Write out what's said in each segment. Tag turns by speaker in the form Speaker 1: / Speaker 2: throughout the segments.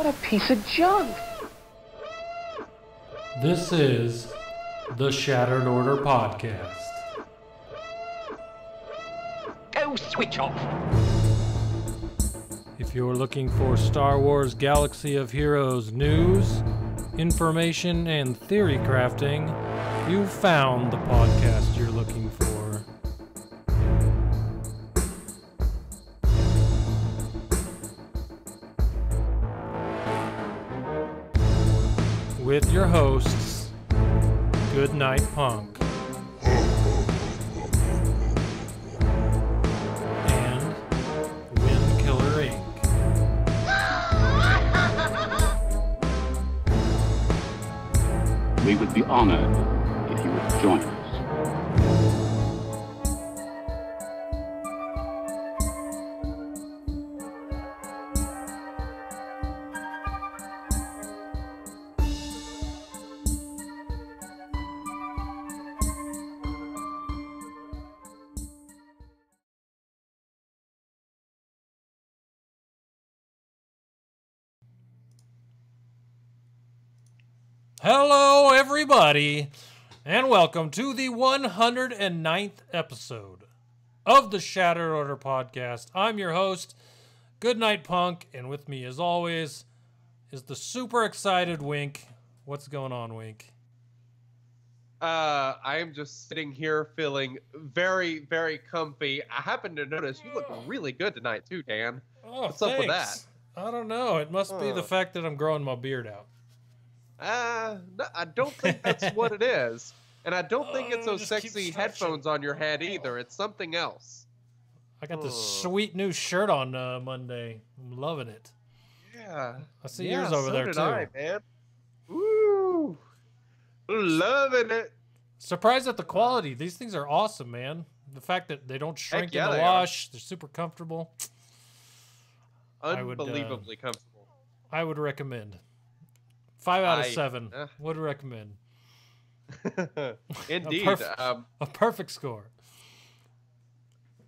Speaker 1: What a piece of junk.
Speaker 2: This is the Shattered Order Podcast.
Speaker 1: Go switch off.
Speaker 2: If you're looking for Star Wars Galaxy of Heroes news, information, and theory crafting, you've found the podcast you're looking for. With your hosts, Goodnight Punk and Windkiller Inc.
Speaker 3: We would be honored if you would join us.
Speaker 2: Hello, everybody, and welcome to the 109th episode of the Shattered Order Podcast. I'm your host, Goodnight Punk, and with me, as always, is the super excited Wink. What's going on, Wink?
Speaker 4: I am just sitting here feeling very, very comfy. I happen to notice you look really good tonight, too, Dan.
Speaker 2: Oh,
Speaker 4: What's up with that?
Speaker 2: thanks. I don't know. It must be the fact that I'm growing my beard out.
Speaker 4: No, I don't think that's what it is. And I don't think it's those
Speaker 2: just keep
Speaker 4: sexy
Speaker 2: stretching.
Speaker 4: headphones on your head either. It's something else.
Speaker 2: I got this sweet new shirt on Monday. I'm loving it.
Speaker 4: Yeah.
Speaker 2: I see yours over there,
Speaker 4: did
Speaker 2: too.
Speaker 4: I, man. Woo! Loving it.
Speaker 2: Surprised at the quality. These things are awesome, man. The fact that they don't shrink
Speaker 4: yeah,
Speaker 2: in the
Speaker 4: they are.
Speaker 2: wash. They're super comfortable. I would,
Speaker 4: Unbelievably comfortable.
Speaker 2: I would recommend. 5 out of 7.
Speaker 4: uh.
Speaker 2: Would recommend.
Speaker 4: Indeed.
Speaker 2: A perfect score.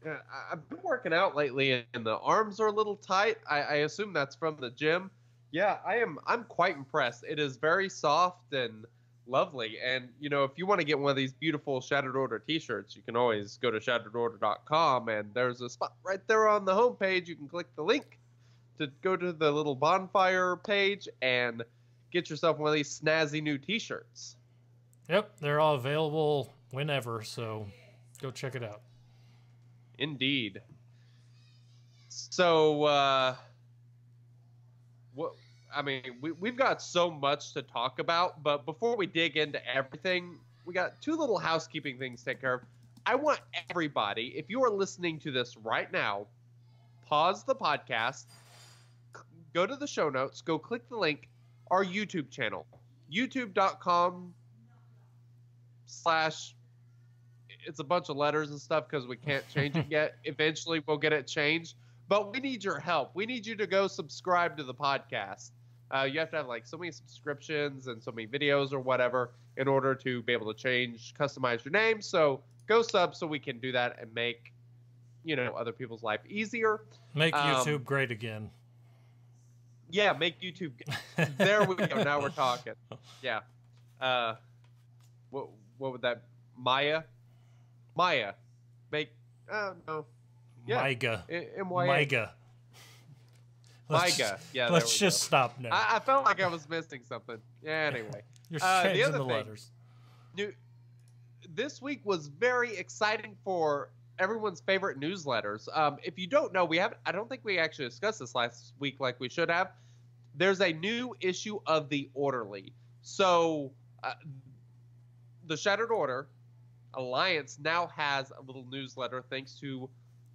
Speaker 4: Yeah, I've been working out lately, and the arms are a little tight. I assume that's from the gym. Yeah, I'm quite impressed. It is very soft and lovely. And, you know, if you want to get one of these beautiful Shattered Order t-shirts, you can always go to shatteredorder.com, and there's a spot right there on the homepage. You can click the link to go to the little bonfire page and get yourself one of these snazzy new t-shirts.
Speaker 2: Yep, they're all available whenever, so go check it out.
Speaker 4: Indeed. So, we've got so much to talk about, but before we dig into everything, we got two little housekeeping things to take care of. I want everybody, if you are listening to this right now, pause the podcast, go to the show notes, go click the link, our YouTube channel, youtube.com/ it's a bunch of letters and stuff because we can't change it yet. Eventually we'll get it changed, but we need your help. We need you to go subscribe to the podcast. You have to have like so many subscriptions and so many videos or whatever in order to be able to customize your name. So go sub so we can do that and make, you know, other people's life easier.
Speaker 2: Make YouTube great again.
Speaker 4: Yeah, make YouTube. There we go. Now we're talking. Yeah. What would that? Maya. Make. No. Yeah.
Speaker 2: MIGA.
Speaker 4: MYA. MIGA. Yeah.
Speaker 2: Let's just stop now.
Speaker 4: I felt like I was missing something. Yeah. Anyway.
Speaker 2: You're
Speaker 4: the
Speaker 2: changing
Speaker 4: other
Speaker 2: the
Speaker 4: thing,
Speaker 2: letters.
Speaker 4: This week was very exciting for everyone's favorite newsletters. If you don't know, I don't think we actually discussed this last week like we should have. There's a new issue of the Orderly. So the Shattered Order Alliance now has a little newsletter thanks to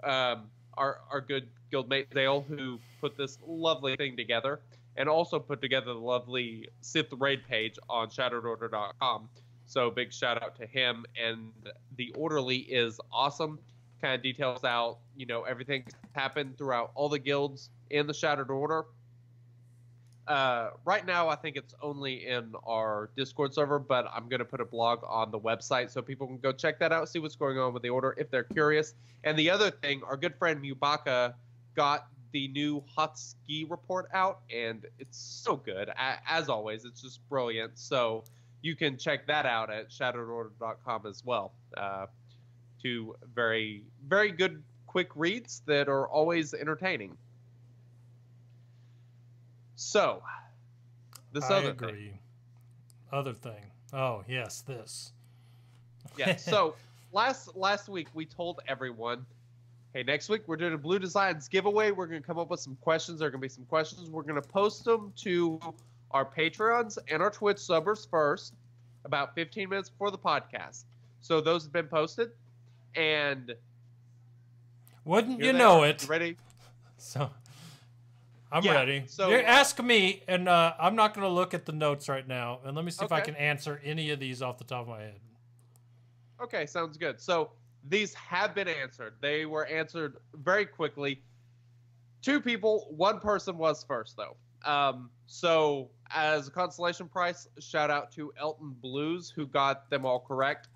Speaker 4: our good guildmate Zale, who put this lovely thing together and also put together the lovely Sith Raid page on shatteredorder.com. So big shout out to him. And the Orderly is awesome. Kind of details out, you know, everything that's happened throughout all the guilds in the Shattered Order. Right now, I think it's only in our Discord server, but I'm going to put a blog on the website so people can go check that out, see what's going on with the Order if they're curious. And the other thing, our good friend Mubaka got the new Hotski report out, and it's so good. As always, it's just brilliant. So you can check that out at shatteredorder.com as well. Two very, very good quick reads that are always entertaining. So, this
Speaker 2: I
Speaker 4: other
Speaker 2: agree.
Speaker 4: thing.
Speaker 2: Other thing. Oh, yes, this.
Speaker 4: Yeah, so last week we told everyone, hey, next week we're doing a Blue Designs giveaway. We're going to come up with some questions. There are going to be some questions. We're going to post them to our Patreons and our Twitch subbers first, about 15 minutes before the podcast. So those have been posted. And
Speaker 2: wouldn't you know it?
Speaker 4: You ready?
Speaker 2: So I'm
Speaker 4: Yeah,
Speaker 2: ready.
Speaker 4: so,
Speaker 2: Ask me, and I'm not going to look at the notes right now. And let me see if I
Speaker 4: Okay.
Speaker 2: can answer any of these off the top of my head.
Speaker 4: Okay, sounds good. So these have been answered. They were answered very quickly. 2 people, 1 person was first, though. So as a consolation prize, shout out to Elton Blues, who got them all correct.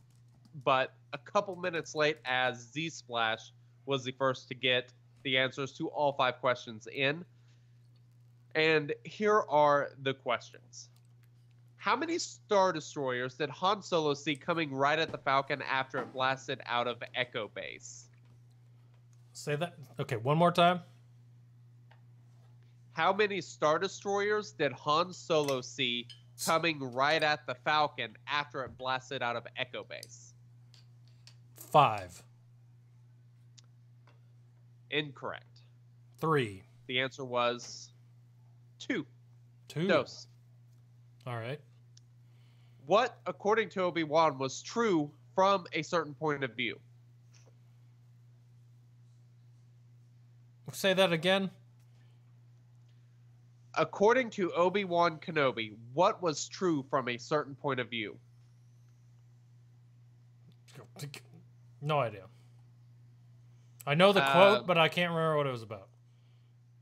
Speaker 4: But a couple minutes late, as Z-Splash was the first to get the answers to all 5 questions in. And here are the questions. How many Star Destroyers did Han Solo see coming right at the Falcon after it blasted out of Echo Base?
Speaker 2: Say that. Okay, one more time.
Speaker 4: How many Star Destroyers did Han Solo see coming right at the Falcon after it blasted out of Echo Base?
Speaker 2: 5.
Speaker 4: Incorrect.
Speaker 2: 3.
Speaker 4: The answer was 2.
Speaker 2: 2.
Speaker 4: Dose.
Speaker 2: All right.
Speaker 4: What, according to Obi-Wan, was true from a certain point of view?
Speaker 2: Say that again.
Speaker 4: According to Obi-Wan Kenobi, what was true from a certain point of view?
Speaker 2: No idea. I know the quote, but I can't remember what it was about.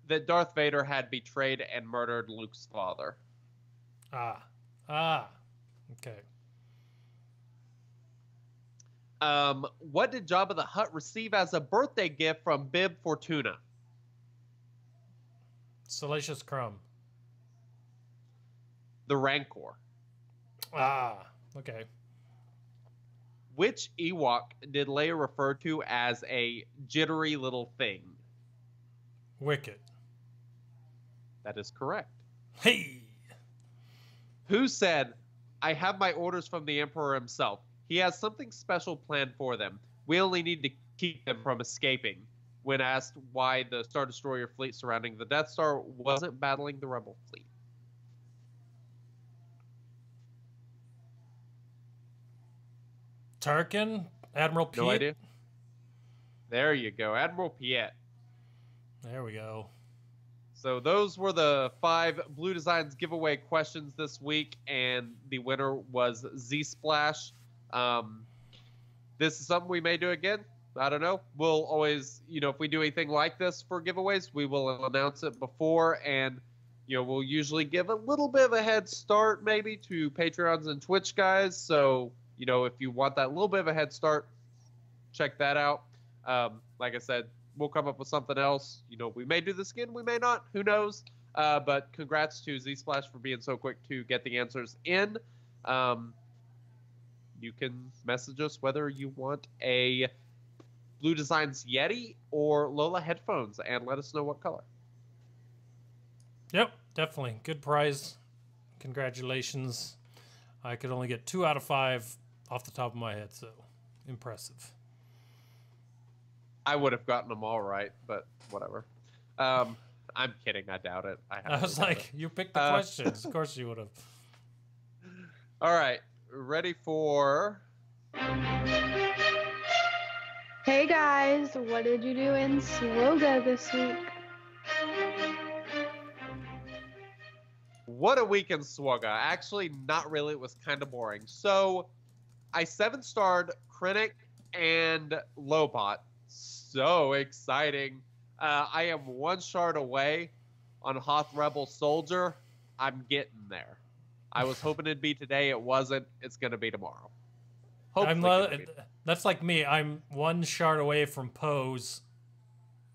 Speaker 4: That Darth Vader had betrayed and murdered Luke's father.
Speaker 2: Okay.
Speaker 4: What did Jabba the Hutt receive as a birthday gift from Bib Fortuna?
Speaker 2: Salacious Crumb.
Speaker 4: The Rancor.
Speaker 2: Okay.
Speaker 4: Which Ewok did Leia refer to as a jittery little thing?
Speaker 2: Wicket.
Speaker 4: That is correct.
Speaker 2: Hey!
Speaker 4: Who said, I have my orders from the Emperor himself. He has something special planned for them. We only need to keep them from escaping. When asked why the Star Destroyer fleet surrounding the Death Star wasn't battling the Rebel fleet.
Speaker 2: Tarkin? Admiral Piet?
Speaker 4: No idea. There you go. Admiral Piet.
Speaker 2: There we go.
Speaker 4: So those were the 5 Blue Designs giveaway questions this week, and the winner was Z-Splash. This is something we may do again. I don't know. We'll always, if we do anything like this for giveaways, we will announce it before, and, we'll usually give a little bit of a head start maybe to Patreons and Twitch guys. So, if you want that little bit of a head start, check that out. Like I said, we'll come up with something else. We may do this again, we may not. Who knows? But congrats to Z-Splash for being so quick to get the answers in. You can message us whether you want a Blue Designs Yeti or Lola headphones, and let us know what color.
Speaker 2: Yep, definitely. Good prize. Congratulations. I could only get 2 out of 5 off the top of my head, so impressive.
Speaker 4: I would have gotten them all right, but whatever. I'm kidding. I doubt it.
Speaker 2: I was like, you picked the questions. Of course you would have.
Speaker 4: All right. Ready for...
Speaker 5: Hey guys, what did you do in Swoga this week?
Speaker 4: What a week in Swugga. Actually, not really. It was kind of boring. So, I 7-starred Krennic and Lobot. So exciting. I am 1 shard away on Hoth Rebel Soldier. I'm getting there. I was hoping it'd be today. It wasn't. It's going to be tomorrow. Hopefully.
Speaker 2: That's like me. I'm 1 shard away from Pose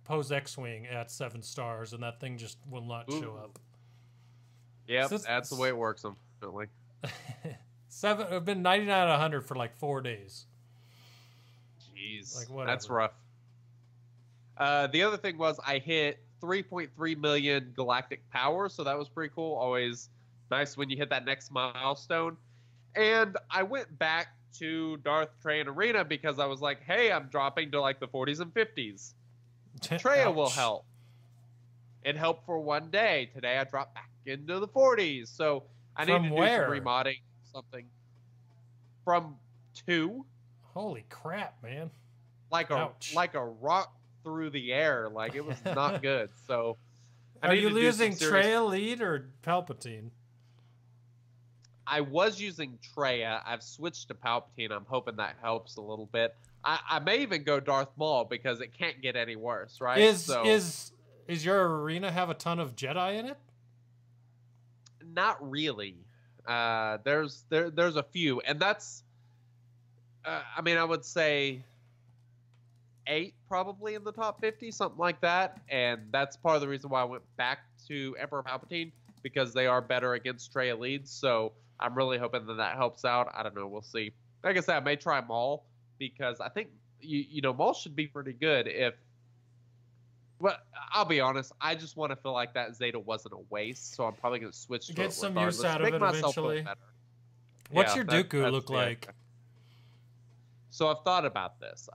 Speaker 2: pose X-wing at 7 stars, and that thing just will not show
Speaker 4: Ooh.
Speaker 2: up.
Speaker 4: Yep,
Speaker 2: Since-
Speaker 4: that's the way it works, unfortunately.
Speaker 2: I've been 99 out of 100 for like 4 days.
Speaker 4: Jeez,
Speaker 2: Like, whatever.
Speaker 4: that's rough. The other thing was I hit 3.3 million galactic power, so that was pretty cool. Always nice when you hit that next milestone. And I went back to Darth Trayan Arena because I was like, hey, I'm dropping to like the 40s and 50s. Traya will
Speaker 2: Ouch.
Speaker 4: help. It helped for 1 day. Today I dropped back into the 40s. So I need
Speaker 2: From
Speaker 4: to do
Speaker 2: where?
Speaker 4: some remodding, something. From 2.
Speaker 2: Holy crap, man.
Speaker 4: Like
Speaker 2: Ouch.
Speaker 4: a rock through the air. Like, it was not good. So I
Speaker 2: Are
Speaker 4: need
Speaker 2: you
Speaker 4: to do some
Speaker 2: using
Speaker 4: serious-
Speaker 2: Traya lead or Palpatine?
Speaker 4: I was using Traya. I've switched to Palpatine. I'm hoping that helps a little bit. I may even go Darth Maul because it can't get any worse, right?
Speaker 2: Is your arena have a ton of Jedi in it?
Speaker 4: Not really. There's a few, and that's. I mean, I would say 8 probably in the top 50, something like that, and that's part of the reason why I went back to Emperor Palpatine, because they are better against Traya leads. So I'm really hoping that helps out. I don't know. We'll see. Like I said, I may try Maul because I think you know Maul should be pretty good if. Well, I'll be honest. I just want to feel like that Zeta wasn't a waste, so I'm probably going to switch to
Speaker 2: Get
Speaker 4: it
Speaker 2: some
Speaker 4: regardless
Speaker 2: use
Speaker 4: to
Speaker 2: out of
Speaker 4: make
Speaker 2: it
Speaker 4: myself feel
Speaker 2: eventually.
Speaker 4: better.
Speaker 2: What's
Speaker 4: Yeah,
Speaker 2: your
Speaker 4: that-
Speaker 2: Dooku
Speaker 4: that's
Speaker 2: look
Speaker 4: the
Speaker 2: like?
Speaker 4: idea. So I've thought about this.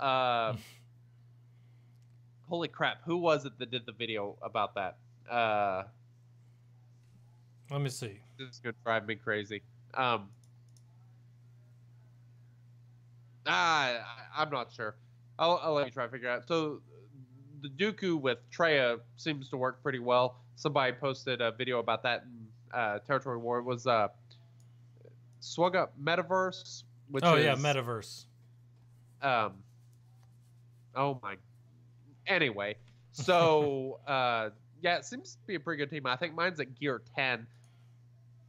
Speaker 4: Holy crap! Who was it that did the video about that?
Speaker 2: Let me see.
Speaker 4: This is gonna drive me crazy. I'm not sure. I'll let you try to figure it out. So the Dooku with Traya seems to work pretty well. Somebody posted a video about that in Territory War. It was Swug Up Metaverse, which
Speaker 2: Oh
Speaker 4: is
Speaker 2: yeah, Metaverse.
Speaker 4: Oh my. Anyway, so yeah, it seems to be a pretty good team. I think mine's at Gear 10.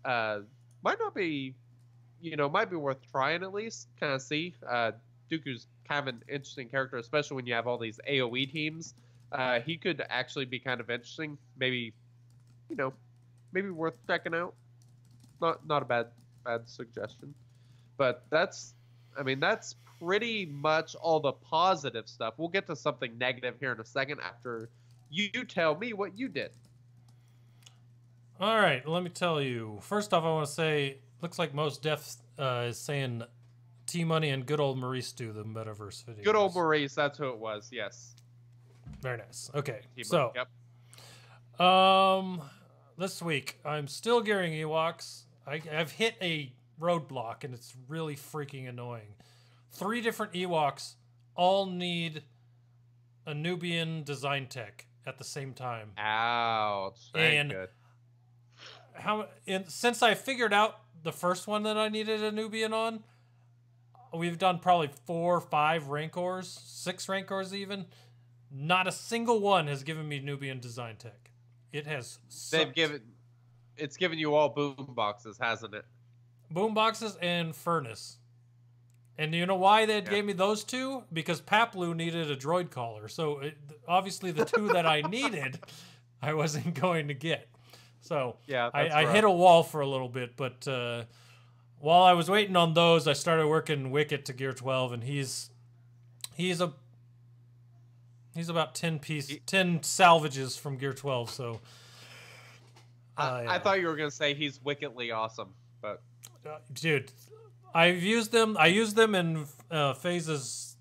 Speaker 4: Might not be, might be worth trying at least. Kind of see. Dooku's kind of an interesting character, especially when you have all these AOE teams. He could actually be kind of interesting. Maybe, maybe worth checking out. Not a bad suggestion. But that's pretty much all the positive stuff. We'll get to something negative here in a second after you tell me what you did.
Speaker 2: All right, let me tell you. First off, I want to say, looks like Most Def is saying T-Money and good old Maurice do the Metaverse videos.
Speaker 4: Good old Maurice, that's who it was. Yes.
Speaker 2: Very nice. Okay,
Speaker 4: T-Money,
Speaker 2: so
Speaker 4: yep.
Speaker 2: this week I'm still gearing Ewoks. I've hit a roadblock and it's really freaking annoying. 3 different Ewoks all need a Nubian design tech at the same time.
Speaker 4: Ouch.
Speaker 2: And
Speaker 4: Good.
Speaker 2: Since I figured out the first one that I needed a Nubian on, we've done probably 4 or 5 Rancors, 6 Rancors even. Not a single one has given me Nubian design tech. It has sucked.
Speaker 4: It's given you all boom boxes, hasn't it?
Speaker 2: Boom boxes and furnace. And you know why they gave me those 2? Because Paplu needed a droid collar. So obviously the 2 that I needed, I wasn't going to get. So
Speaker 4: Yeah,
Speaker 2: I hit a wall for a little bit. But while I was waiting on those, I started working Wicket to Gear 12. And he's about 10 salvages from Gear 12. So
Speaker 4: I thought you were going to say he's wickedly awesome. But
Speaker 2: dude, I used them in phases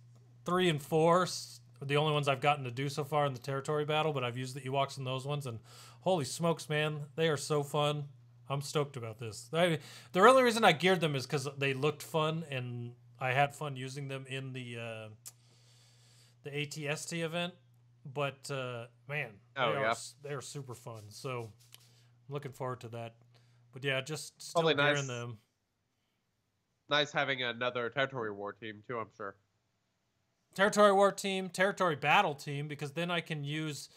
Speaker 2: 3 and 4, the only ones I've gotten to do so far in the territory battle, but I've used the Ewoks in those ones, and holy smokes, man, they are so fun. I'm stoked about this. The only reason I geared them is because they looked fun, and I had fun using them in the ATST event, but man, they are super fun, so I'm looking forward to that. But yeah, just still
Speaker 4: Probably
Speaker 2: gearing
Speaker 4: nice.
Speaker 2: them.
Speaker 4: Nice having another Territory War team, too, I'm sure.
Speaker 2: Territory War team, Territory Battle team, because then I can use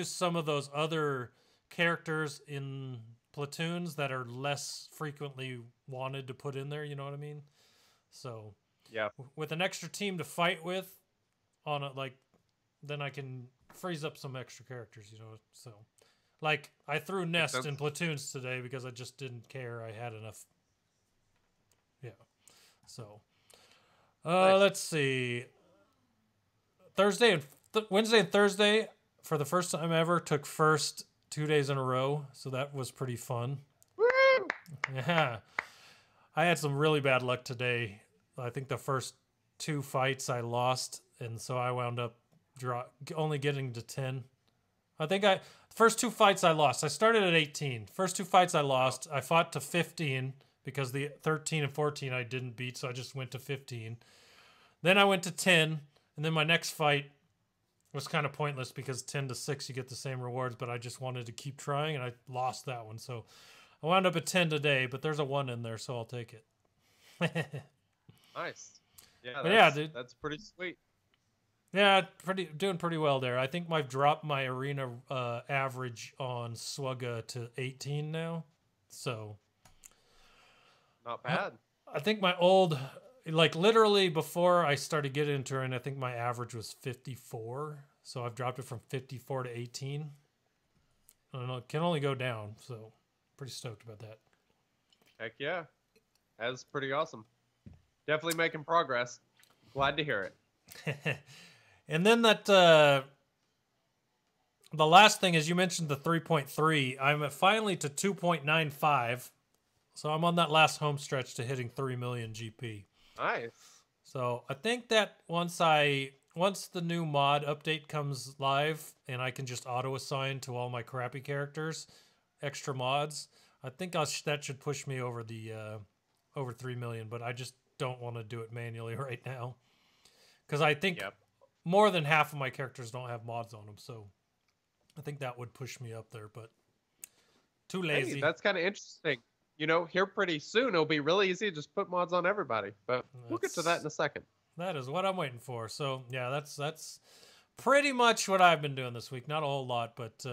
Speaker 2: some of those other characters in platoons that are less frequently wanted to put in there, you know what I mean? So
Speaker 4: Yeah.
Speaker 2: with an extra team to fight with on then I can freeze up some extra characters, you know. So, like, I threw Nest in platoons today because I just didn't care. I had enough. Yeah. So,
Speaker 4: Nice.
Speaker 2: let's see. Wednesday and Thursday, for the first time ever, took first 2 days in a row. So that was pretty fun.
Speaker 4: Woo!
Speaker 2: Yeah. I had some really bad luck today. I think the first 2 fights I lost, and so I wound up only getting to 10. First 2 fights I lost. I started at 18. First 2 fights I lost. I fought to 15 because the 13 and 14 I didn't beat, so I just went to 15. Then I went to 10, and then my next fight was kind of pointless because 10 to 6 you get the same rewards, but I just wanted to keep trying, and I lost that one. So I wound up at 10 today, but there's a 1 in there, so I'll take it.
Speaker 4: Nice. Yeah,
Speaker 2: But yeah, dude.
Speaker 4: That's pretty sweet.
Speaker 2: Yeah, doing pretty well there. I think I've dropped my arena average on Swugga to 18 now. So
Speaker 4: Not bad.
Speaker 2: I think my old, like literally before I started getting into arena, I think my average was 54. So I've dropped it from 54 to 18. I don't know, it can only go down. So pretty stoked about that.
Speaker 4: Heck yeah. That's pretty awesome. Definitely making progress. Glad to hear it.
Speaker 2: And then the last thing is you mentioned the 3.3. I'm finally to 2.95. So I'm on that last home stretch to hitting 3 million GP.
Speaker 4: Nice.
Speaker 2: So I think that once the new mod update comes live and I can just auto assign to all my crappy characters extra mods, I think that should push me over the over 3 million, but I just don't want to do it manually right now. Because I think more than half of my characters don't have mods on them, so I think that would push me up there, but too lazy.
Speaker 4: Hey, that's kind of interesting. You know, here pretty soon it'll be really easy to just put mods on everybody, but we'll get to that in a second.
Speaker 2: That is what I'm waiting for. So yeah, that's pretty much what I've been doing this week. Not a whole lot, but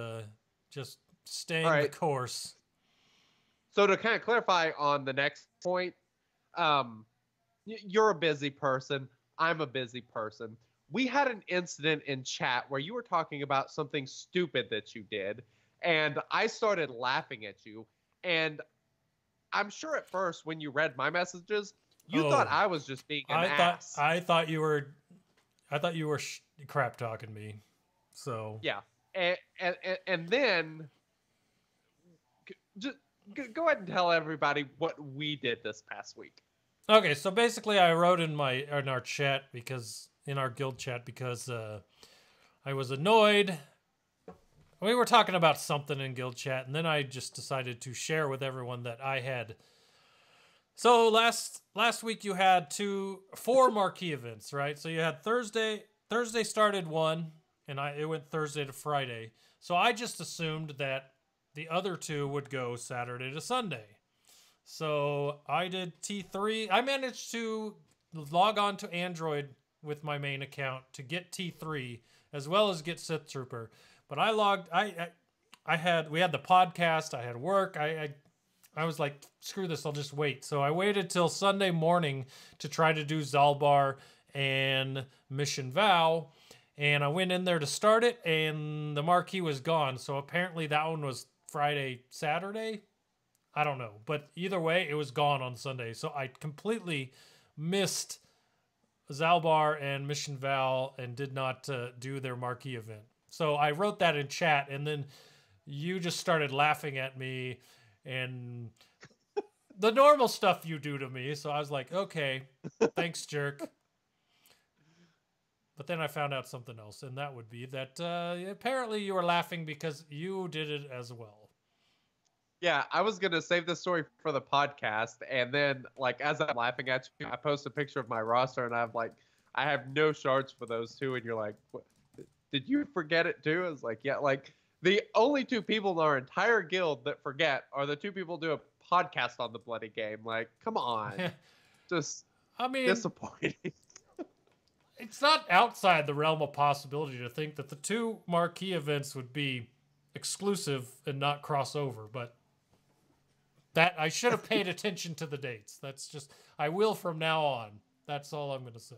Speaker 2: just staying the course.
Speaker 4: So to kind of clarify on the next point, you're a busy person. I'm a busy person. We had an incident in chat where you were talking about something stupid that you did, and I started laughing at you. And I'm sure at first when you read my messages, you thought I was just being an ass.
Speaker 2: I thought you were crap talking me. So
Speaker 4: yeah, and then just go ahead and tell everybody what we did this past week.
Speaker 2: Okay, so basically I wrote in our chat in our guild chat because I was annoyed. We were talking about something in guild chat, and then I just decided to share with everyone that I had. So last week you had 4 marquee events, right? So you had Thursday started 1, and it went Thursday to Friday. So I just assumed that the other 2 would go Saturday to Sunday. So I did T3. I managed to log on to Android with my main account to get T3 as well as get Sith Trooper. But we had the podcast, I had work. I was like, screw this, I'll just wait. So I waited till Sunday morning to try to do Zalbar and Mission Vow. And I went in there to start it, and the marquee was gone. So apparently that one was Friday, Saturday. I don't know. But either way, it was gone on Sunday. So I completely missed Zalbar and Mission Vow and did not do their marquee event. So I wrote that in chat, and then you just started laughing at me and the normal stuff you do to me. So I was like, okay, thanks, jerk. But then I found out something else, and that would be that apparently you were laughing because you did it as well.
Speaker 4: Yeah, I was going to save this story for the podcast, and then, like, as I'm laughing at you, I post a picture of my roster, and I'm like, I have no shards for those 2, and you're like, what? Did you forget it too? I was like, yeah, like, the only 2 people in our entire guild that forget are the 2 people who do a podcast on the bloody game. Like, come on. Just disappointing.
Speaker 2: It's not outside the realm of possibility to think that the 2 marquee events would be exclusive and not cross over, but that I should have paid attention to the dates. That's just, I will from now on. That's all I'm going to say.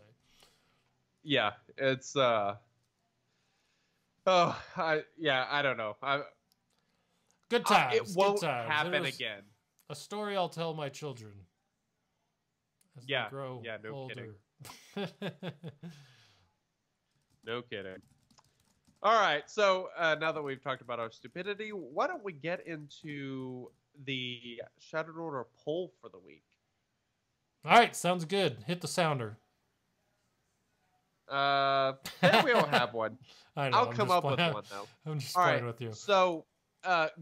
Speaker 4: Yeah, it's I don't know.
Speaker 2: Good times.
Speaker 4: It won't
Speaker 2: good times.
Speaker 4: happen
Speaker 2: It was
Speaker 4: again.
Speaker 2: A story I'll tell my children as
Speaker 4: Yeah,
Speaker 2: they grow
Speaker 4: yeah, no
Speaker 2: older.
Speaker 4: No kidding. All right, so now that we've talked about our stupidity, why don't we get into the Shattered Order poll for the week?
Speaker 2: All right, sounds good. Hit the sounder.
Speaker 4: We don't have one.
Speaker 2: I know.
Speaker 4: I'll
Speaker 2: I'm
Speaker 4: come
Speaker 2: just
Speaker 4: up with
Speaker 2: playing-
Speaker 4: one though.
Speaker 2: I'm just
Speaker 4: All
Speaker 2: playing
Speaker 4: right,
Speaker 2: with you.
Speaker 4: so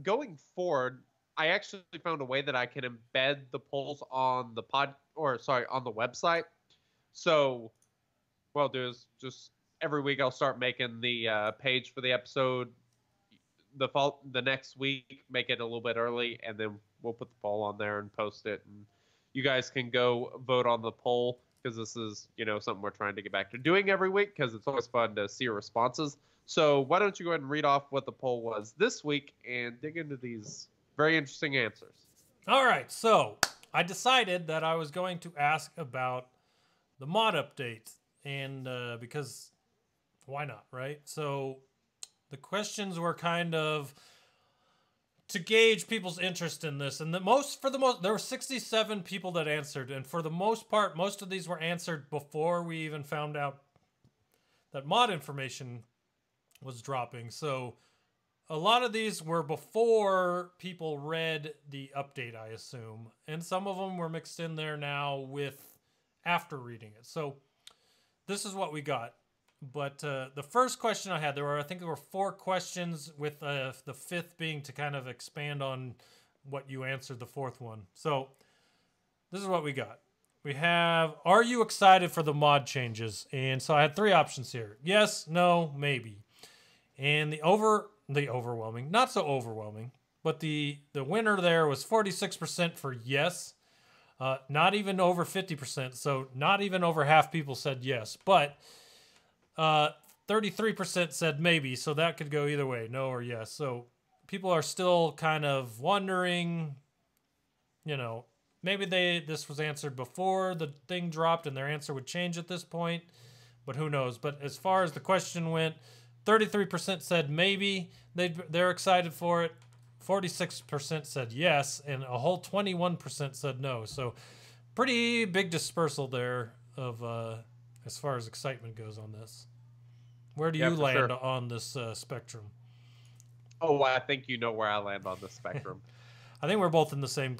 Speaker 4: going forward, I actually found a way that I can embed the polls on the on the website. So what I'll do is just every week I'll start making the page for the episode. The next week, make it a little bit early, and then we'll put the poll on there and post it, and you guys can go vote on the poll, because this is something we're trying to get back to doing every week, because it's always fun to see your responses. So why don't you go ahead and read off what the poll was this week and dig into these very interesting answers.
Speaker 2: All right, so I decided that I was going to ask about the mod update, and because why not, right? So the questions were kind of to gauge people's interest in this, and there were 67 people that answered, and for the most part, most of these were answered before we even found out that mod information was dropping. So a lot of these were before people read the update, I assume, and some of them were mixed in there now with after reading it. So this is what we got. But the first question I had, I think there were 4 questions, with the 5th being to kind of expand on what you answered the 4th one. So this is what we got. We have, are you excited for the mod changes? And so I had 3 options here. Yes, no, maybe. And the overwhelming, not so overwhelming, but the winner there was 46% for yes. Not even over 50%. So not even over half people said yes. But 33% said maybe, so that could go either way, no or yes. So people are still kind of wondering, maybe this was answered before the thing dropped and their answer would change at this point, but who knows. But as far as the question went, 33% said maybe, they're excited for it. 46% said yes, and a whole 21% said no. So pretty big dispersal there of as far as excitement goes on this. Where do you land on this spectrum?
Speaker 4: Oh, I think you know where I land on the spectrum.
Speaker 2: I think we're both in the same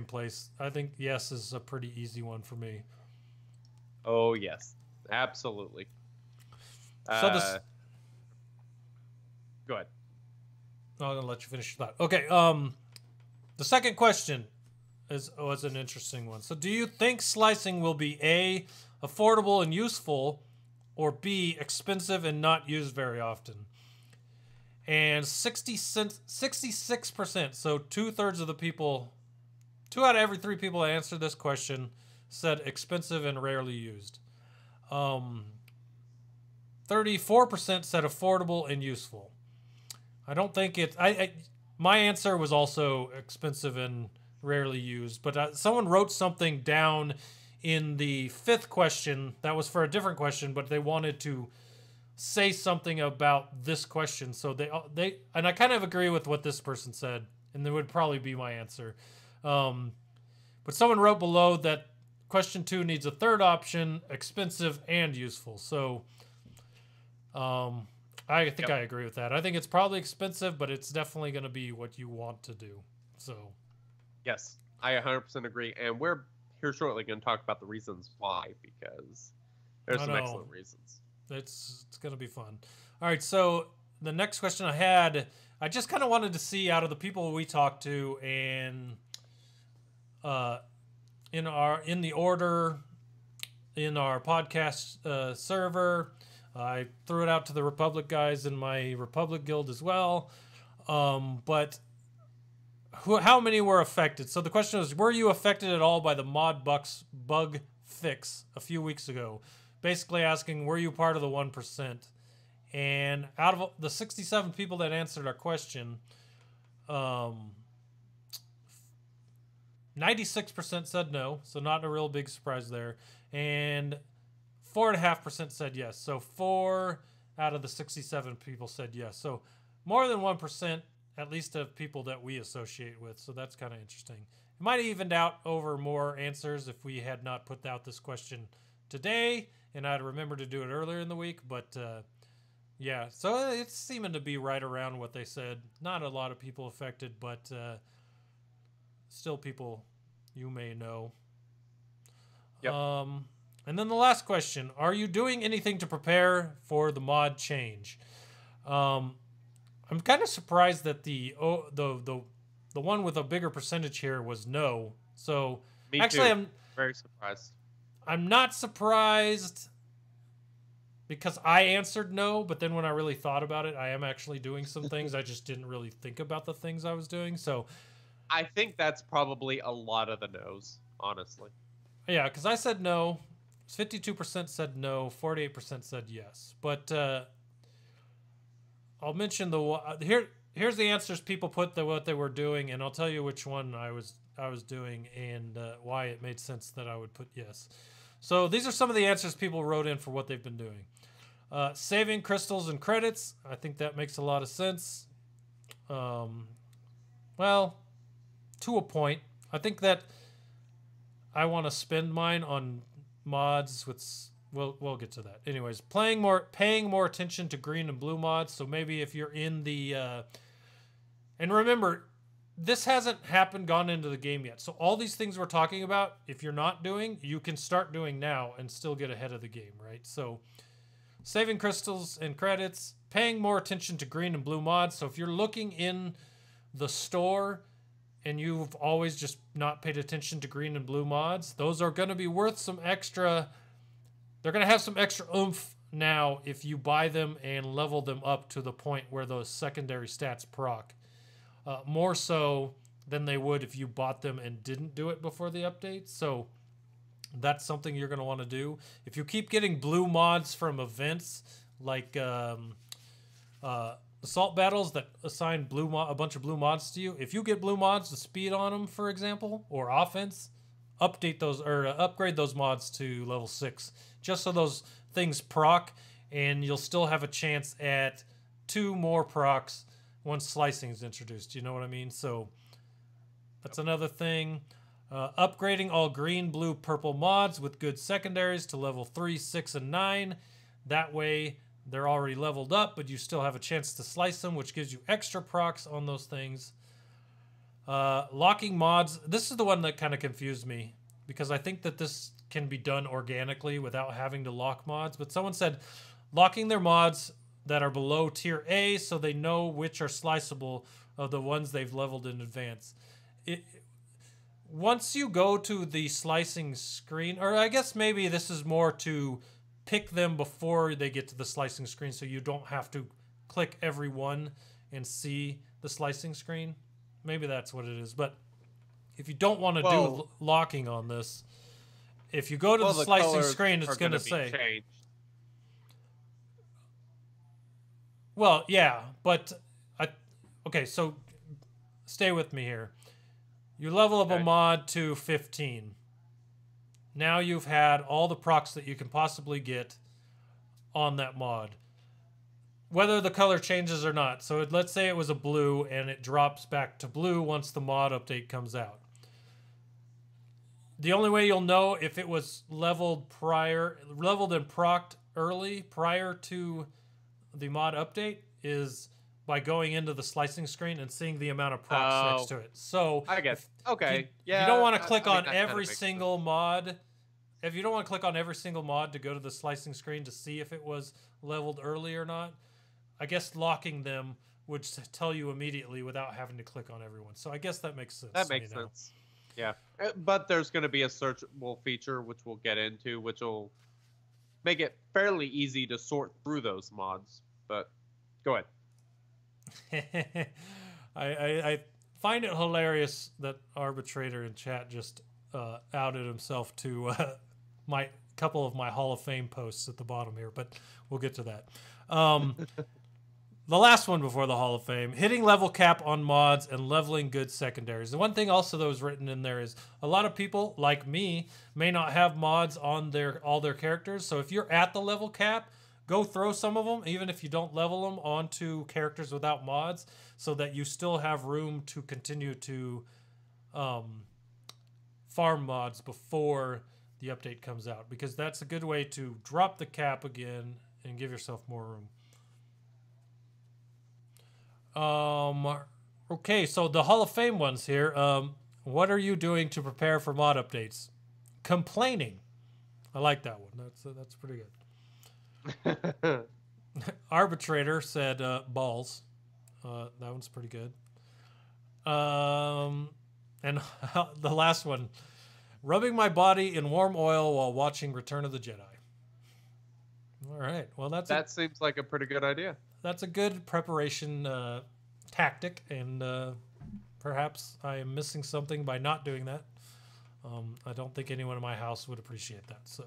Speaker 2: place. I think yes is a pretty easy one for me.
Speaker 4: Oh yes, absolutely.
Speaker 2: So this.
Speaker 4: Go ahead.
Speaker 2: I'm gonna let you finish your thought. Okay. The second question was an interesting one. So, do you think slicing will be A, affordable and useful, or B, expensive and not used very often? And 66%, so 2/3 of the people, 2 out of every 3 people that answered this question said expensive and rarely used. 34% said affordable and useful. I don't think it. My answer was also expensive and rarely used, but someone wrote something down in the 5th question that was for a different question, but they wanted to say something about this question. So they and I kind of agree with what this person said, and that would probably be my answer. But someone wrote below that question 2 needs a 3rd option, expensive and useful. So I think I agree with that. I think it's probably expensive, but it's definitely going to be what you want to do. So,
Speaker 4: yes, I 100% agree. And we're here shortly going to talk about the reasons why, because there's some excellent reasons.
Speaker 2: It's going to be fun. All right, so the next question I had, I just kind of wanted to see out of the people we talked to and in the order in our podcast server. I threw it out to the Republic guys in my Republic guild as well. But how many were affected? So the question was, were you affected at all by the Modbugs bug fix a few weeks ago? Basically asking, were you part of the 1%? And out of the 67 people that answered our question, 96% said no, so not a real big surprise there. And 4.5% said yes. So 4 out of the 67 people said yes. So more than 1%, at least of people that we associate with. So that's kind of interesting. It might have evened out over more answers if we had not put out this question today, and I'd remembered to do it earlier in the week. But yeah, so it's seeming to be right around what they said. Not a lot of people affected, but still people you may know.
Speaker 4: Yep.
Speaker 2: And then the last question: are you doing anything to prepare for the mod change? I'm kind of surprised that the one with a bigger percentage here was no. So
Speaker 4: Me
Speaker 2: actually,
Speaker 4: too.
Speaker 2: I'm
Speaker 4: Very surprised.
Speaker 2: I'm not surprised because I answered no, but then when I really thought about it, I am actually doing some things. I just didn't really think about the things I was doing. So
Speaker 4: I think that's probably a lot of the no's, honestly.
Speaker 2: yeah, because I said no. 52% said no. 48% said yes. But I'll mention here's the answers people put what they were doing, and I'll tell you which one I was doing and why it made sense that I would put yes. So these are some of the answers people wrote in for what they've been doing. Saving crystals and credits. I think that makes a lot of sense. Well, to a point. I think that I want to spend mine on mods with. We'll get to that. Anyways, paying more attention to green and blue mods. So maybe if you're in the and remember, this hasn't gone into the game yet. So all these things we're talking about, if you're not doing, you can start doing now and still get ahead of the game, right? So saving crystals and credits, paying more attention to green and blue mods. So if you're looking in the store and you've always just not paid attention to green and blue mods, those are going to be worth some extra. They're going to have some extra oomph now if you buy them and level them up to the point where those secondary stats proc. More so than they would if you bought them and didn't do it before the update. So that's something you're going to want to do. If you keep getting blue mods from events like assault battles that assign a bunch of blue mods to you, if you get blue mods to speed on them, for example, or offense, update those or upgrade those mods to level 6 just so those things proc, and you'll still have a chance at 2 more procs once slicing is introduced. You know what I mean? So that's another thing. Upgrading all green, blue, purple mods with good secondaries to level 3, 6, and 9. That way they're already leveled up, but you still have a chance to slice them, which gives you extra procs on those things. Locking mods. This is the one that kind of confused me because I think that this can be done organically without having to lock mods. But someone said locking their mods that are below tier A so they know which are sliceable of the ones they've leveled in advance. Once you go to the slicing screen, or I guess maybe this is more to pick them before they get to the slicing screen so you don't have to click every one and see the slicing screen. Maybe that's what it is. But if you don't want to do locking on this, if you go to the slicing screen, it's going to say...
Speaker 4: changed.
Speaker 2: Well, yeah, but... Okay, so stay with me here. You level up a mod to 15. Now you've had all the procs that you can possibly get on that mod. Whether the color changes or not. So let's say it was a blue and it drops back to blue once the mod update comes out. The only way you'll know if it was leveled and procced early prior to the mod update is by going into the slicing screen and seeing the amount of procs next to it. So
Speaker 4: I guess. Okay.
Speaker 2: You don't want to click on every single mod. If you don't want to click on every single mod to go to the slicing screen to see if it was leveled early or not, I guess locking them would tell you immediately without having to click on everyone. So I guess that makes sense.
Speaker 4: That makes sense. Yeah. But there's going to be a searchable feature, which we'll get into, which will make it fairly easy to sort through those mods. But go ahead.
Speaker 2: I find it hilarious that Arbitrator in chat just outed himself to my couple of my Hall of Fame posts at the bottom here, but we'll get to that. The last one before the Hall of Fame, hitting level cap on mods and leveling good secondaries. The one thing also that was written in there is a lot of people, like me, may not have mods on all their characters. So if you're at the level cap, go throw some of them, even if you don't level them, onto characters without mods, so that you still have room to continue to farm mods before the update comes out, because that's a good way to drop the cap again and give yourself more room. Okay, so the Hall of Fame ones here. What are you doing to prepare for mod updates? Complaining. I like that one. That's pretty good. Arbitrator said balls. That one's pretty good. And the last one, rubbing my body in warm oil while watching Return of the Jedi. All right. Well,
Speaker 4: that seems like a pretty good idea.
Speaker 2: That's a good preparation tactic, and perhaps I am missing something by not doing that. I don't think anyone in my house would appreciate that, so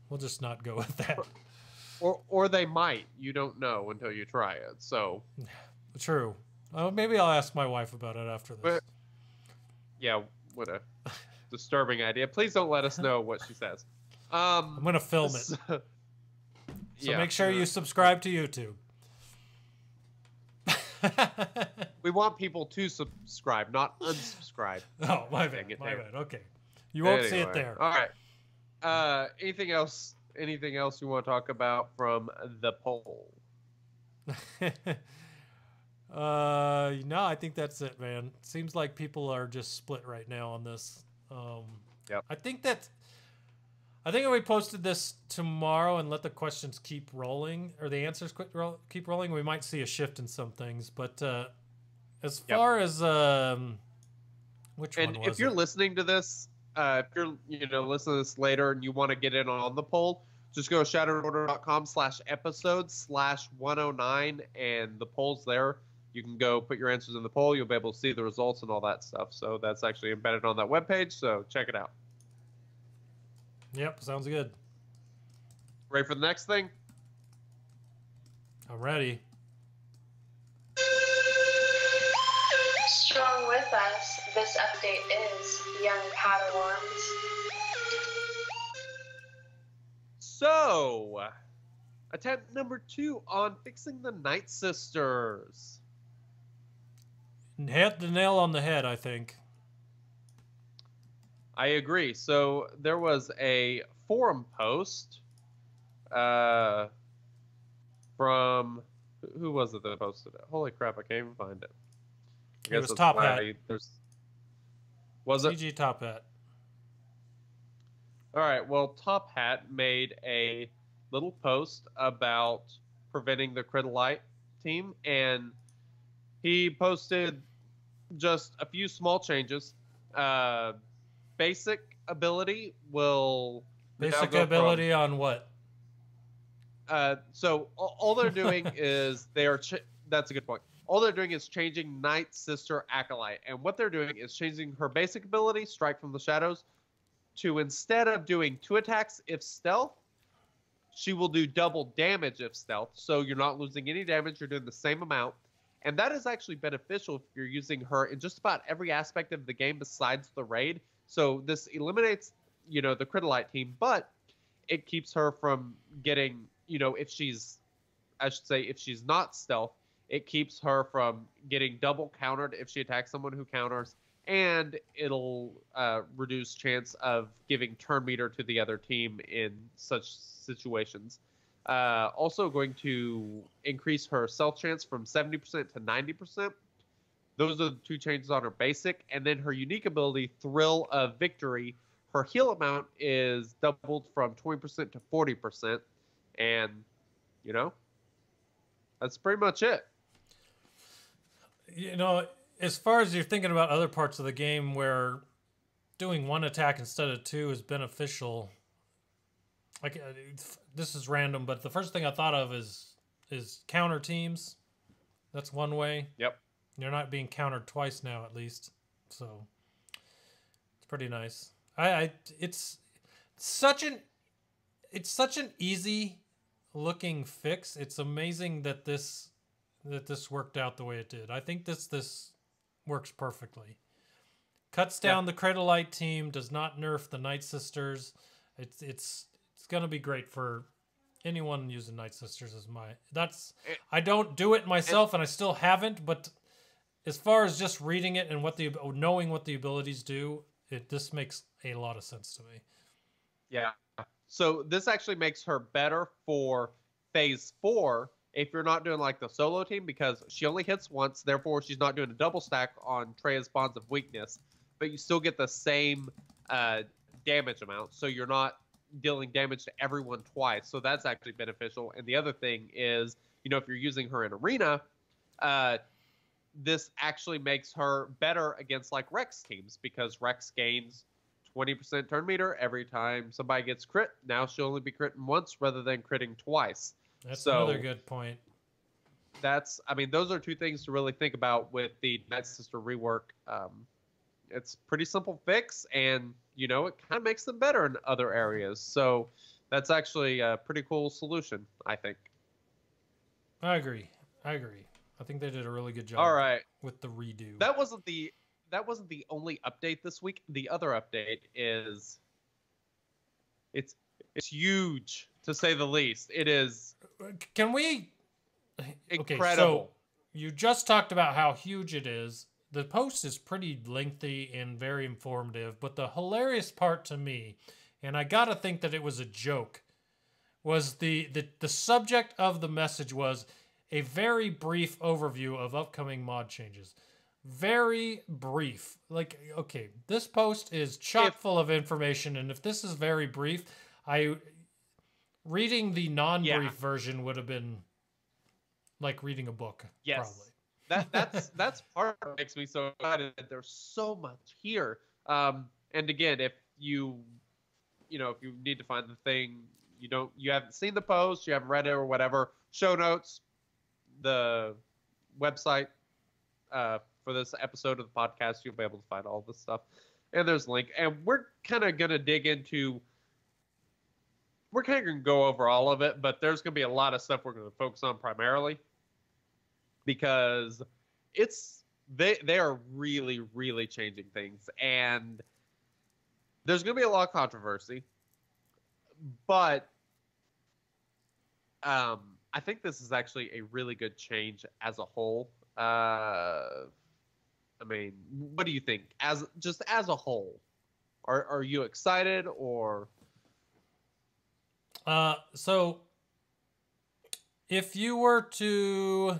Speaker 2: we'll just not go with that.
Speaker 4: Or they might. You don't know until you try it. So
Speaker 2: true. Maybe I'll ask my wife about it after this.
Speaker 4: But, yeah, what a disturbing idea. Please don't let us know what she says.
Speaker 2: I'm gonna film it. So
Speaker 4: yeah,
Speaker 2: make sure you subscribe to YouTube.
Speaker 4: We want people to subscribe, not unsubscribe.
Speaker 2: Oh, my bad. My bad. Okay. You won't see it there.
Speaker 4: All right. Anything else? Anything else you want to talk about from the poll?
Speaker 2: No, I think that's it, man. Seems like people are just split right now on this.
Speaker 4: Yep.
Speaker 2: I think if we posted this tomorrow and let the questions keep rolling, or the answers keep rolling, we might see a shift in some things. But as far as which one was
Speaker 4: if you're listening to this, if you're listening to this later and you want to get in on the poll, just go to shatteredorder.com/episode/109, and the poll's there. You can go put your answers in the poll. You'll be able to see the results and all that stuff. So that's actually embedded on that webpage. So check it out.
Speaker 2: Yep, sounds good.
Speaker 4: Ready for the next thing?
Speaker 2: I'm ready.
Speaker 6: Strong with us, this update is Young Padawans.
Speaker 4: So, attempt number 2 on fixing the Night Sisters.
Speaker 2: Hit the nail on the head, I think.
Speaker 4: I agree. So there was a forum post from who was it that posted it? Holy crap! I can't even find it.
Speaker 2: It was Top Hat.
Speaker 4: Was it
Speaker 2: GG Top Hat?
Speaker 4: All right. Well, Top Hat made a little post about preventing the Critolite team, and he posted just a few small changes. Basic ability will
Speaker 2: basic ability on what?
Speaker 4: So all they're doing is that's a good point. All they're doing is changing Night Sister Acolyte, and what they're doing is changing her basic ability, Strike from the Shadows, to instead of doing 2 attacks if stealth, she will do double damage if stealth. So you're not losing any damage; you're doing the same amount. And that is actually beneficial if you're using her in just about every aspect of the game besides the raid. So this eliminates, the Critolite team, but it keeps her from getting, if she's not stealth, it keeps her from getting double countered if she attacks someone who counters, and it'll reduce chance of giving turn meter to the other team in such situations. Also going to increase her stealth chance from 70% to 90%. Those are the 2 changes on her basic. And then her unique ability, Thrill of Victory, her heal amount is doubled from 20% to 40%. And, that's pretty much it.
Speaker 2: As far as you're thinking about other parts of the game where doing 1 attack instead of 2 is beneficial, like this is random, but the first thing I thought of is counter teams. That's one way.
Speaker 4: Yep.
Speaker 2: You're not being countered twice now, at least, so it's pretty nice. It's such an easy looking fix. It's amazing that this worked out the way it did. I think this works perfectly. Cuts down the Critolite team. Does not nerf the Night Sisters. It's gonna be great for anyone using Night Sisters is I don't do it myself, and I still haven't. But as far as just reading it and knowing what the abilities do, this makes a lot of sense to me.
Speaker 4: Yeah. So this actually makes her better for phase 4 if you're not doing like the solo team, because she only hits once, therefore she's not doing a double stack on Trey's Bonds of Weakness, but you still get the same damage amount, so you're not dealing damage to everyone twice. So that's actually beneficial. And the other thing is, if you're using her in Arena, this actually makes her better against like Rex teams, because Rex gains 20% turn meter every time somebody gets crit. Now she'll only be critting once rather than critting twice.
Speaker 2: That's another good point.
Speaker 4: Those are two things to really think about with the Night Sister rework. It's pretty simple fix, and it kind of makes them better in other areas. So that's actually a pretty cool solution, I think.
Speaker 2: I agree. I think they did a really good job.
Speaker 4: All right,
Speaker 2: with the redo.
Speaker 4: That wasn't the only update this week. The other update is it's huge, to say the least. It is.
Speaker 2: Can we?
Speaker 4: Incredible.
Speaker 2: Okay, so you just talked about how huge it is. The post is pretty lengthy and very informative, but the hilarious part to me, and I gotta think that it was a joke, was the subject of the message was a very brief overview of upcoming mod changes. Very brief. Like, okay, this post is chock full of information, and if this is very brief, reading the non-brief version would have been like reading a book.
Speaker 4: Yes. Probably. That's part of what makes me so excited. There's so much here. And again, if you need to find the thing, you haven't seen the post, you haven't read it or whatever, show notes, the website for this episode of the podcast, you'll be able to find all this stuff. And there's a link. And we're kind of going to go over all of it, but there's going to be a lot of stuff we're going to focus on primarily, because they are really, really changing things. And there's going to be a lot of controversy, but I think this is actually a really good change as a whole. What do you think as a whole? Are you excited or?
Speaker 2: So if you were to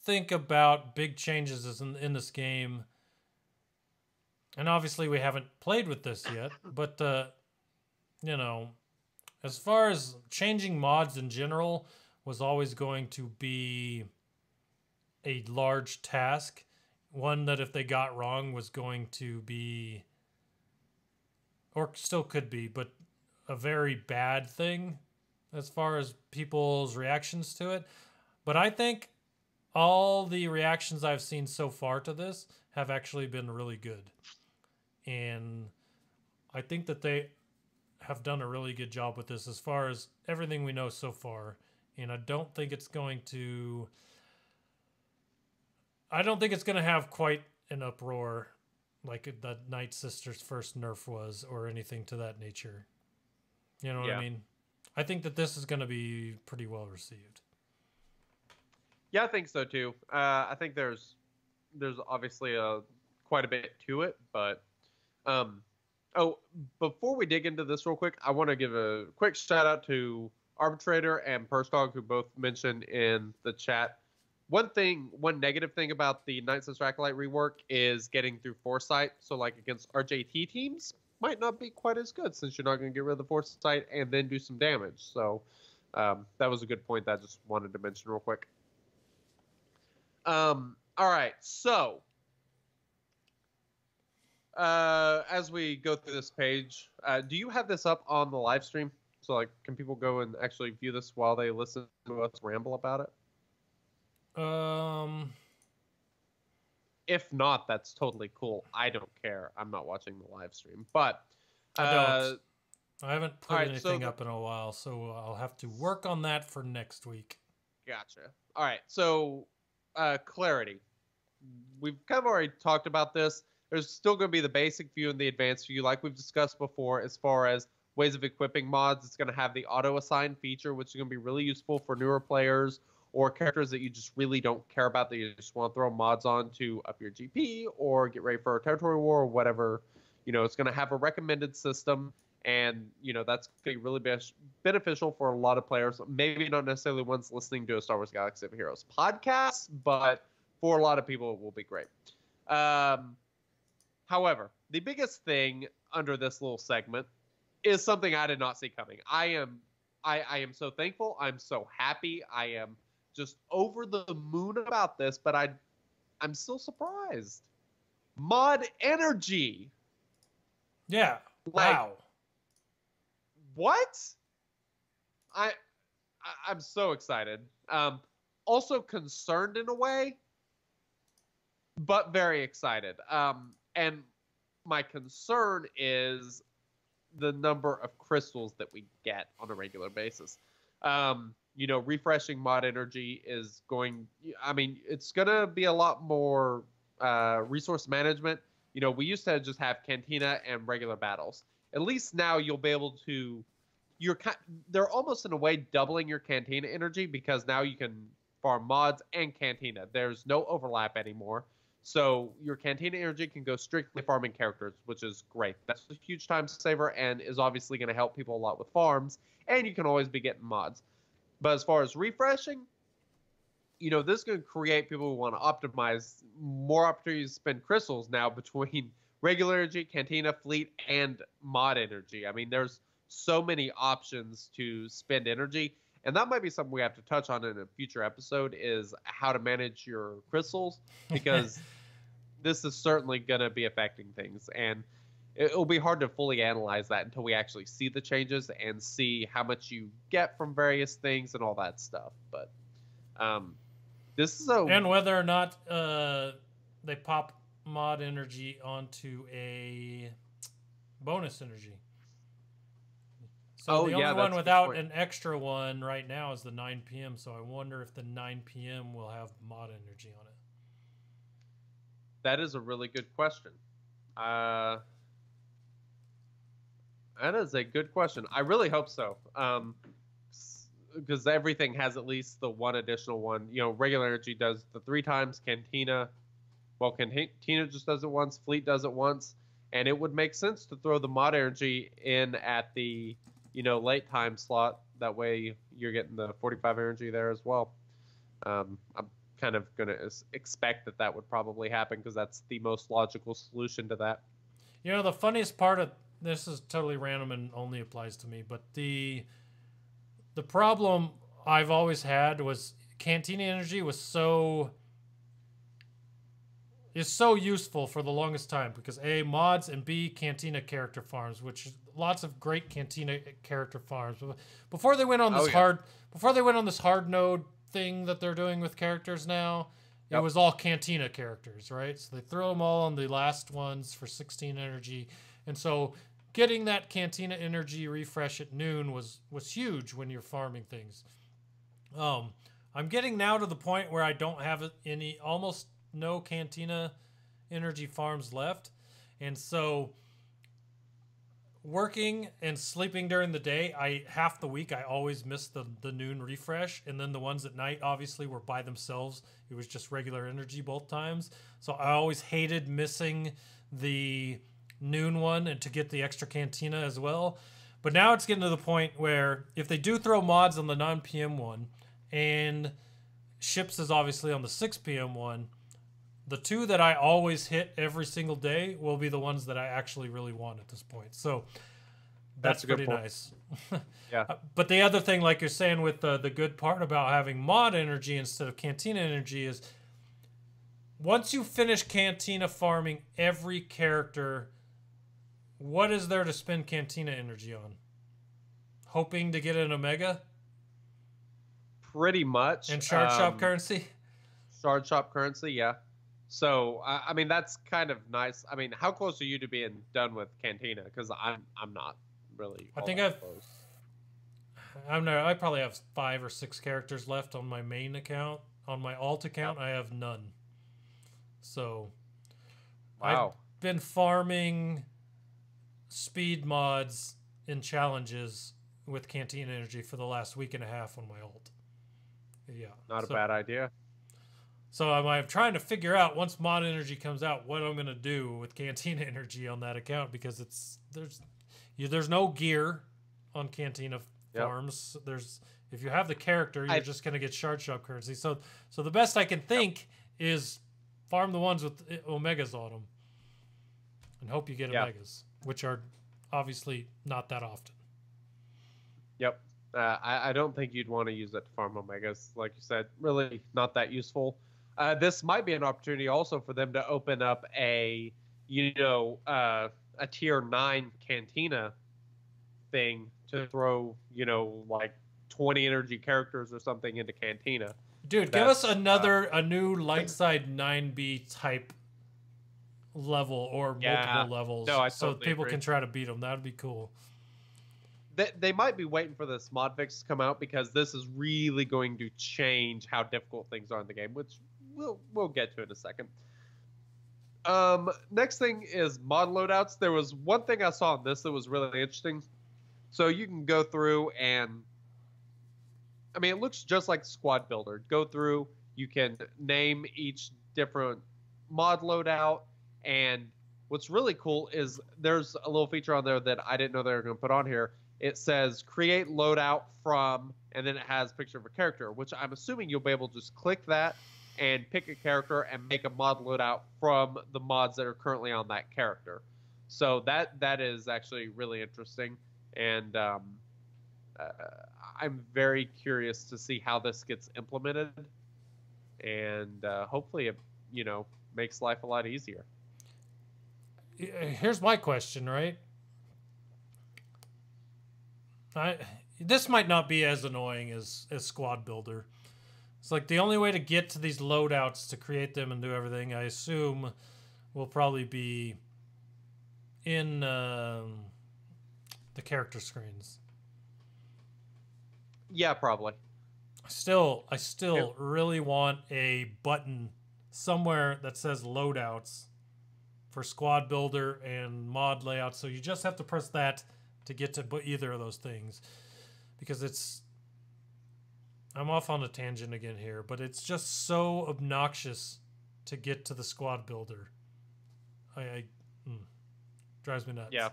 Speaker 2: think about big changes in this game, and obviously we haven't played with this yet, but as far as changing mods in general was always going to be a large task, one that if they got wrong was going to be, or still could be, but a very bad thing as far as people's reactions to it. But I think all the reactions I've seen so far to this have actually been really good. And I think that they have done a really good job with this as far as everything we know so far. And I don't think it's going to have quite an uproar like the Night Sisters first nerf was, or anything to that nature. You know what I mean? I think that this is going to be pretty well received.
Speaker 4: Yeah, I think so too. I think there's obviously quite a bit to it, but before we dig into this real quick, I want to give a quick shout out to Arbitrator and Persdog, who both mentioned in the chat. One negative thing about the Night Sister Acolyte rework is getting through Foresight. So like against RJT teams, might not be quite as good, since you're not going to get rid of the Foresight and then do some damage. So that was a good point that I just wanted to mention real quick. All right, so as we go through this page, do you have this up on the live stream? So like, can people go and actually view this while they listen to us ramble about it? If not, that's totally cool. I don't care. I'm not watching the live stream, but
Speaker 2: I haven't put anything up in a while, so I'll have to work on that for next week.
Speaker 4: Gotcha. All right. So, clarity. We've kind of already talked about this. There's still going to be the basic view and the advanced view, like we've discussed before, as far as ways of equipping mods. It's going to have the auto assign feature, which is going to be really useful for newer players or characters that you just really don't care about, that you just want to throw mods on to up your GP or get ready for a territory war or whatever. It's going to have a recommended system, and that's going to be really beneficial for a lot of players. Maybe not necessarily ones listening to a Star Wars Galaxy of Heroes podcast, but for a lot of people, it will be great. However, the biggest thing under this little segment is something I did not see coming. I am so thankful. I'm so happy. I am just over the moon about this, but I'm still surprised. Mod energy.
Speaker 2: Yeah. Wow.
Speaker 4: What? I'm so excited. Also concerned in a way, but very excited. And my concern is the number of crystals that we get on a regular basis. Refreshing mod energy is it's going to be a lot more resource management. We used to just have Cantina and regular battles. At least now you'll be able to, they're almost in a way doubling your Cantina energy, because now you can farm mods and Cantina. There's no overlap anymore. So your Cantina energy can go strictly farming characters, which is great. That's a huge time saver and is obviously going to help people a lot with farms. And you can always be getting mods. But as far as refreshing, this is going to create people who want to optimize more opportunities to spend crystals now between regular energy, Cantina, fleet, and mod energy. I mean, there's so many options to spend energy. And that might be something we have to touch on in a future episode, is how to manage your crystals, because this is certainly going to be affecting things. And it'll be hard to fully analyze that until we actually see the changes and see how much you get from various things and all that stuff. But this is
Speaker 2: and whether or not they pop mod energy onto a bonus energy. So the only one without an extra one right now is the 9 p.m. So I wonder if the 9 p.m. will have mod energy on it.
Speaker 4: That is a really good question. That is a good question. I really hope so. Because everything has at least the one additional one. Regular energy does the 3 times. Cantina just does it once. Fleet does it once. And it would make sense to throw the mod energy in at the late time slot. That way you're getting the 45 energy there as well. I'm kind of going to expect that would probably happen, because that's the most logical solution to that.
Speaker 2: The funniest part of this is totally random and only applies to me, but the problem I've always had was Cantina energy is so useful for the longest time, because A, mods, and B, Cantina character farms, which lots of great Cantina character farms. Before they went on this hard node thing that they're doing with characters now, it was all Cantina characters, right? So they throw them all on the last ones for 16 energy, and so getting that Cantina energy refresh at noon was huge when you're farming things. I'm getting now to the point where I don't have almost no Cantina energy farms left, and so working and sleeping during the day, half the week I always miss the noon refresh, and then the ones at night obviously were by themselves. It was just regular energy both times, so I always hated missing the noon one and to get the extra Cantina as well. But now it's getting to the point where if they do throw mods on the 9 p.m. one, and ships is obviously on the 6 p.m. one, the 2 that I always hit every single day will be the ones that I actually really want at this point. So that's pretty nice.
Speaker 4: Yeah.
Speaker 2: But the other thing, like you're saying, with the good part about having mod energy instead of Cantina energy is, once you finish Cantina farming every character, what is there to spend Cantina energy on? Hoping to get an Omega?
Speaker 4: Pretty much.
Speaker 2: And Shard Shop currency?
Speaker 4: Shard Shop currency, yeah. So, I mean, that's kind of nice. I mean, how close are you to being done with Cantina? Because I'm not really.
Speaker 2: I think I probably have 5 or 6 characters left on my main account. On my alt account, I have none. So,
Speaker 4: wow.
Speaker 2: I've been farming speed mods in challenges with Canteen Energy for the last week and a half on my ult. Yeah.
Speaker 4: Not a bad idea.
Speaker 2: So I'm trying to figure out once Mod Energy comes out what I'm gonna do with Cantina Energy on that account, because there's no gear on Cantina farms. If you have the character, you're just gonna get shard shop currency. So the best I can think is farm the ones with Omegas on them, and hope you get Omegas, which are obviously not that often.
Speaker 4: Yep. I don't think you'd want to use it to farm Omegas. Like you said, really not that useful. This might be an opportunity also for them to open up a tier 9 Cantina thing to throw, like 20 energy characters or something into Cantina.
Speaker 2: Dude, give us a new light side 9B type level or multiple levels, so people can try to beat them. That would be cool.
Speaker 4: They might be waiting for this mod fix to come out, because this is really going to change how difficult things are in the game, which we'll get to in a second. Next thing is mod loadouts. There was one thing I saw in this that was really interesting. So you can go through and, I mean, it looks just like Squad Builder. Go through, you can name each different mod loadout, and what's really cool is there's a little feature on there that I didn't know they were going to put on here. It says create loadout from, and then it has a picture of a character, which I'm assuming you'll be able to just click that and pick a character and make a mod loadout from the mods that are currently on that character. So that is actually really interesting, and I'm very curious to see how this gets implemented, and hopefully it makes life a lot easier.
Speaker 2: Here's my question, right? This might not be as annoying as Squad Builder. It's like the only way to get to these loadouts to create them and do everything, I assume, will probably be in the character screens.
Speaker 4: Yeah, probably.
Speaker 2: I still really want a button somewhere that says loadouts for Squad Builder and mod layout, so you just have to press that to get to either of those things, because I'm off on a tangent again here, but it's just so obnoxious to get to the Squad Builder. Drives me nuts.
Speaker 4: Yeah.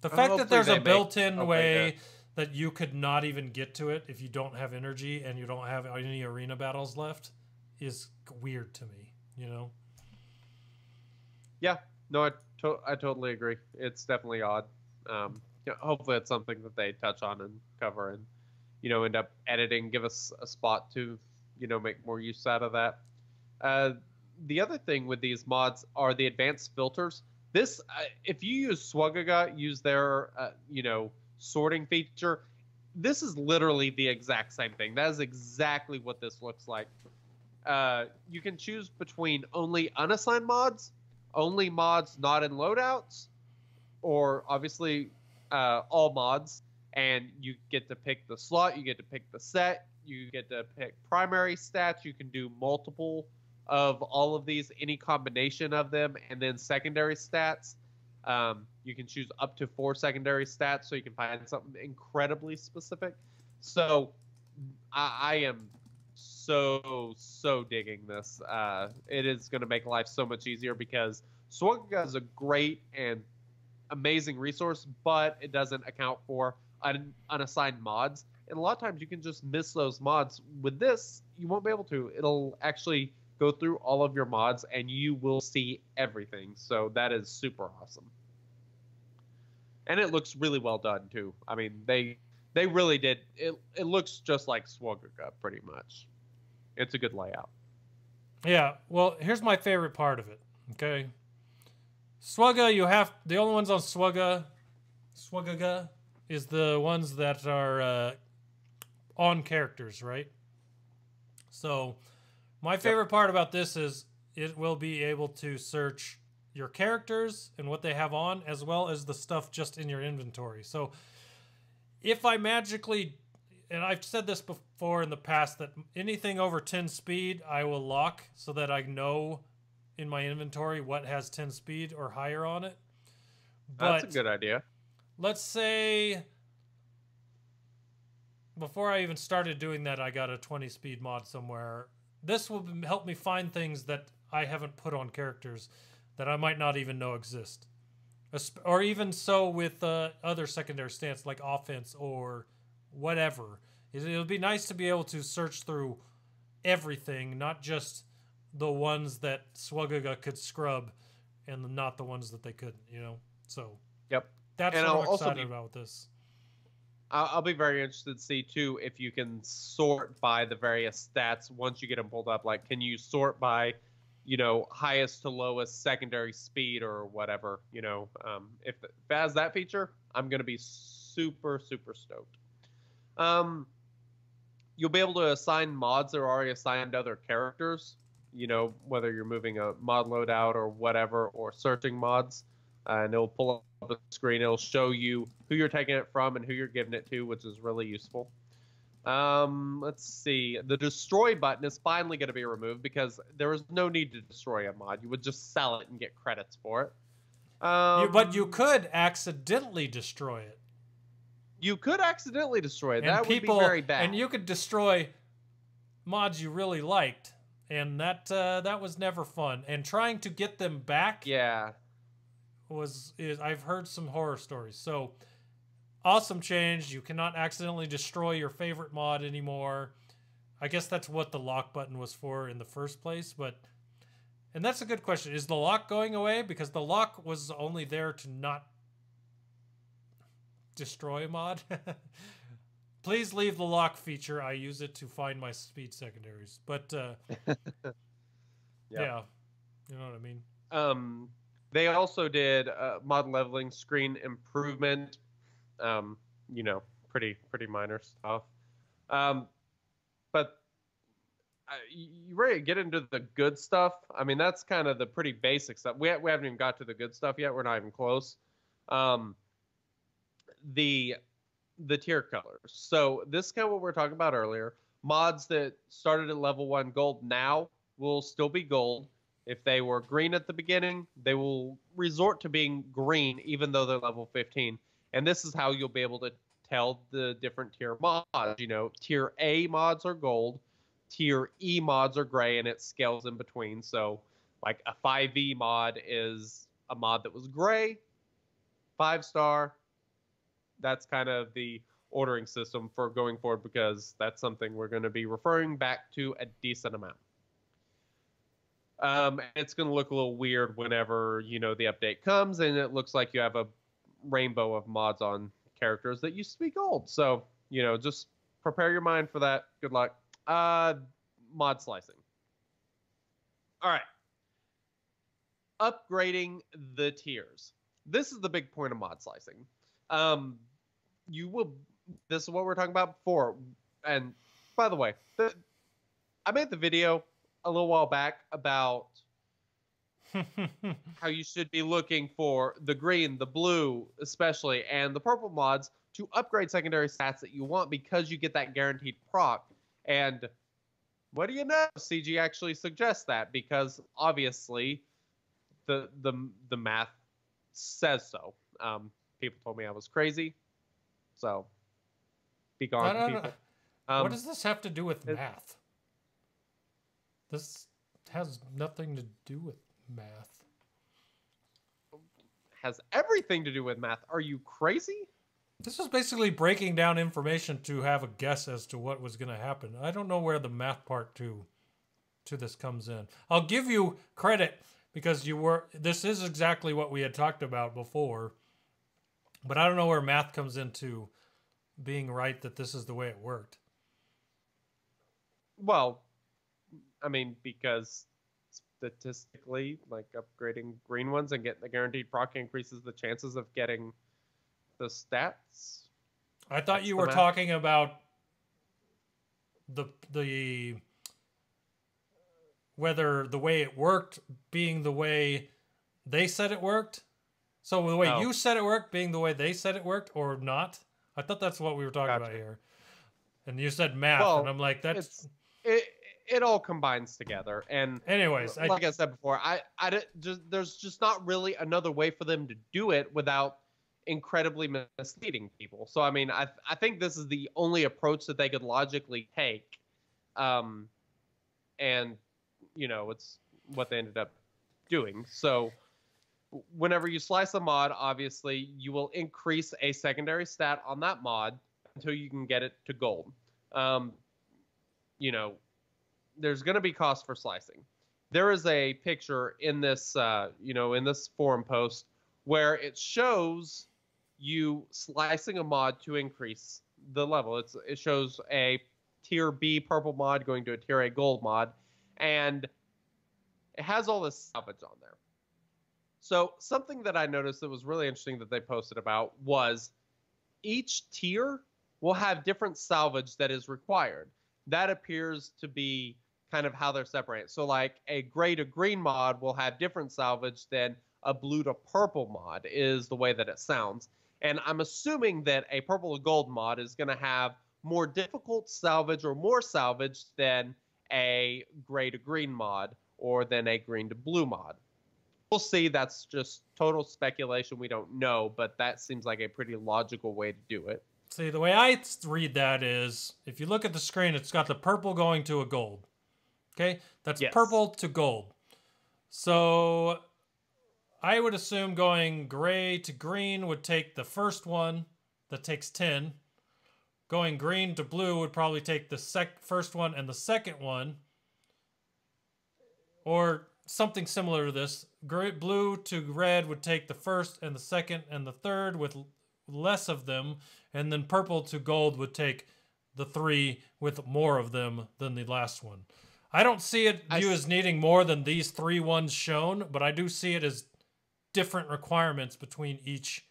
Speaker 2: The fact that there's a built-in way that you could not even get to it if you don't have energy and you don't have any arena battles left is weird to me,
Speaker 4: Yeah. No, I totally agree. It's definitely odd. Hopefully it's something that they touch on and cover and, end up editing, give us a spot to, make more use out of that. The other thing with these mods are the advanced filters. This, if you use Swagaga, use their, sorting feature, this is literally the exact same thing. That is exactly what this looks like. You can choose between only unassigned mods, only mods not in loadouts, or obviously all mods, and you get to pick the slot, you get to pick the set, you get to pick primary stats, you can do multiple of all of these, any combination of them, and then secondary stats. You can choose up to 4 secondary stats, so you can find something incredibly specific. So I am so digging this. It is going to make life so much easier, because Swagaga is a great and amazing resource, but it doesn't account for unassigned mods, and a lot of times you can just miss those mods. With this, you won't be able to. It'll actually go through all of your mods, and you will see everything. So that is super awesome, and it looks really well done too. I mean, they really did it. It looks just like Swagaga pretty much. It's a good layout.
Speaker 2: Yeah, well, here's my favorite part of it. Okay, Swagaga, the only ones on Swagaga is the ones that are on characters, right? So my favorite part about this is it will be able to search your characters and what they have on, as well as the stuff just in your inventory. So if I magically, and I've said this before in the past, that anything over 10 speed I will lock so that I know in my inventory what has 10 speed or higher on it.
Speaker 4: That's a good idea.
Speaker 2: let's say before I even started doing that, I got a 20 speed mod somewhere. This will help me find things that I haven't put on characters that I might not even know exist. Or even so with other secondary stats like offense or whatever. It'll be nice to be able to search through everything, not just the ones that Swugga could scrub and not the ones that they couldn't, you know? So,
Speaker 4: Yep.
Speaker 2: that's
Speaker 4: And
Speaker 2: what
Speaker 4: I'll
Speaker 2: I'm
Speaker 4: also
Speaker 2: excited
Speaker 4: be-
Speaker 2: about with this.
Speaker 4: I'll be very interested to see too if you can sort by the various stats once you get them pulled up. Like, can you sort by, you know, highest to lowest secondary speed or whatever? You know, if it has that feature, I'm gonna be super stoked. You'll be able to assign mods that are already assigned to other characters. You know, whether you're moving a mod loadout or whatever, or searching mods. And it'll pull up a screen. It'll show you who you're taking it from and who you're giving it to, which is really useful. Let's see. The destroy button is finally going to be removed because there was no need to destroy a mod. You would just sell it and get credits for it.
Speaker 2: But you could accidentally destroy it.
Speaker 4: You could accidentally destroy it.
Speaker 2: And
Speaker 4: That would be very bad.
Speaker 2: And you could destroy mods you really liked, and that was never fun. And trying to get them back,
Speaker 4: yeah.
Speaker 2: I've heard some horror stories. So awesome change. You cannot accidentally destroy your favorite mod anymore. I guess that's what the lock button was for in the first place. And that's a good question. Is the lock going away? Because the lock was only there to not destroy a mod. Please leave the lock feature. I use it to find my speed secondaries. But yeah, you know what I mean.
Speaker 4: They also did mod leveling screen improvement. You know, pretty minor stuff. But you ready to get into the good stuff? I mean, that's kind of the pretty basic stuff. We haven't even got to the good stuff yet. We're not even close. The tier colors. So this is kind of what we were talking about earlier. Mods that started at level 1 gold now will still be gold. If they were green at the beginning, they will resort to being green even though they're level 15. And this is how you'll be able to tell the different tier mods. You know, tier A mods are gold, tier E mods are gray, and it scales in between. So like a 5E mod is a mod that was gray, 5-star. That's kind of the ordering system for going forward because that's something we're going to be referring back to a decent amount. It's going to look a little weird whenever, you know, the update comes and it looks like you have a rainbow of mods on characters that used to be gold. So, you know, just prepare your mind for that. Good luck. Mod slicing. All right. Upgrading the tiers. This is the big point of mod slicing. This is what we were talking about before. And by the way, I made the video a little while back about how you should be looking for the green, the blue, especially, and the purple mods to upgrade secondary stats that you want because you get that guaranteed proc. And what do you know? CG actually suggests that because obviously the math says so. People told me I was crazy, so be gone, people.
Speaker 2: What does this have to do with math? This has nothing to do with math.
Speaker 4: Has everything to do with math. Are you crazy?
Speaker 2: This is basically breaking down information to have a guess as to what was going to happen. I don't know where the math part to this comes in. I'll give you credit because this is exactly what we had talked about before. But I don't know where math comes into being right that this is the way it worked.
Speaker 4: Well, I mean, because statistically, like upgrading green ones and getting the guaranteed proc increases the chances of getting the stats.
Speaker 2: I thought you were talking about the whether the way it worked being the way they said it worked. So the way you said it worked being the way they said it worked or not. I thought that's what we were talking about here. And you said math, and I'm like, that's...
Speaker 4: It all combines together. And
Speaker 2: anyways,
Speaker 4: like I said before, there's just not really another way for them to do it without incredibly misleading people. So I mean, I think this is the only approach that they could logically take, and it's what they ended up doing. So whenever you slice a mod, obviously you will increase a secondary stat on that mod until you can get it to gold. There's going to be cost for slicing. There is a picture in this, in this forum post where it shows you slicing a mod to increase the level. It shows a tier B purple mod going to a tier A gold mod, and it has all this salvage on there. So something that I noticed that was really interesting that they posted about was each tier will have different salvage that is required. That appears to be kind of how they're separated. So like a gray to green mod will have different salvage than a blue to purple mod is the way that it sounds. And I'm assuming that a purple to gold mod is going to have more difficult salvage or more salvage than a gray to green mod or than a green to blue mod. We'll see. That's just total speculation. We don't know, but that seems like a pretty logical way to do it.
Speaker 2: See, the way I read that is, if you look at the screen, it's got the purple going to a gold. Okay? That's
Speaker 4: Yes.
Speaker 2: purple to gold. So I would assume going gray to green would take the first one. That takes 10. Going green to blue would probably take the first one and the second one. Or something similar to this. Blue to red would take the first and the second and the third with less of them. And then purple to gold would take the 3 with more of them than the last one. I don't see it as needing more than these 3 ones shown, but I do see it as different requirements between each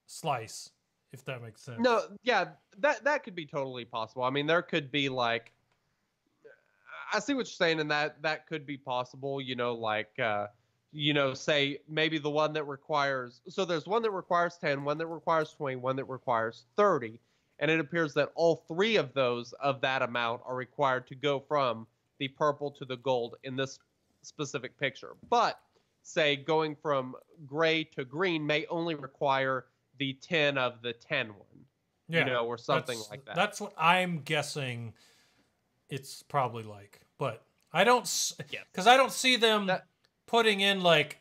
Speaker 2: slice, if that makes sense.
Speaker 4: No, yeah, that could be totally possible. I mean, there could be like, I see what you're saying, and that could be possible. Say maybe the one that requires, so there's one that requires 10, one that requires 20, one that requires 30, and it appears that all 3 of those of that amount are required to go from the purple to the gold in this specific picture. But say going from gray to green may only require the 10 of the 10 one,
Speaker 2: yeah,
Speaker 4: or something like that.
Speaker 2: That's what I'm guessing it's probably like. But I don't, because I don't see them putting in like,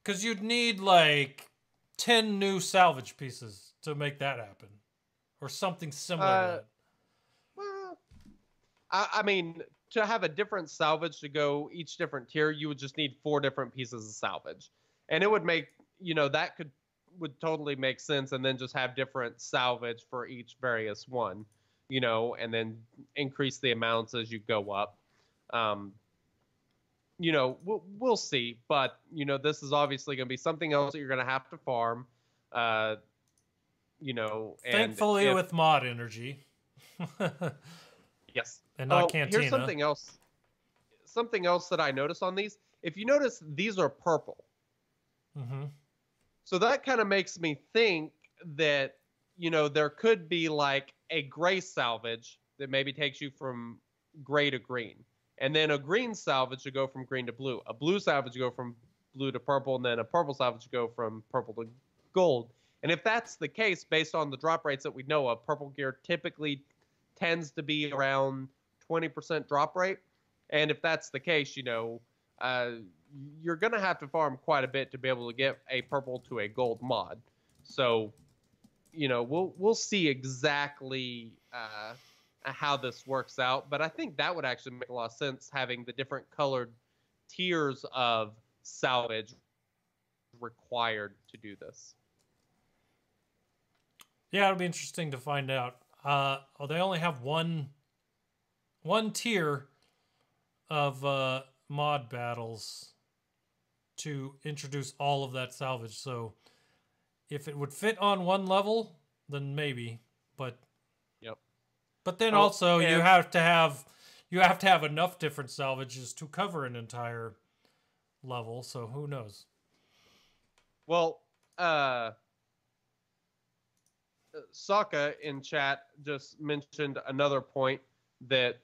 Speaker 2: because you'd need like 10 new salvage pieces to make that happen, or something similar to that.
Speaker 4: Well, I mean, to have a different salvage to go each different tier, you would just need 4 different pieces of salvage, and it would make that would totally make sense, and then just have different salvage for each various one, and then increase the amounts as you go up. We'll see, but this is obviously going to be something else that you're going to have to farm. And
Speaker 2: thankfully with mod energy.
Speaker 4: Yes.
Speaker 2: And not Cantina.
Speaker 4: Here's something else. Something else that I noticed on these. If you notice, these are purple.
Speaker 2: Mm-hmm.
Speaker 4: So that kind of makes me think that, there could be like a gray salvage that maybe takes you from gray to green. And then a green salvage to go from green to blue. A blue salvage to go from blue to purple. And then a purple salvage to go from purple to gold. And if that's the case, based on the drop rates that we know of, purple gear typically tends to be around 20% drop rate. And if that's the case, you're going to have to farm quite a bit to be able to get a purple to a gold mod. So, we'll see exactly how this works out. But I think that would actually make a lot of sense, having the different colored tiers of salvage required to do this.
Speaker 2: Yeah, it'll be interesting to find out. They only have one tier of mod battles to introduce all of that salvage. So if it would fit on one level, then maybe. But
Speaker 4: yep.
Speaker 2: But then also you have to have enough different salvages to cover an entire level. So who knows?
Speaker 4: Well, Sokka in chat just mentioned another point that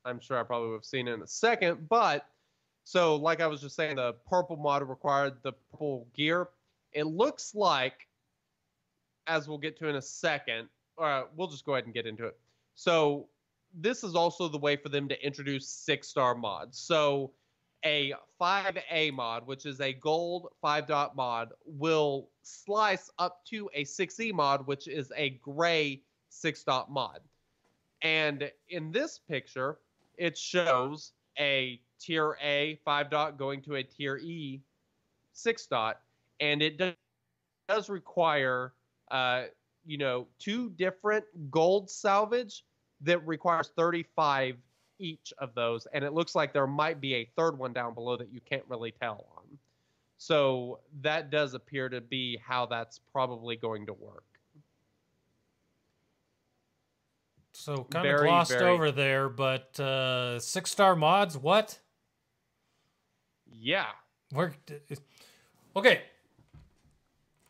Speaker 4: I'm sure I probably would have seen in a second. But so, like I was just saying, the purple mod required the purple gear. It looks like as we'll get to in a second, we'll just go ahead and get into it. So this is also the way for them to introduce 6-star mods. So a 5A mod, which is a gold 5-dot mod, will slice up to a 6E mod, which is a gray 6-dot mod. And in this picture, it shows a tier A 5-dot going to a tier E 6-dot, and it does require, 2 different gold salvage that requires 35 each of those, and it looks like there might be a third one down below that you can't really tell on. So that does appear to be how that's probably going to work.
Speaker 2: So kind of glossed
Speaker 4: very
Speaker 2: over there, but 6-star mods, what?
Speaker 4: Yeah.
Speaker 2: Okay.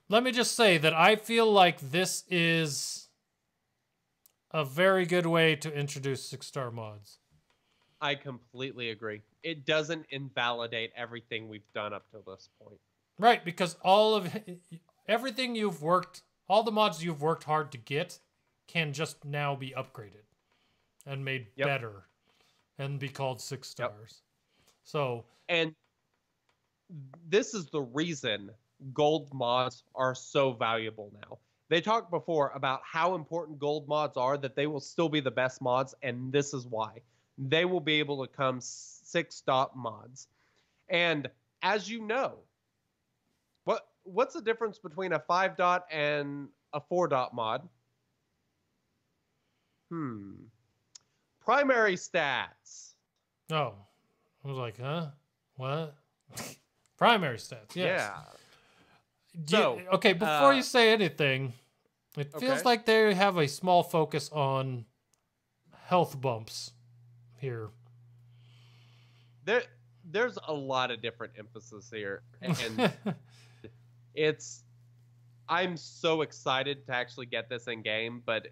Speaker 2: Let me just say that I feel like this is a very good way to introduce 6-star mods.
Speaker 4: I completely agree. It doesn't invalidate everything we've done up to this point.
Speaker 2: Right, because everything you've worked, all the mods you've worked hard to get can just now be upgraded and made better and be called 6 stars. Yep. So,
Speaker 4: and this is the reason gold mods are so valuable now. They talked before about how important gold mods are, that they will still be the best mods, and this is why. They will be able to come 6-dot mods. And as you know, what's the difference between a 5-dot and a 4-dot mod? Primary stats.
Speaker 2: Oh. I was like, huh? What? Primary stats, yes.
Speaker 4: Yeah.
Speaker 2: Okay, before you say anything, it feels like they have a small focus on health bumps here.
Speaker 4: There's a lot of different emphasis here, and I'm so excited to actually get this in game, but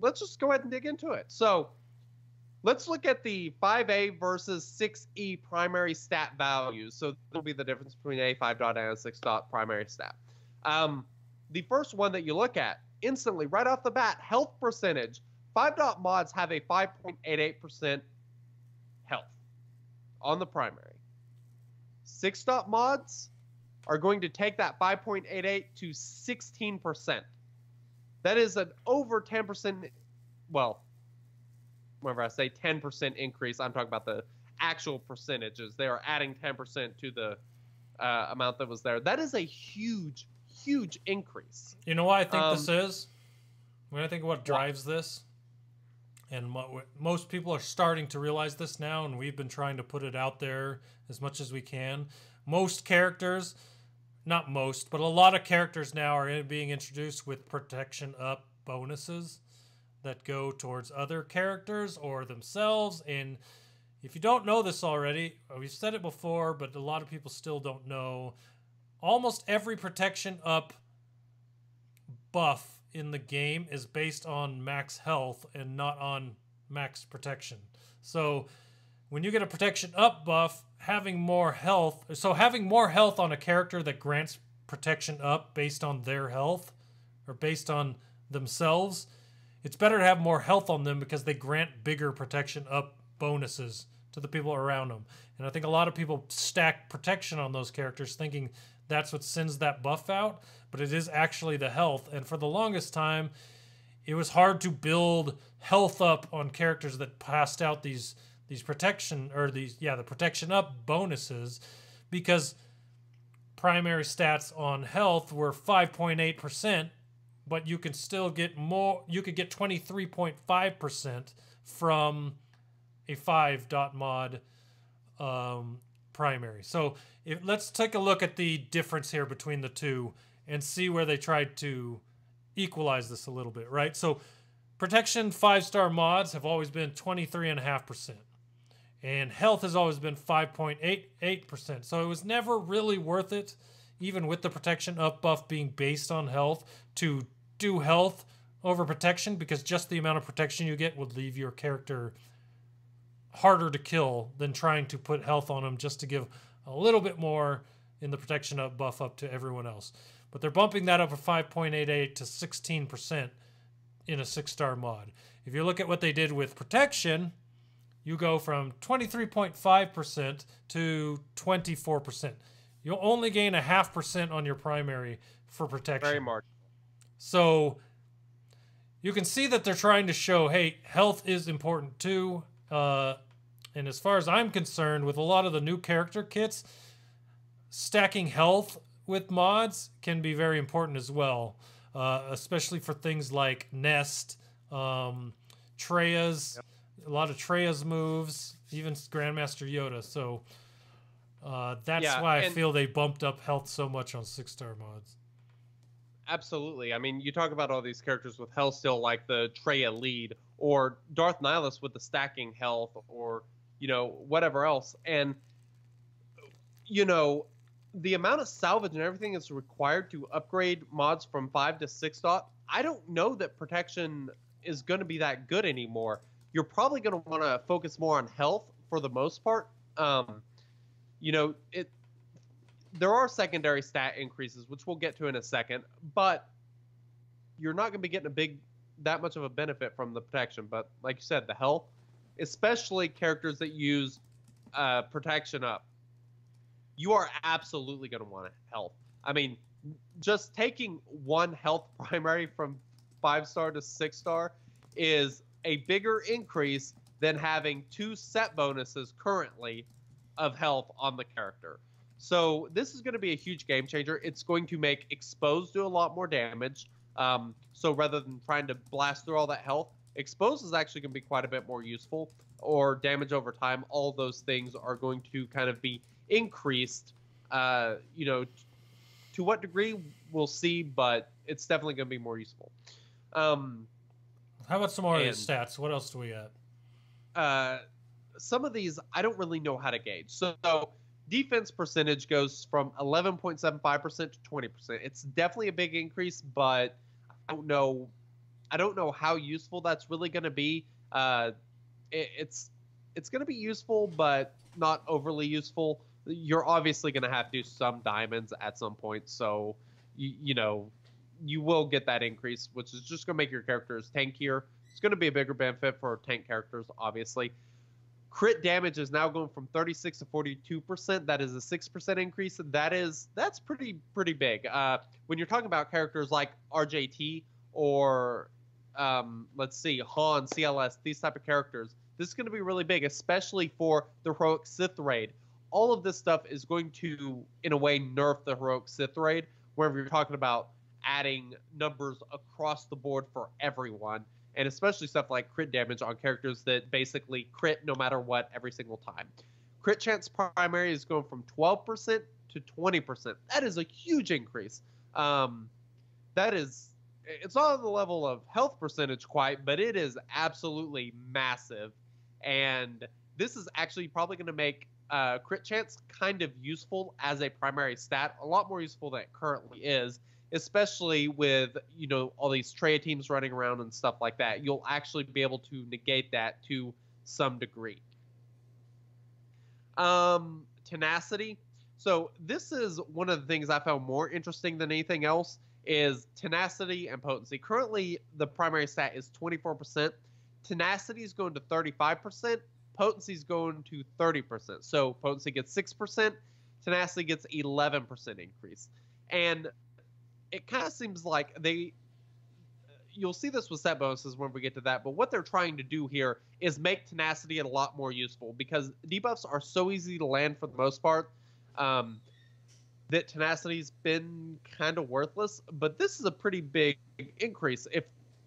Speaker 4: let's just go ahead and dig into it. So let's look at the 5A versus 6E primary stat values. So that'll be the difference between a 5-dot and a 6-dot primary stat. The first one that you look at instantly right off the bat, health percentage. 5-dot mods have a 5.88% health on the primary. 6-dot mods are going to take that 5.88 to 16%. That is an over 10%, well, whenever I say 10% increase, I'm talking about the actual percentages. They are adding 10% to the amount that was there. That is a huge, huge increase.
Speaker 2: You know what I think this is? When I think of what drives this, and most people are starting to realize this now, and we've been trying to put it out there as much as we can. Most characters, not most, but a lot of characters now are being introduced with protection up bonuses that go towards other characters or themselves. And if you don't know this already, we've said it before, but a lot of people still don't know, almost every protection up buff in the game is based on max health and not on max protection. So when you get a protection up buff, having more health on a character that grants protection up based on their health or based on themselves, it's better to have more health on them because they grant bigger protection up bonuses to the people around them. And I think a lot of people stack protection on those characters thinking that's what sends that buff out, but it is actually the health. And for the longest time, it was hard to build health up on characters that passed out these protection, or the protection up bonuses, because primary stats on health were 5.8%, but you can still get more. You could get 23.5% from a 5-dot mod primary. So let's take a look at the difference here between the two and see where they tried to equalize this a little bit, right? So protection 5-star mods have always been 23.5%. And health has always been 5.88%. So it was never really worth it, even with the protection up buff being based on health, to do health over protection, because just the amount of protection you get would leave your character harder to kill than trying to put health on them just to give a little bit more in the protection up buff up to everyone else. But they're bumping that up from 5.88 to 16% in a 6-star mod. If you look at what they did with protection, you go from 23.5% to 24%. You'll only gain 0.5% on your primary for protection.
Speaker 4: Very marked.
Speaker 2: So you can see that they're trying to show, hey, health is important too. And as far as I'm concerned, with a lot of the new character kits, stacking health with mods can be very important as well, especially for things like Nest, Treyas, a lot of Treyas moves, even Grandmaster Yoda. So that's why I feel they bumped up health so much on 6-star mods.
Speaker 4: Absolutely. I mean, you talk about all these characters with health still, like the Traya lead, or Darth Nihilus with the stacking health, or, you know, whatever else. And, you know, the amount of salvage and everything that's required to upgrade mods from 5 to 6 dot, I don't know that protection is going to be that good anymore. You're probably going to want to focus more on health for the most part. You know, there are secondary stat increases, which we'll get to in a second, but you're not going to be getting that much of a benefit from the protection. But like you said, the health, especially characters that use protection up, you are absolutely going to want health. I mean, just taking one health primary from 5-star to 6-star is a bigger increase than having 2 set bonuses currently of health on the character. So this is going to be a huge game changer. It's going to make Exposed do a lot more damage. So rather than trying to blast through all that health, Exposed is actually going to be quite a bit more useful, or damage over time. All those things are going to kind of be increased. You know, to what degree, we'll see, but it's definitely going to be more useful.
Speaker 2: How about some more of these stats? What else do we got?
Speaker 4: Some of these, I don't really know how to gauge. So defense percentage goes from 11.75% to 20%. It's definitely a big increase, but I don't know how useful that's really going to be. It's going to be useful, but not overly useful. You're obviously going to have to do some diamonds at some point, so you know, you will get that increase, which is just going to make your characters tankier. It's going to be a bigger benefit for tank characters, obviously. Crit damage is now going from 36 to 42%. That is a 6% increase. That's pretty big. When you're talking about characters like RJT or let's see, Han, CLS, these type of characters, this is going to be really big, especially for the Heroic Sith Raid. All of this stuff is going to, in a way, nerf the Heroic Sith Raid, wherever you're talking about adding numbers across the board for everyone. And especially stuff like crit damage on characters that basically crit no matter what every single time. Crit chance primary is going from 12% to 20%. That is a huge increase. It's not on the level of health percentage quite, but it is absolutely massive. And this is actually probably going to make crit chance kind of useful as a primary stat, a lot more useful than it currently is. Especially with, you know, all these Traya teams running around and stuff like that. You'll actually be able to negate that to some degree. Tenacity. So this is one of the things I found more interesting than anything else, is tenacity and potency. Currently, the primary stat is 24%. Tenacity is going to 35%. Potency is going to 30%. So potency gets 6%. Tenacity gets 11% increase. And it kind of seems like you'll see this with set bonuses when we get to that, but what they're trying to do here is make tenacity a lot more useful, because debuffs are so easy to land for the most part that tenacity's been kind of worthless. But this is a pretty big increase. If,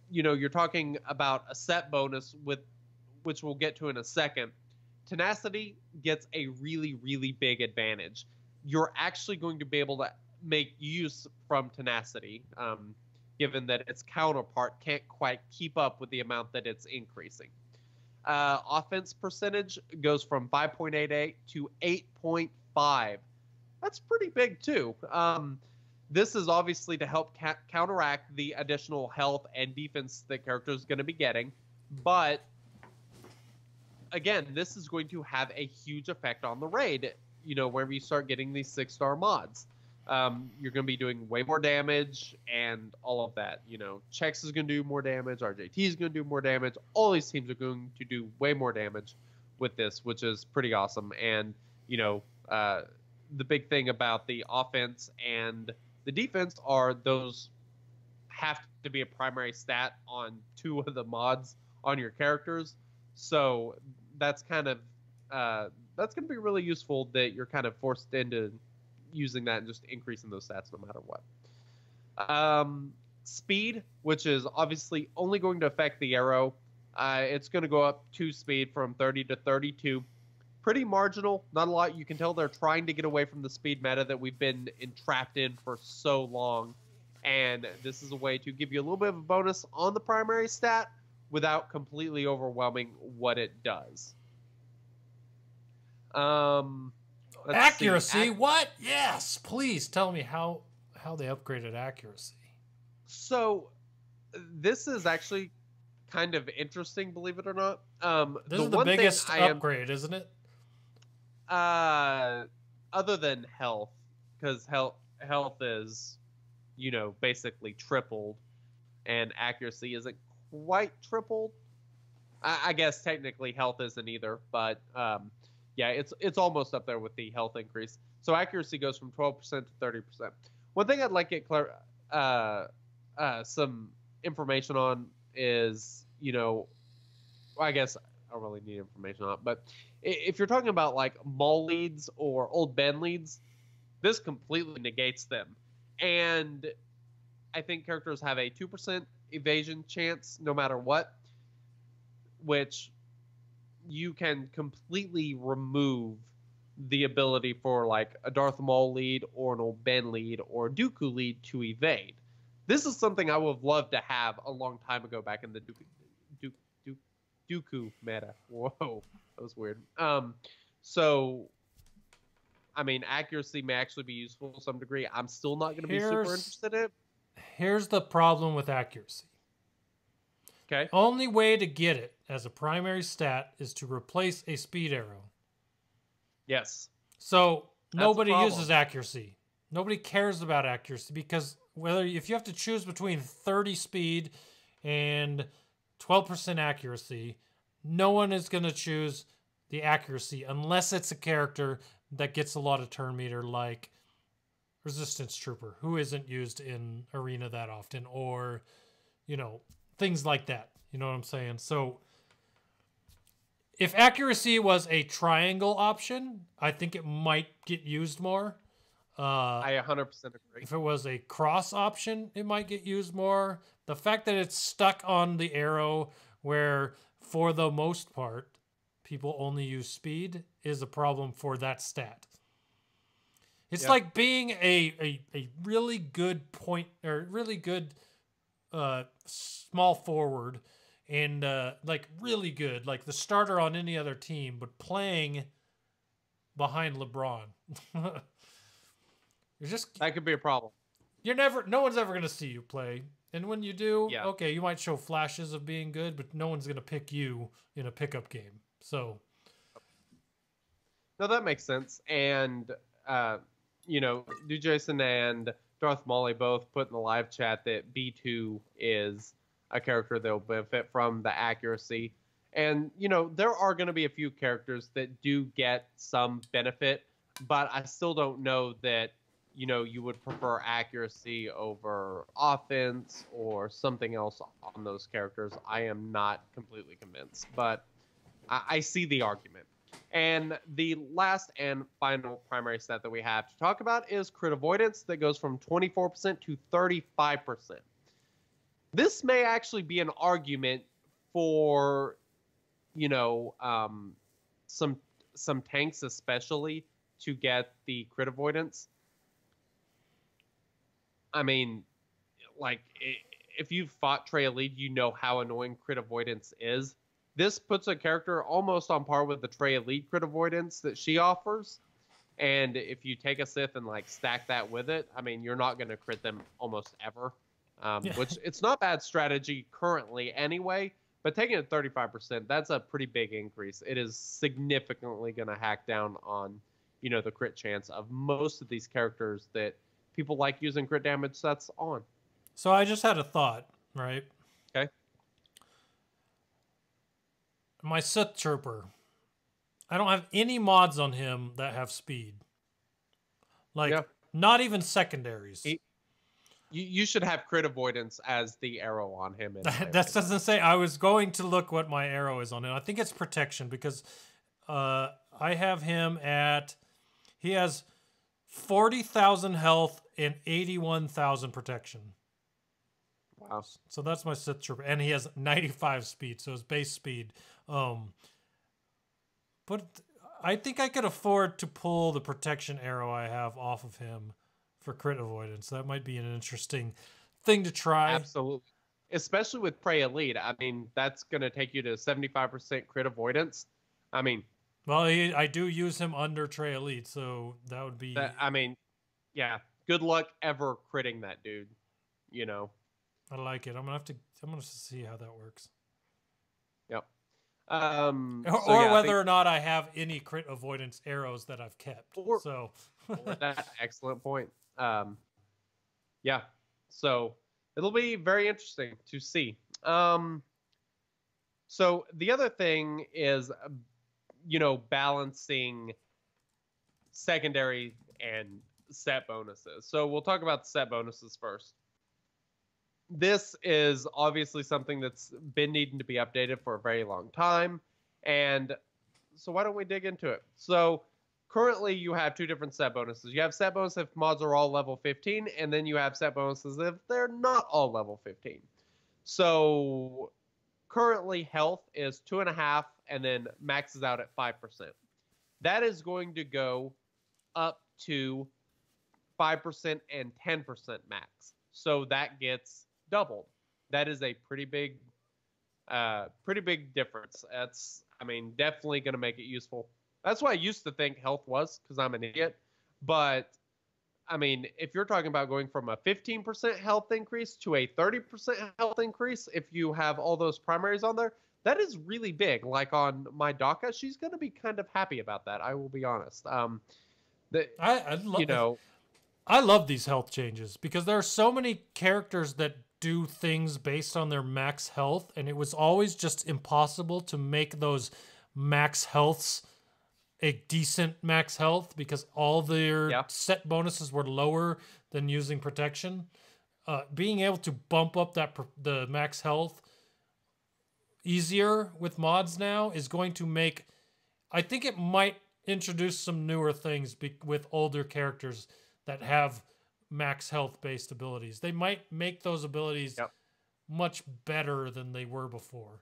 Speaker 4: you know, you're talking about a set bonus, which we'll get to in a second, tenacity gets a really big advantage. You're actually going to be able to make use from tenacity, given that its counterpart can't quite keep up with the amount that it's increasing. Offense percentage goes from 5.88 to 8.5. That's pretty big too. This is obviously to help counteract the additional health and defense that character is going to be getting, but again, this is going to have a huge effect on the raid. whenever you start getting these 6-star mods. You're going to be doing way more damage and all of that. Chex is going to do more damage. RJT is going to do more damage. All these teams are going to do way more damage with this, which is pretty awesome. And, the big thing about the offense and the defense are those have to be a primary stat on 2 of the mods on your characters. So that's kind of that's going to be really useful that you're kind of forced into using that and just increasing those stats no matter what. Speed, which is obviously only going to affect the arrow. It's going to go up 2 speed from 30 to 32. Pretty marginal, not a lot. You can tell they're trying to get away from the speed meta that we've been entrapped in for so long. And this is a way to give you a little bit of a bonus on the primary stat without completely overwhelming what it does.
Speaker 2: Accuracy? What? Yes, please tell me how they upgraded accuracy.
Speaker 4: So this is actually kind of interesting, believe it or not.
Speaker 2: This is the biggest upgrade, isn't it?
Speaker 4: Other than health, because health is, basically tripled, and accuracy isn't quite tripled. I guess technically health isn't either, but yeah, it's almost up there with the health increase. So accuracy goes from 12% to 30%. One thing I'd like to get some information on is, I guess I don't really need information on it, but if you're talking about like mall leads or old Ben leads, this completely negates them. And I think characters have a 2% evasion chance no matter what, which you can completely remove the ability for like a Darth Maul lead or an old Ben lead or a Dooku lead to evade. This is something I would have loved to have a long time ago back in the Dooku meta. Whoa, that was weird. So, I mean, accuracy may actually be useful to some degree. I'm still not going to be super interested in it.
Speaker 2: Here's the problem with accuracy.
Speaker 4: Okay.
Speaker 2: Only way to get it as a primary stat is to replace a speed arrow.
Speaker 4: Yes.
Speaker 2: So nobody uses accuracy. Nobody cares about accuracy because if you have to choose between 30 speed and 12% accuracy, no one is going to choose the accuracy unless it's a character that gets a lot of turn meter like Resistance Trooper, who isn't used in Arena that often, or, things like that. You know what I'm saying? So if accuracy was a triangle option, I think it might get used more.
Speaker 4: I 100% agree.
Speaker 2: If it was a cross option, it might get used more. The fact that it's stuck on the arrow where, for the most part, people only use speed is a problem for that stat. It's like being a really good point or really good small forward and like really good, like the starter on any other team, but playing behind LeBron.
Speaker 4: That could be a problem.
Speaker 2: No one's ever going to see you play. And when you do,
Speaker 4: Yeah.
Speaker 2: okay, you might show flashes of being good, but no one's going to pick you in a pickup game. So,
Speaker 4: no, that makes sense. And, Jason and Darth Maul both put in the live chat that B2 is a character that will benefit from the accuracy. And, there are going to be a few characters that do get some benefit, but I still don't know that, you would prefer accuracy over offense or something else on those characters. I am not completely convinced, but I see the argument. And the last and final primary stat that we have to talk about is crit avoidance that goes from 24% to 35%. This may actually be an argument for, some tanks especially to get the crit avoidance. I mean, like, if you've fought Trey Elite, you know how annoying crit avoidance is. This puts a character almost on par with the Trey Elite crit avoidance that she offers. And if you take a Sith and, like, stack that with it, I mean, you're not going to crit them almost ever. Which, it's not bad strategy currently anyway. But taking it 35%, that's a pretty big increase. It is significantly going to hack down on, the crit chance of most of these characters that people like using crit damage sets on.
Speaker 2: So I just had a thought, right?
Speaker 4: Okay.
Speaker 2: My Sith Trooper. I don't have any mods on him that have speed. Like, not even secondaries.
Speaker 4: You should have crit avoidance as the arrow on him.
Speaker 2: That doesn't say. I was going to look what my arrow is on him. I think it's protection because I have him at... He has 40,000 health and 81,000 protection.
Speaker 4: Wow.
Speaker 2: So that's my Sith Trooper. And he has 95 speed, so his base speed. But I think I could afford to pull the protection arrow I have off of him for crit avoidance. That might be an interesting thing to try.
Speaker 4: Absolutely. Especially with Prey Elite. I mean, that's going to take you to 75% crit avoidance. I mean...
Speaker 2: Well, I do use him under Trey Elite, so that would be...
Speaker 4: yeah. Good luck ever critting that dude,
Speaker 2: I like it. I'm gonna see how that works.
Speaker 4: Yep.
Speaker 2: Or whether or not I have any crit avoidance arrows that I've kept.
Speaker 4: That excellent point. Yeah. So it'll be very interesting to see. So the other thing is, balancing secondary and set bonuses. So we'll talk about the set bonuses first. This is obviously something that's been needing to be updated for a very long time. And so why don't we dig into it? So currently you have two different set bonuses. You have set bonus if mods are all level 15, and then you have set bonuses if they're not all level 15. So currently health is 2.5 and then maxes out at 5%. That is going to go up to 5% and 10% max. So that gets doubled. That is a pretty big difference. That's, definitely going to make it useful. That's why I used to think health was, because I'm an idiot. But, if you're talking about going from a 15% health increase to a 30% health increase, if you have all those primaries on there, that is really big. Like on my Daka, she's going to be kind of happy about that. I will be honest.
Speaker 2: I love these health changes because there are so many characters that do things based on their max health, and it was always just impossible to make those max healths a decent max health because all their set bonuses were lower than using protection. Being able to bump up the max health easier with mods now is going to make... I think it might introduce some newer things with older characters that have max health based abilities. They might make those abilities much better than they were before.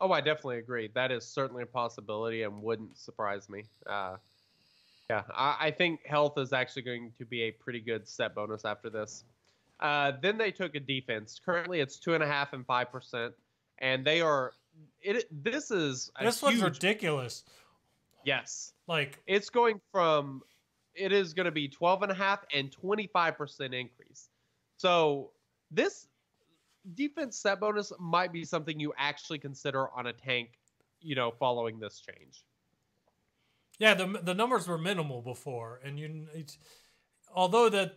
Speaker 4: Oh, I definitely agree. That is certainly a possibility and wouldn't surprise me. I think health is actually going to be a pretty good set bonus after this. Then they took a defense. Currently it's 2.5 and 5%. And they are... This one's
Speaker 2: ridiculous.
Speaker 4: Yes.
Speaker 2: Like...
Speaker 4: It's going from... It is going to be 12.5 and 25% increase. So this defense set bonus might be something you actually consider on a tank, following this change.
Speaker 2: Yeah, the numbers were minimal before, and although that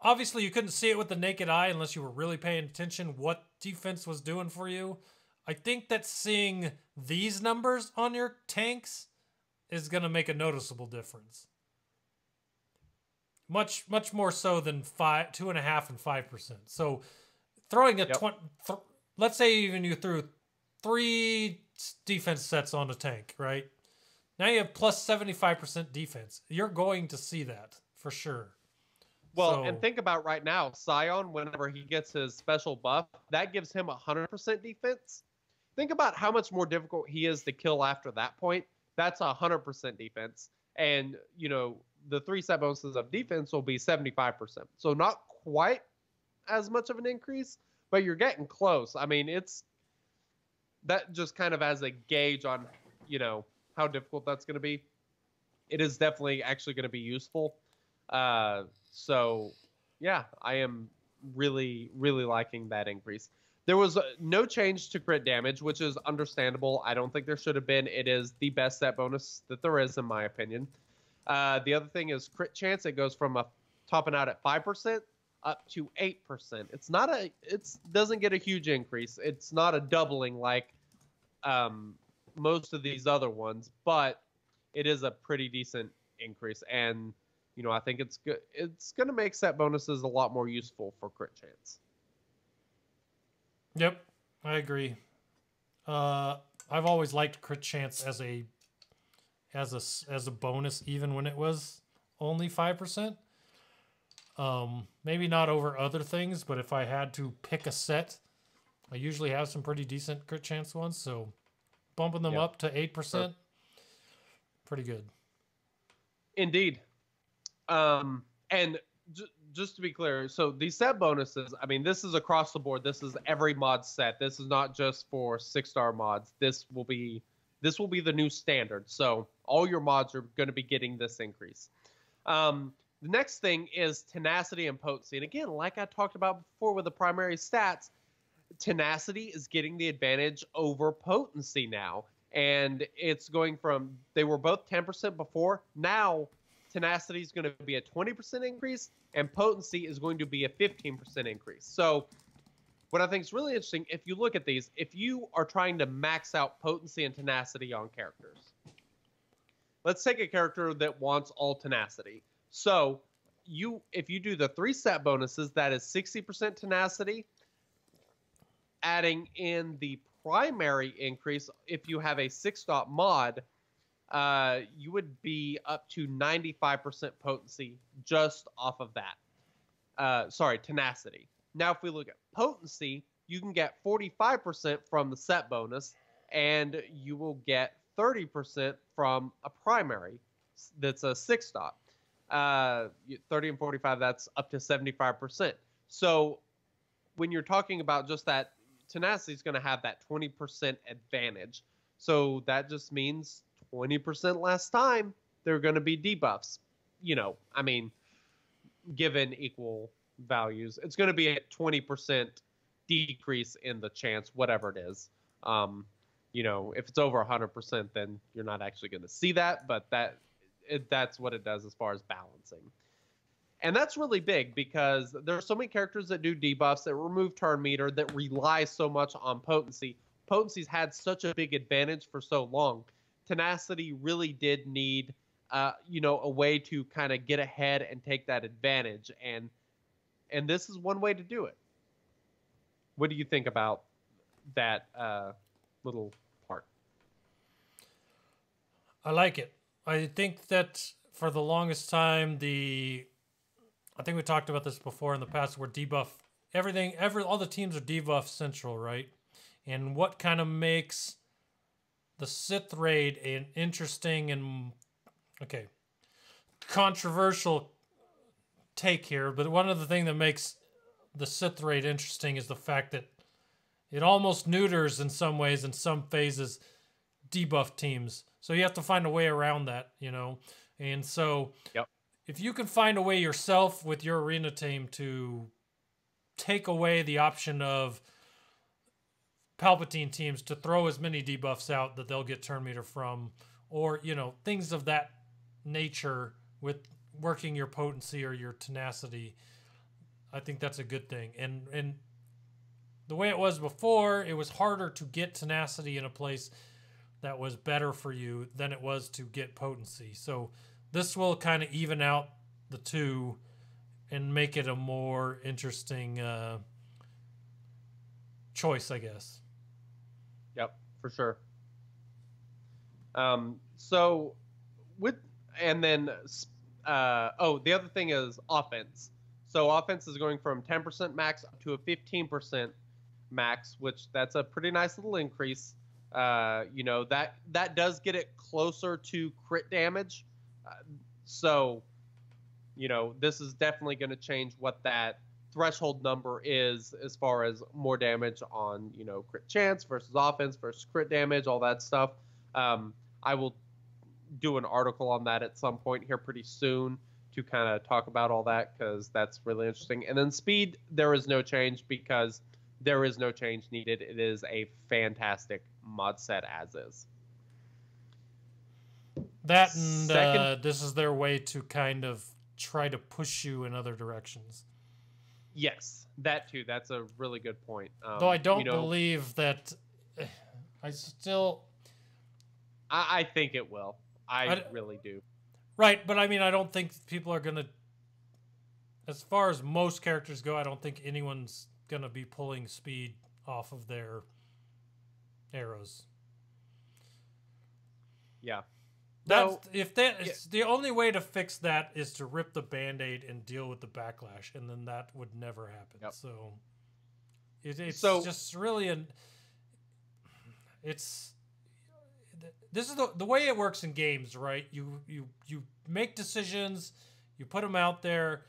Speaker 2: obviously you couldn't see it with the naked eye unless you were really paying attention what defense was doing for you. I think that seeing these numbers on your tanks is going to make a noticeable difference. Much more so than 2.5 and 5%. So throwing let's say even you threw 3 defense sets on a tank, right? Now you have plus 75% defense. You're going to see that for sure.
Speaker 4: Well, and think about right now, Scion, whenever he gets his special buff, that gives him 100% defense. Think about how much more difficult he is to kill after that point. That's 100% defense. And, the 3 set bonuses of defense will be 75%. So not quite as much of an increase, but you're getting close. It's that just kind of as a gauge on, how difficult that's going to be. It is definitely actually going to be useful. So yeah, I am really, really liking that increase. There was no change to crit damage, which is understandable. I don't think there should have been. It is the best set bonus that there is, in my opinion. The other thing is crit chance. It goes from topping out at 5% up to 8%. It doesn't get a huge increase. It's not a doubling like most of these other ones, but it is a pretty decent increase. And I think it's good. It's going to make set bonuses a lot more useful for crit chance.
Speaker 2: Yep, I agree. I've always liked crit chance as a bonus, even when it was only 5%. Maybe not over other things, but if I had to pick a set, I usually have some pretty decent crit chance ones. So bumping them up to 8%, pretty good.
Speaker 4: Indeed. And just to be clear, so these set bonuses, I mean, this is across the board. This is every mod set. This is not just for 6-star mods. This will be the new standard. So all your mods are going to be getting this increase. The next thing is tenacity and potency. And again, like I talked about before with the primary stats, tenacity is getting the advantage over potency now. And it's going from, they were both 10% before. Now, tenacity is going to be a 20% increase, and potency is going to be a 15% increase. So what I think is really interesting, if you look at these, if you are trying to max out potency and tenacity on characters, let's take a character that wants all tenacity. So if you do the 3 set bonuses, that is 60% tenacity, adding in the primary increase, if you have a 6-dot mod, you would be up to 95% potency just off of that. Tenacity. Now, if we look at potency, you can get 45% from the set bonus, and you will get 30% from a primary that's a 6-dot. 30 and 45, that's up to 75%. So when you're talking about just that, tenacity is going to have that 20% advantage. So that just means 20% less time there are going to be debuffs. Given equal values, it's going to be a 20% decrease in the chance, whatever it is. If it's over 100%, then you're not actually going to see that, but that's what it does as far as balancing. And that's really big because there are so many characters that do debuffs, that remove turn meter, that rely so much on potency. Potency's had such a big advantage for so long. Tenacity really did need, a way to kind of get ahead and take that advantage. And this is one way to do it. What do you think about that little part?
Speaker 2: I like it. I think that for the longest time, I think we talked about this before in the past, where debuff all the teams are debuff central, right? And what kind of makes the Sith raid an interesting and controversial take here, but one of the things that makes the Sith raid interesting is the fact that it almost neuters in some ways, in some phases, debuff teams. So you have to find a way around that, And so if you can find a way yourself with your arena team to take away the option of Palpatine teams to throw as many debuffs out that they'll get turn meter from, or, things of that nature with working your potency or your tenacity, I think that's a good thing. And the way it was before, it was harder to get tenacity in a place that was better for you than it was to get potency. So this will kind of even out the two and make it a more interesting choice, I guess.
Speaker 4: Yep, for sure. The other thing is offense. So offense is going from 10% max up to a 15% max, which that's a pretty nice little increase. That does get it closer to crit damage. This is definitely going to change what that threshold number is as far as more damage on, crit chance versus offense versus crit damage, all that stuff. I will do an article on that at some point here pretty soon to kind of talk about all that, because that's really interesting. And then speed, there is no change because there is no change needed. It is a fantastic mod set as is.
Speaker 2: That and
Speaker 4: Second-
Speaker 2: this is their way to kind of try to push you in other directions.
Speaker 4: Yes, that too. That's a really good point.
Speaker 2: Though I don't
Speaker 4: you know,
Speaker 2: believe that. I still.
Speaker 4: I think it will. I
Speaker 2: d-
Speaker 4: really do.
Speaker 2: Right, but I mean, I don't think people are gonna. As far as most characters go, I don't think anyone's gonna be pulling speed off of their arrows.
Speaker 4: Yeah.
Speaker 2: That's
Speaker 4: No,
Speaker 2: if that is the only way to fix that is to rip the band-aid and deal with the backlash, and then that would never happen.
Speaker 4: Yep.
Speaker 2: So it's
Speaker 4: So-
Speaker 2: just really this is the way it works in games, right? You make decisions, you put them out there,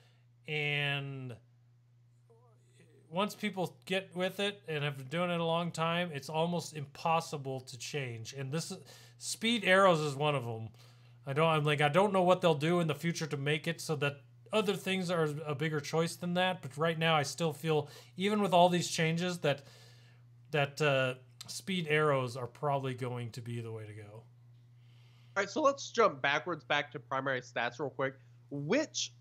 Speaker 2: and once people get with it and have been doing it a long time, it's almost impossible to change. And this is speed arrows is one of them. I don't know what they'll do in the future to make it so that other things are a bigger choice than that. But right now, I still feel, even with all these changes, that speed arrows are probably going to be the way to go.
Speaker 4: All right, so let's jump backwards back to primary stats real quick. Which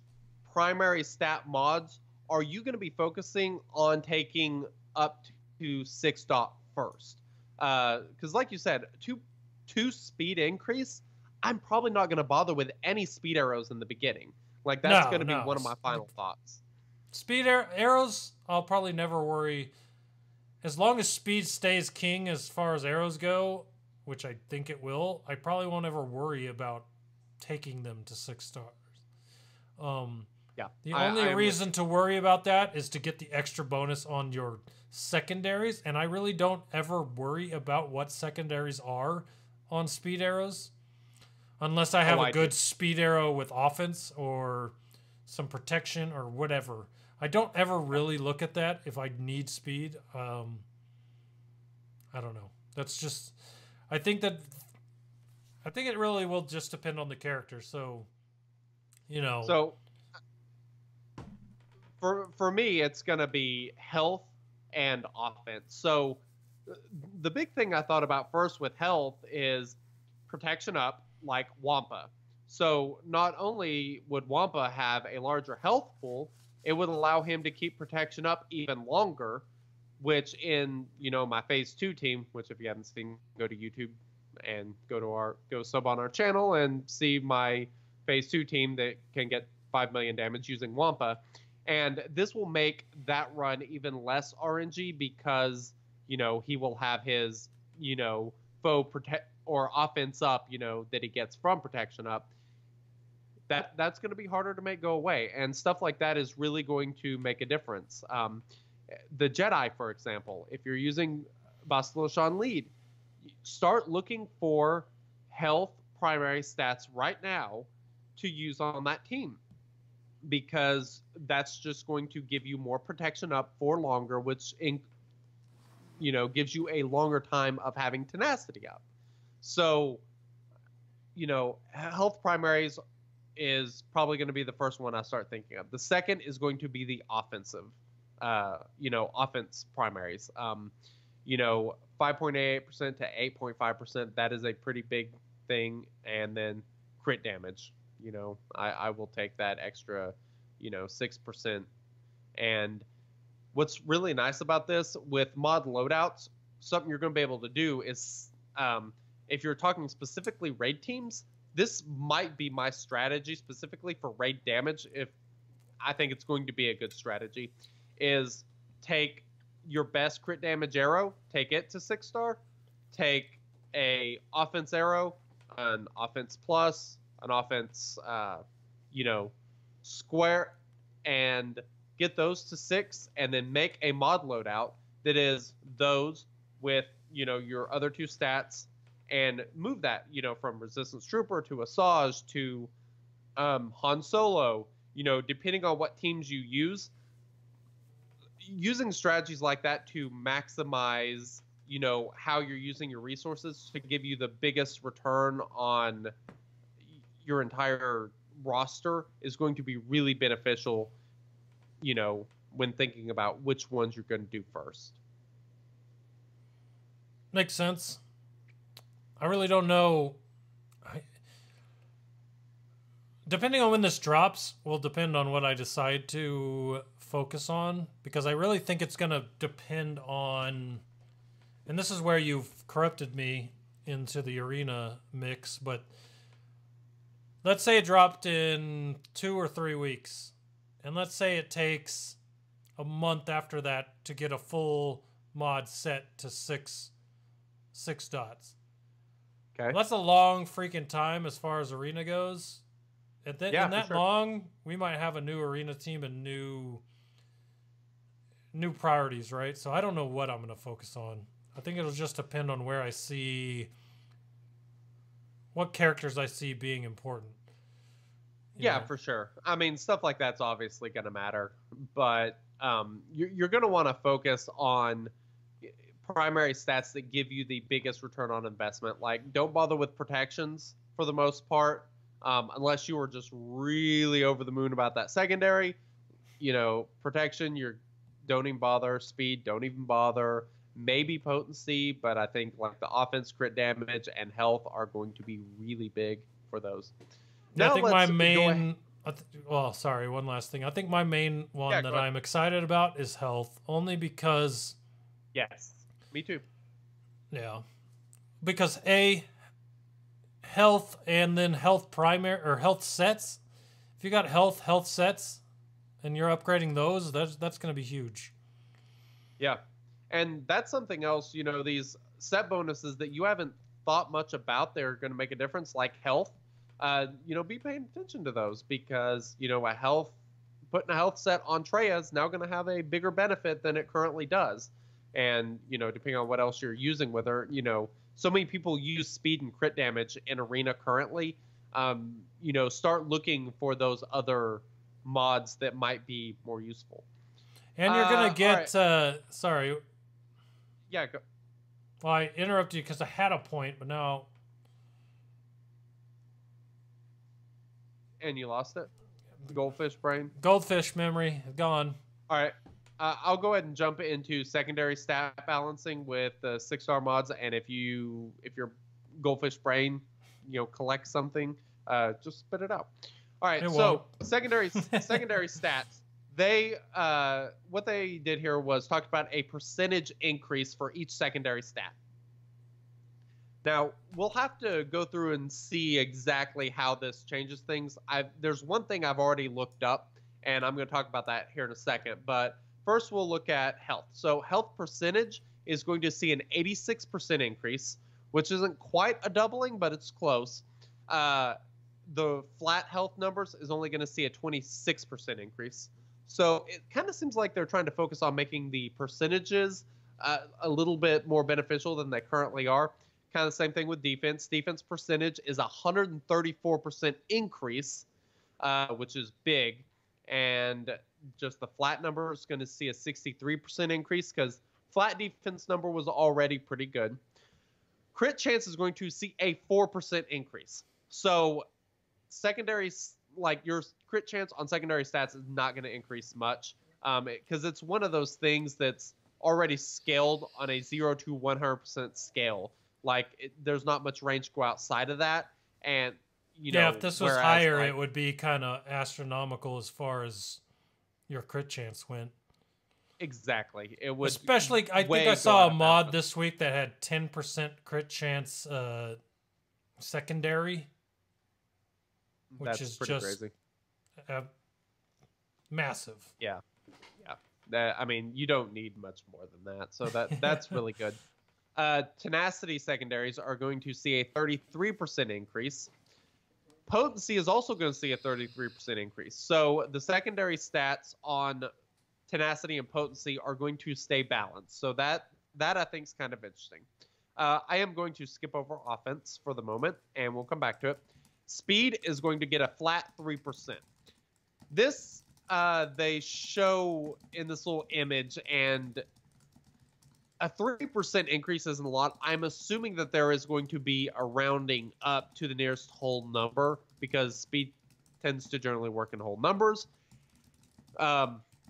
Speaker 4: primary stat mods are you going to be focusing on taking up to 6 dot first? Because like you said, two speed increase, I'm probably not going to bother with any speed arrows in the beginning. Like, that's going to be one of my final thoughts.
Speaker 2: Speed arrows, I'll probably never worry. As long as speed stays king as far as arrows go, which I think it will, I probably won't ever worry about taking them to 6 stars.
Speaker 4: Yeah.
Speaker 2: The only reason to worry about that is to get the extra bonus on your secondaries, and I really don't ever worry about what secondaries are on speed arrows. Unless I have a good speed arrow with offense or some protection or whatever. I don't ever really look at that if I need speed. I don't know. That's just... I think it really will just depend on the character. So, you know...
Speaker 4: So, for me, it's going to be health and offense. So, the big thing I thought about first with health is protection up, like Wampa. So not only would Wampa have a larger health pool, it would allow him to keep protection up even longer, which in, my phase 2 team, which if you haven't seen, go to YouTube and go sub on our channel and see my phase 2 team that can get 5 million damage using Wampa. And this will make that run even less RNG because, he will have his, foe protect or offense up, that he gets from protection up. That's going to be harder to make go away, and stuff like that is really going to make a difference. The Jedi, for example, if you're using Bastila Shan lead, start looking for health primary stats right now to use on that team, because that's just going to give you more protection up for longer, which gives you a longer time of having tenacity up. So, health primaries is probably going to be the first one I start thinking of. The second is going to be the offensive, offense primaries. 5.88% to 8.5%, that is a pretty big thing. And then crit damage, I will take that extra, 6%. And what's really nice about this with mod loadouts, something you're going to be able to do is, if you're talking specifically raid teams, this might be my strategy specifically for raid damage. If I think it's going to be a good strategy, is take your best crit damage arrow, take it to 6 star, take a offense arrow, an offense plus, an offense, square, and get those to 6, and then make a mod loadout that is those with, your other 2 stats, and move that, from Resistance Trooper to Asajj to Han Solo, depending on what teams you use. Using strategies like that to maximize, how you're using your resources to give you the biggest return on your entire roster is going to be really beneficial, when thinking about which ones you're going to do first.
Speaker 2: Makes sense. I really don't know. depending on when this drops will depend on what I decide to focus on, because I really think it's going to depend on, and this is where you've corrupted me into the arena mix, but let's say it dropped in 2 or 3 weeks, and let's say it takes a month after that to get a full mod set to six dots.
Speaker 4: Okay.
Speaker 2: Well, that's a long freaking time as far as arena goes. In
Speaker 4: Yeah,
Speaker 2: that
Speaker 4: for sure.
Speaker 2: long, we might have a new arena team and new priorities, right? So I don't know what I'm going to focus on. I think it'll just depend on where I see what characters I see being important. You
Speaker 4: Yeah,
Speaker 2: know?
Speaker 4: for sure. I mean, stuff like that's obviously going to matter, but you're going to want to focus on primary stats that give you the biggest return on investment. Like, don't bother with protections for the most part, unless you were just really over the moon about that secondary. You know, protection, don't even bother. Speed, don't even bother. Maybe potency, but I think like the offense, crit damage, and health are going to be really big for those.
Speaker 2: Yeah, I
Speaker 4: Now
Speaker 2: think my
Speaker 4: let's go ahead-
Speaker 2: main. Well, sorry, one last thing. I think my main one
Speaker 4: Yeah,
Speaker 2: that
Speaker 4: go ahead.
Speaker 2: I'm excited about is health, only because,
Speaker 4: Yes, me too.
Speaker 2: yeah, because health and then health primary or health sets. If you got health sets, and you're upgrading those, that's going to be huge.
Speaker 4: Yeah. And that's something else, you know, these set bonuses that you haven't thought much about, they're going to make a difference, like health. You know, be paying attention to those because, you know, putting a health set on Treya is now going to have a bigger benefit than it currently does. And, you know, depending on what else you're using with her, you know, so many people use speed and crit damage in Arena currently. You know, start looking for those other mods that might be more useful.
Speaker 2: And you're going to
Speaker 4: all
Speaker 2: get, sorry,
Speaker 4: Yeah, go.
Speaker 2: well, I interrupted you because I had a point, but now,
Speaker 4: And you lost it? Goldfish brain?
Speaker 2: goldfish memory gone.
Speaker 4: All right. I'll go ahead and jump into secondary stat balancing with the 6-star mods, and if your goldfish brain, you know, collects something, just spit it out. All right.
Speaker 2: It
Speaker 4: So
Speaker 2: won't.
Speaker 4: secondary stats. They what they did here was talked about a percentage increase for each secondary stat. Now we'll have to go through and see exactly how this changes things. There's one thing I've already looked up, and I'm going to talk about that here in a second. But first, we'll look at health. So health percentage is going to see an 86% increase, which isn't quite a doubling, but it's close. The flat health numbers is only going to see a 26% increase. So it kind of seems like they're trying to focus on making the percentages a little bit more beneficial than they currently are. Kind of the same thing with defense. Defense percentage is a 134% increase, which is big. And just the flat number is going to see a 63% increase because flat defense number was already pretty good. Crit chance is going to see a 4% increase. So secondary, like your crit chance on secondary stats is not going to increase much because it's one of those things that's already scaled on a 0 to 100% scale. Like there's not much range to go outside of that. And, you know,
Speaker 2: Yeah, if this was higher, it would be kind of astronomical as far as your crit chance went.
Speaker 4: Exactly. It would.
Speaker 2: Especially, I think
Speaker 4: way
Speaker 2: I
Speaker 4: go
Speaker 2: saw
Speaker 4: out
Speaker 2: a
Speaker 4: of
Speaker 2: mod
Speaker 4: bounds.
Speaker 2: this week that had 10% crit chance secondary, which
Speaker 4: That's
Speaker 2: is
Speaker 4: pretty
Speaker 2: just
Speaker 4: crazy.
Speaker 2: massive.
Speaker 4: Yeah. I mean, you don't need much more than that. So that's really good. Tenacity secondaries are going to see a 33% increase. Potency is also going to see a 33% increase. So the secondary stats on tenacity and potency are going to stay balanced. So that I think is kind of interesting. I am going to skip over offense for the moment, and we'll come back to it. Speed is going to get a flat 3%. This they show in this little image, and a 3% increase isn't a lot. I'm assuming that there is going to be a rounding up to the nearest whole number because speed tends to generally work in whole numbers.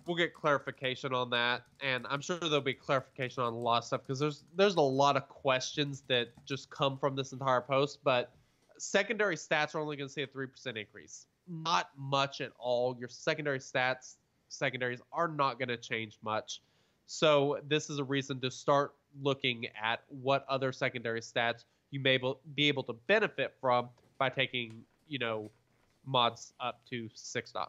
Speaker 4: We'll get clarification on that, and I'm sure there'll be clarification on a lot of stuff because there's a lot of questions that just come from this entire post. But secondary stats are only going to see a 3% increase. not much at all. Your secondaries are not going to change much. So this is a reason to start looking at what other secondary stats you may be able to benefit from by taking, mods up to 6-star.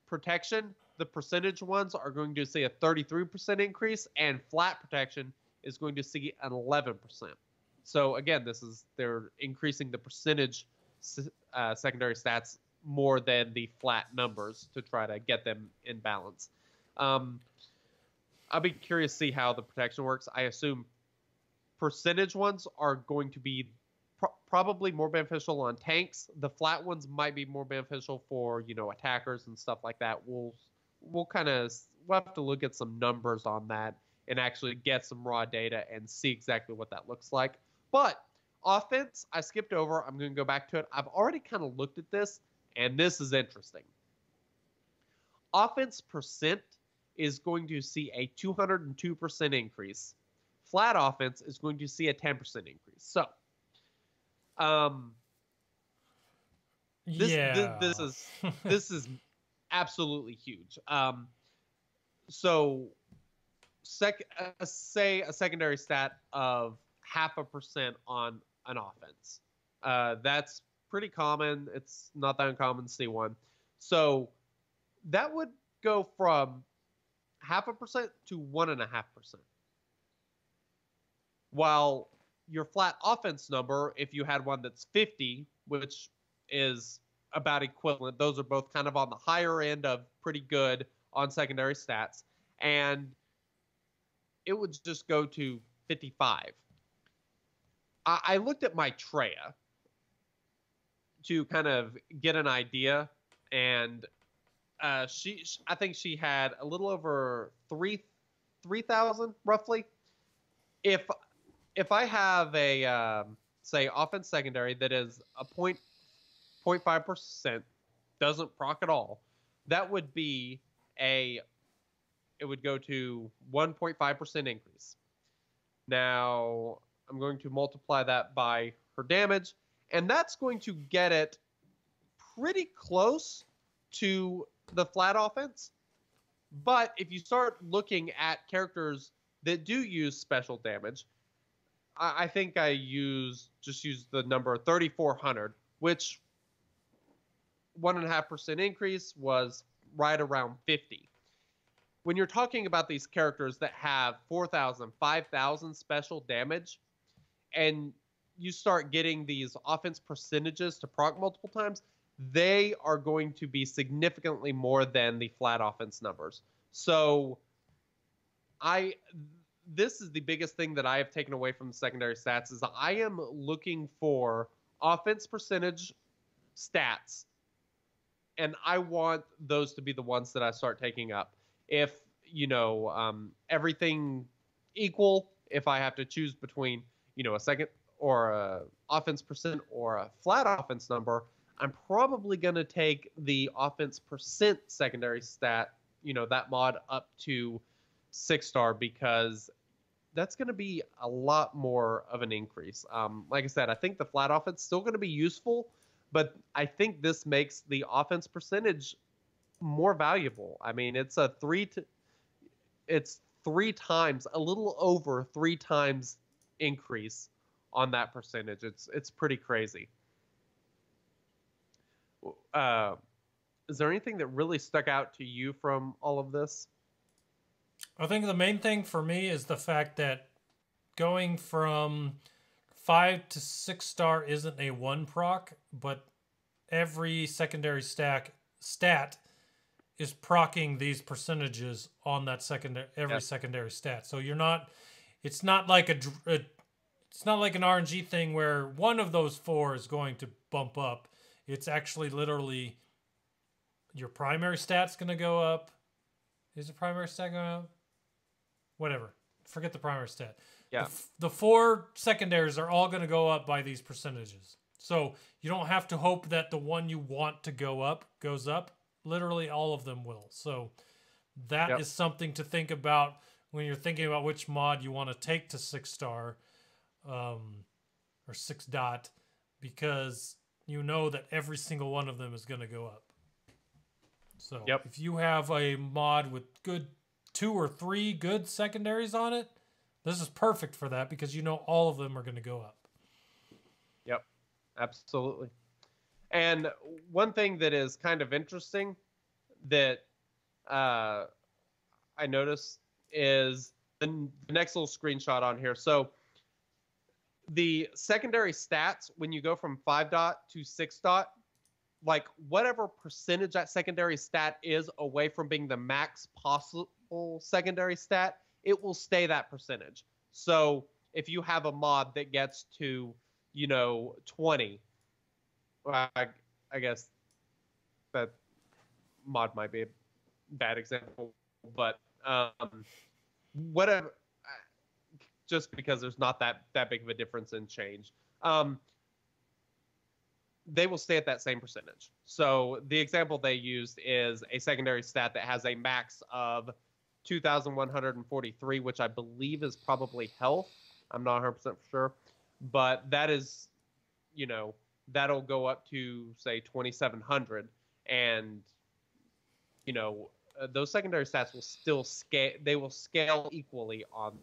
Speaker 4: Protection, the percentage ones are going to see a 33% increase, and flat protection is going to see an 11%. So again, they're increasing the percentage secondary stats more than the flat numbers to try to get them in balance. I'll be curious to see how the protection works. I assume percentage ones are going to be probably more beneficial on tanks. The flat ones might be more beneficial for, attackers and stuff like that. We'll have to look at some numbers on that and actually get some raw data and see exactly what that looks like. But offense, I skipped over. I'm going to go back to it. I've already kind of looked at this, and this is interesting. Offense percent is going to see a 202% increase. Flat offense is going to see a 10% increase. So, this is absolutely huge. So, say a secondary stat of 0.5% on an offense. That's pretty common. It's not that uncommon to see one. So that would go from 0.5% to 1.5%. While your flat offense number, if you had one that's 50, which is about equivalent, those are both kind of on the higher end of pretty good on secondary stats, and it would just go to 55. I looked at Maitreya to kind of get an idea, and I think she had a little over 3,000 roughly. If I have a say offense secondary that is a 0.5%, doesn't proc at all, that would be it would go to 1.5% increase. Now I'm going to multiply that by her damage, and that's going to get it pretty close to the flat offense. But if you start looking at characters that do use special damage, I think I just used the number 3,400, which 1.5% increase was right around 50. When you're talking about these characters that have 4,000, 5,000 special damage, and you start getting these offense percentages to proc multiple times, they are going to be significantly more than the flat offense numbers. So this is the biggest thing that I have taken away from the secondary stats is I am looking for offense percentage stats, and I want those to be the ones that I start taking up. If, everything equal, if I have to choose between, a second or a offense percent or a flat offense number, I'm probably going to take the offense percent secondary stat, that mod up to 6-star, because that's going to be a lot more of an increase. Like I said, I think the flat offense is still going to be useful, but I think this makes the offense percentage more valuable. I mean, it's a little over 3 times increase on that percentage. It's pretty crazy. Is there anything that really stuck out to you from all of this?
Speaker 2: I think the main thing for me is the fact that going from 5 to 6-star isn't a 1 proc, but every secondary stat is procking these percentages on that secondary stat. So it's not like it's not like an RNG thing where one of those 4 is going to bump up. It's actually literally your primary stat's going to go up. Is the primary stat going up? Whatever. Forget the primary stat.
Speaker 4: Yeah.
Speaker 2: The 4 secondaries are all going to go up by these percentages. So you don't have to hope that the one you want to go up goes up. Literally all of them will. So that is something to think about when you're thinking about which mod you want to take to 6-star or 6 dot, because you know that every single one of them is going to go up. So
Speaker 4: Yep.
Speaker 2: if you have a mod with good 2 or 3 good secondaries on it, this is perfect for that because you know all of them are going to go up.
Speaker 4: Yep, absolutely. And one thing that is kind of interesting that I noticed is the next little screenshot on here. So the secondary stats, when you go from 5 dot to 6 dot, like whatever percentage that secondary stat is away from being the max possible secondary stat, it will stay that percentage. So if you have a mod that gets to, 20, well, I guess that mod might be a bad example, but whatever, just because there's not that big of a difference in change. They will stay at that same percentage. So the example they used is a secondary stat that has a max of 2,143, which I believe is probably health. I'm not 100% for sure. But that is, that'll go up to, say, 2,700. And, those secondary stats will still scale. They will scale equally on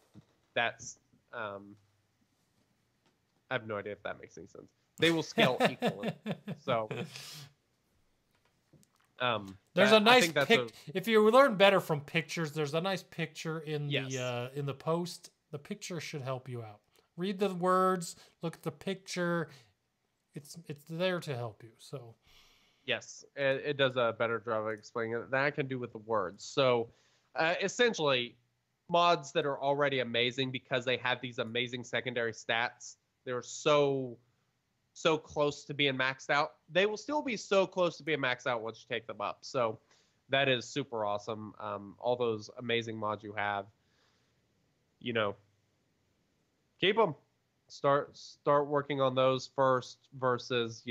Speaker 4: that. I have no idea if that makes any sense. They will scale equally. So
Speaker 2: there's a nice if you learn better from pictures, there's a nice picture in the post. The picture should help you out. Read the words, look at the picture. It's there to help you. So
Speaker 4: yes, it does a better job of explaining it than I can do with the words. So essentially, mods that are already amazing because they have these amazing secondary stats, they're so close to being maxed out. They will still be so close to being maxed out once you take them up. So that is super awesome. All those amazing mods you have, keep them. Start working on those first versus,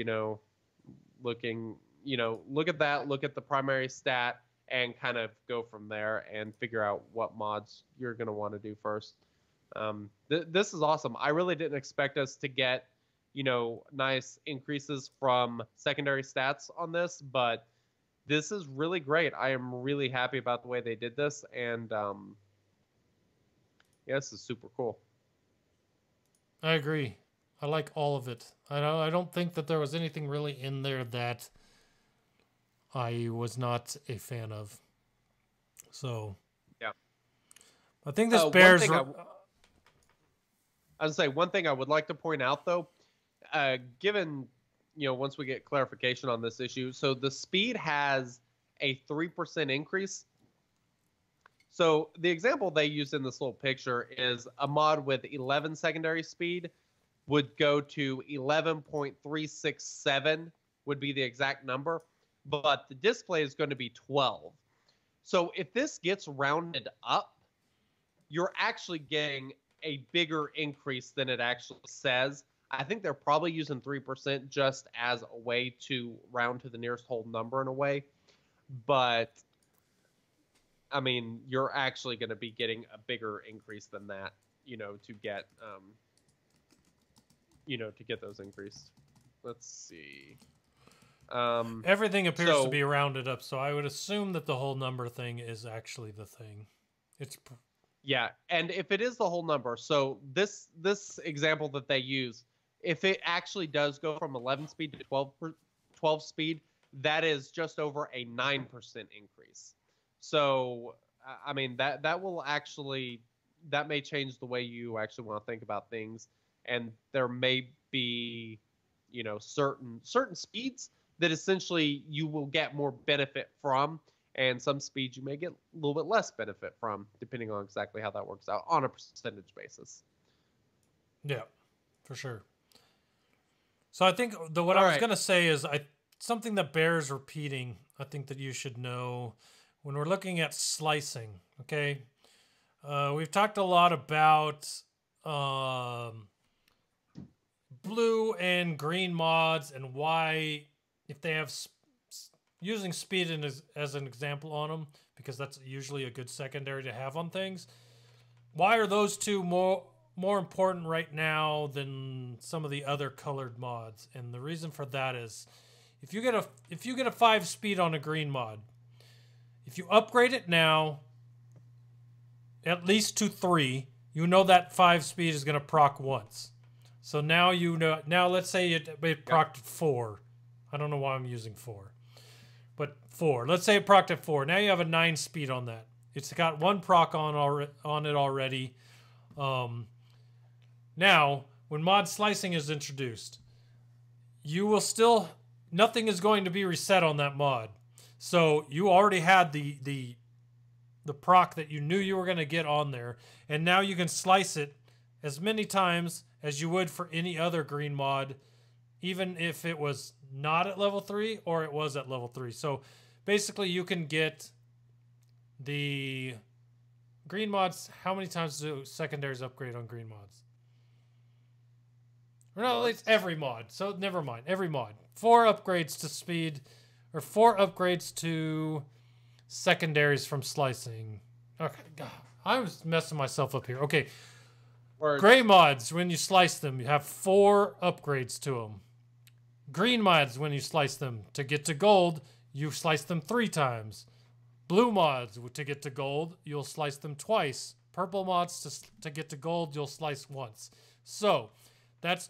Speaker 4: looking, look at that, look at the primary stat and kind of go from there and figure out what mods you're going to want to do first. This is awesome. I really didn't expect us to get, nice increases from secondary stats on this, but this is really great. I am really happy about the way they did this, and this is super cool.
Speaker 2: I agree. I like all of it. I don't think that there was anything really in there that I was not a fan of. So
Speaker 4: yeah,
Speaker 2: I think this bears.
Speaker 4: I would say one thing I would like to point out though, given once we get clarification on this issue, so the speed has a 3% increase. So the example they used in this little picture is a mod with 11 secondary speed would go to 11.367 would be the exact number, but the display is going to be 12. So if this gets rounded up, you're actually getting a bigger increase than it actually says. I think they're probably using 3% just as a way to round to the nearest whole number in a way. But I mean, you're actually going to be getting a bigger increase than that, to get, to get those increased. Let's see.
Speaker 2: Everything appears to be rounded up, so I would assume that the whole number thing is actually the thing.
Speaker 4: Yeah, and if it is the whole number, so this example that they use, if it actually does go from 11 speed to 12 speed, that is just over a 9% increase. So, I mean, that will actually, that may change the way you actually want to think about things. And there may be, certain speeds that essentially you will get more benefit from, and some speeds you may get a little bit less benefit from, depending on exactly how that works out on a percentage basis.
Speaker 2: Yeah, for sure. So I think what I was going to say is something that bears repeating, I think that you should know when we're looking at slicing, okay? We've talked a lot about blue and green mods and why, if they have using speed as an example on them, because that's usually a good secondary to have on things. Why are those two more more important right now than some of the other colored mods, and the reason for that is if you get a 5 speed on a green mod, if you upgrade it now at least to 3, you know that 5 speed is going to proc once. So now you know. Now let's say it procced 4. I don't know why I'm using 4, but 4. Let's say it procced at 4. Now you have a 9 speed on that. It's got 1 proc on it already. Now, when mod slicing is introduced, you will still, nothing is going to be reset on that mod. So you already had the proc that you knew you were going to get on there, and now you can slice it as many times as you would for any other green mod, even if it was not at level 3 or it was at level 3. So basically you can get the green mods. How many times do secondaries upgrade on green mods? Or no, it's every mod. So never mind. Every mod. 4 upgrades to speed, or 4 upgrades to secondaries from slicing. Okay, God, I was messing myself up here. Okay, gray mods, when you slice them, you have 4 upgrades to them. Green mods, when you slice them, to get to gold, you slice them 3 times. Blue mods, to get to gold, you'll slice them twice. Purple mods, to get to gold, you'll slice once. So, that's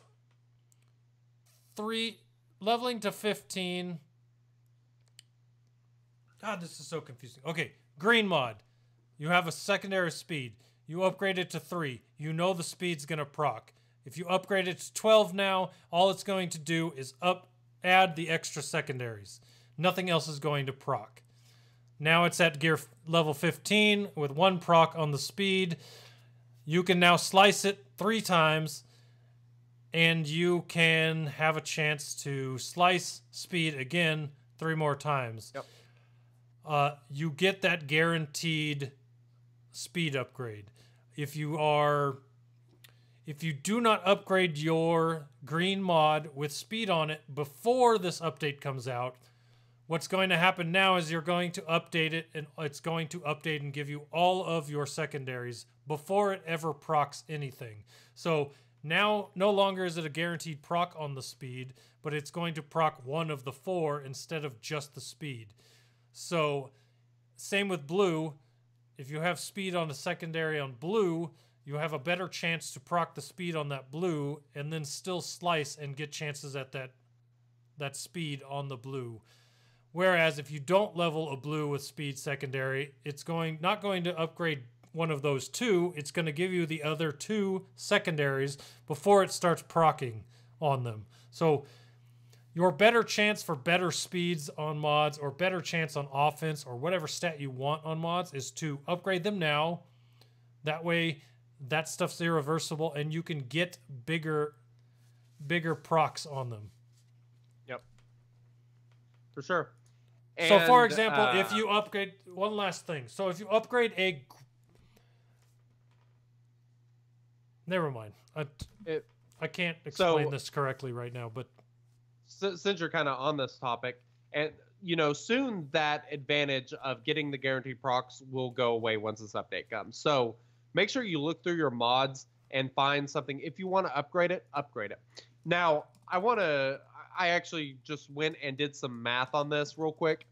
Speaker 2: 3, leveling to 15. God, this is so confusing. Okay, green mod, you have a secondary speed. You upgrade it to 3. You know the speed's going to proc. If you upgrade it to 12 now, all it's going to do is add the extra secondaries. Nothing else is going to proc. Now it's at gear level 15 with 1 proc on the speed. You can now slice it 3 times, and you can have a chance to slice speed again 3 more times.
Speaker 4: Yep.
Speaker 2: You get that guaranteed speed upgrade. If you do not upgrade your green mod with speed on it before this update comes out, what's going to happen now is you're going to update it, and it's going to update and give you all of your secondaries before it ever procs anything. So now no longer is it a guaranteed proc on the speed, but it's going to proc 1 of the 4 instead of just the speed. So same with blue. If you have speed on a secondary on blue, you have a better chance to proc the speed on that blue and then still slice and get chances at that speed on the blue. Whereas if you don't level a blue with speed secondary, it's not going to upgrade one of those 2. It's going to give you the other 2 secondaries before it starts proccing on them. So your better chance for better speeds on mods, or better chance on offense, or whatever stat you want on mods, is to upgrade them now. That way that stuff's irreversible and you can get bigger procs on them.
Speaker 4: Yep. For sure.
Speaker 2: So for example, if you upgrade, one last thing. So if you upgrade never mind. I can't explain this correctly right now, but
Speaker 4: since you're kind of on this topic, and soon that advantage of getting the guaranteed procs will go away once this update comes. So make sure you look through your mods and find something. If you want to upgrade it, upgrade it. Now, I actually just went and did some math on this real quick.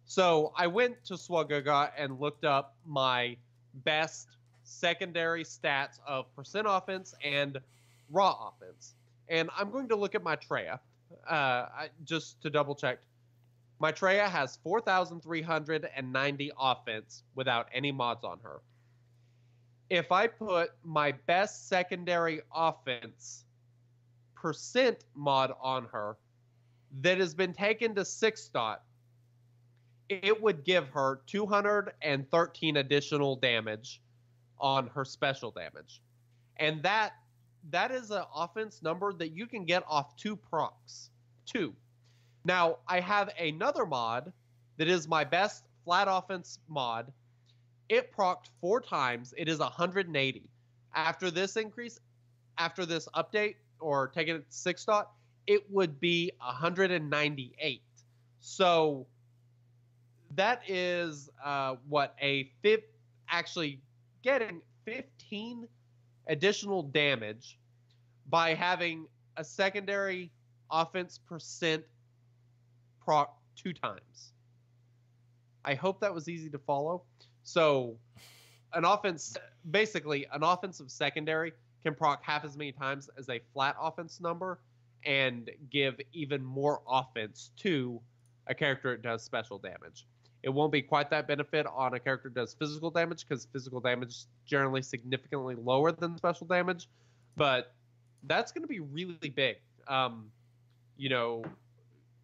Speaker 4: So I went to Swagaga and looked up my best secondary stats of percent offense and raw offense. And I'm going to look at my Traya. Just to double check, my Traya has 4,390 offense without any mods on her. If I put my best secondary offense percent mod on her that has been taken to 6 dot, it would give her 213 additional damage on her special damage. And that is an offense number that you can get off 2 procs. 2. Now, I have another mod that is my best flat offense mod. It procced 4 times. It is 180. After this increase, after this update, or taking it to 6 dot, it would be 198. So that is actually getting 15 additional damage by having a secondary offense percent proc 2 times. I hope that was easy to follow. So an offensive secondary can proc half as many times as a flat offense number and give even more offense to a character that does special damage. It won't be quite that benefit on a character that does physical damage, because physical damage is generally significantly lower than special damage, but that's going to be really big. You know,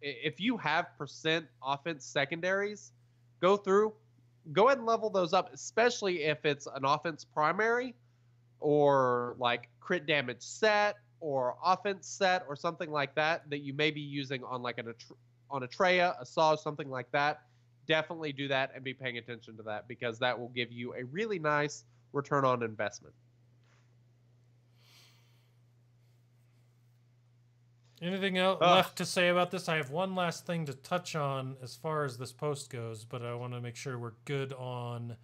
Speaker 4: if you have percent offense secondaries, go ahead and level those up, especially if it's an offense primary or like crit damage set or offense set or something like that you may be using on like on Atreya, a Saw, something like that. Definitely do that and be paying attention to that, because that will give you a really nice return on investment.
Speaker 2: Anything else left to say about this? I have one last thing to touch on as far as this post goes, but I want to make sure we're good on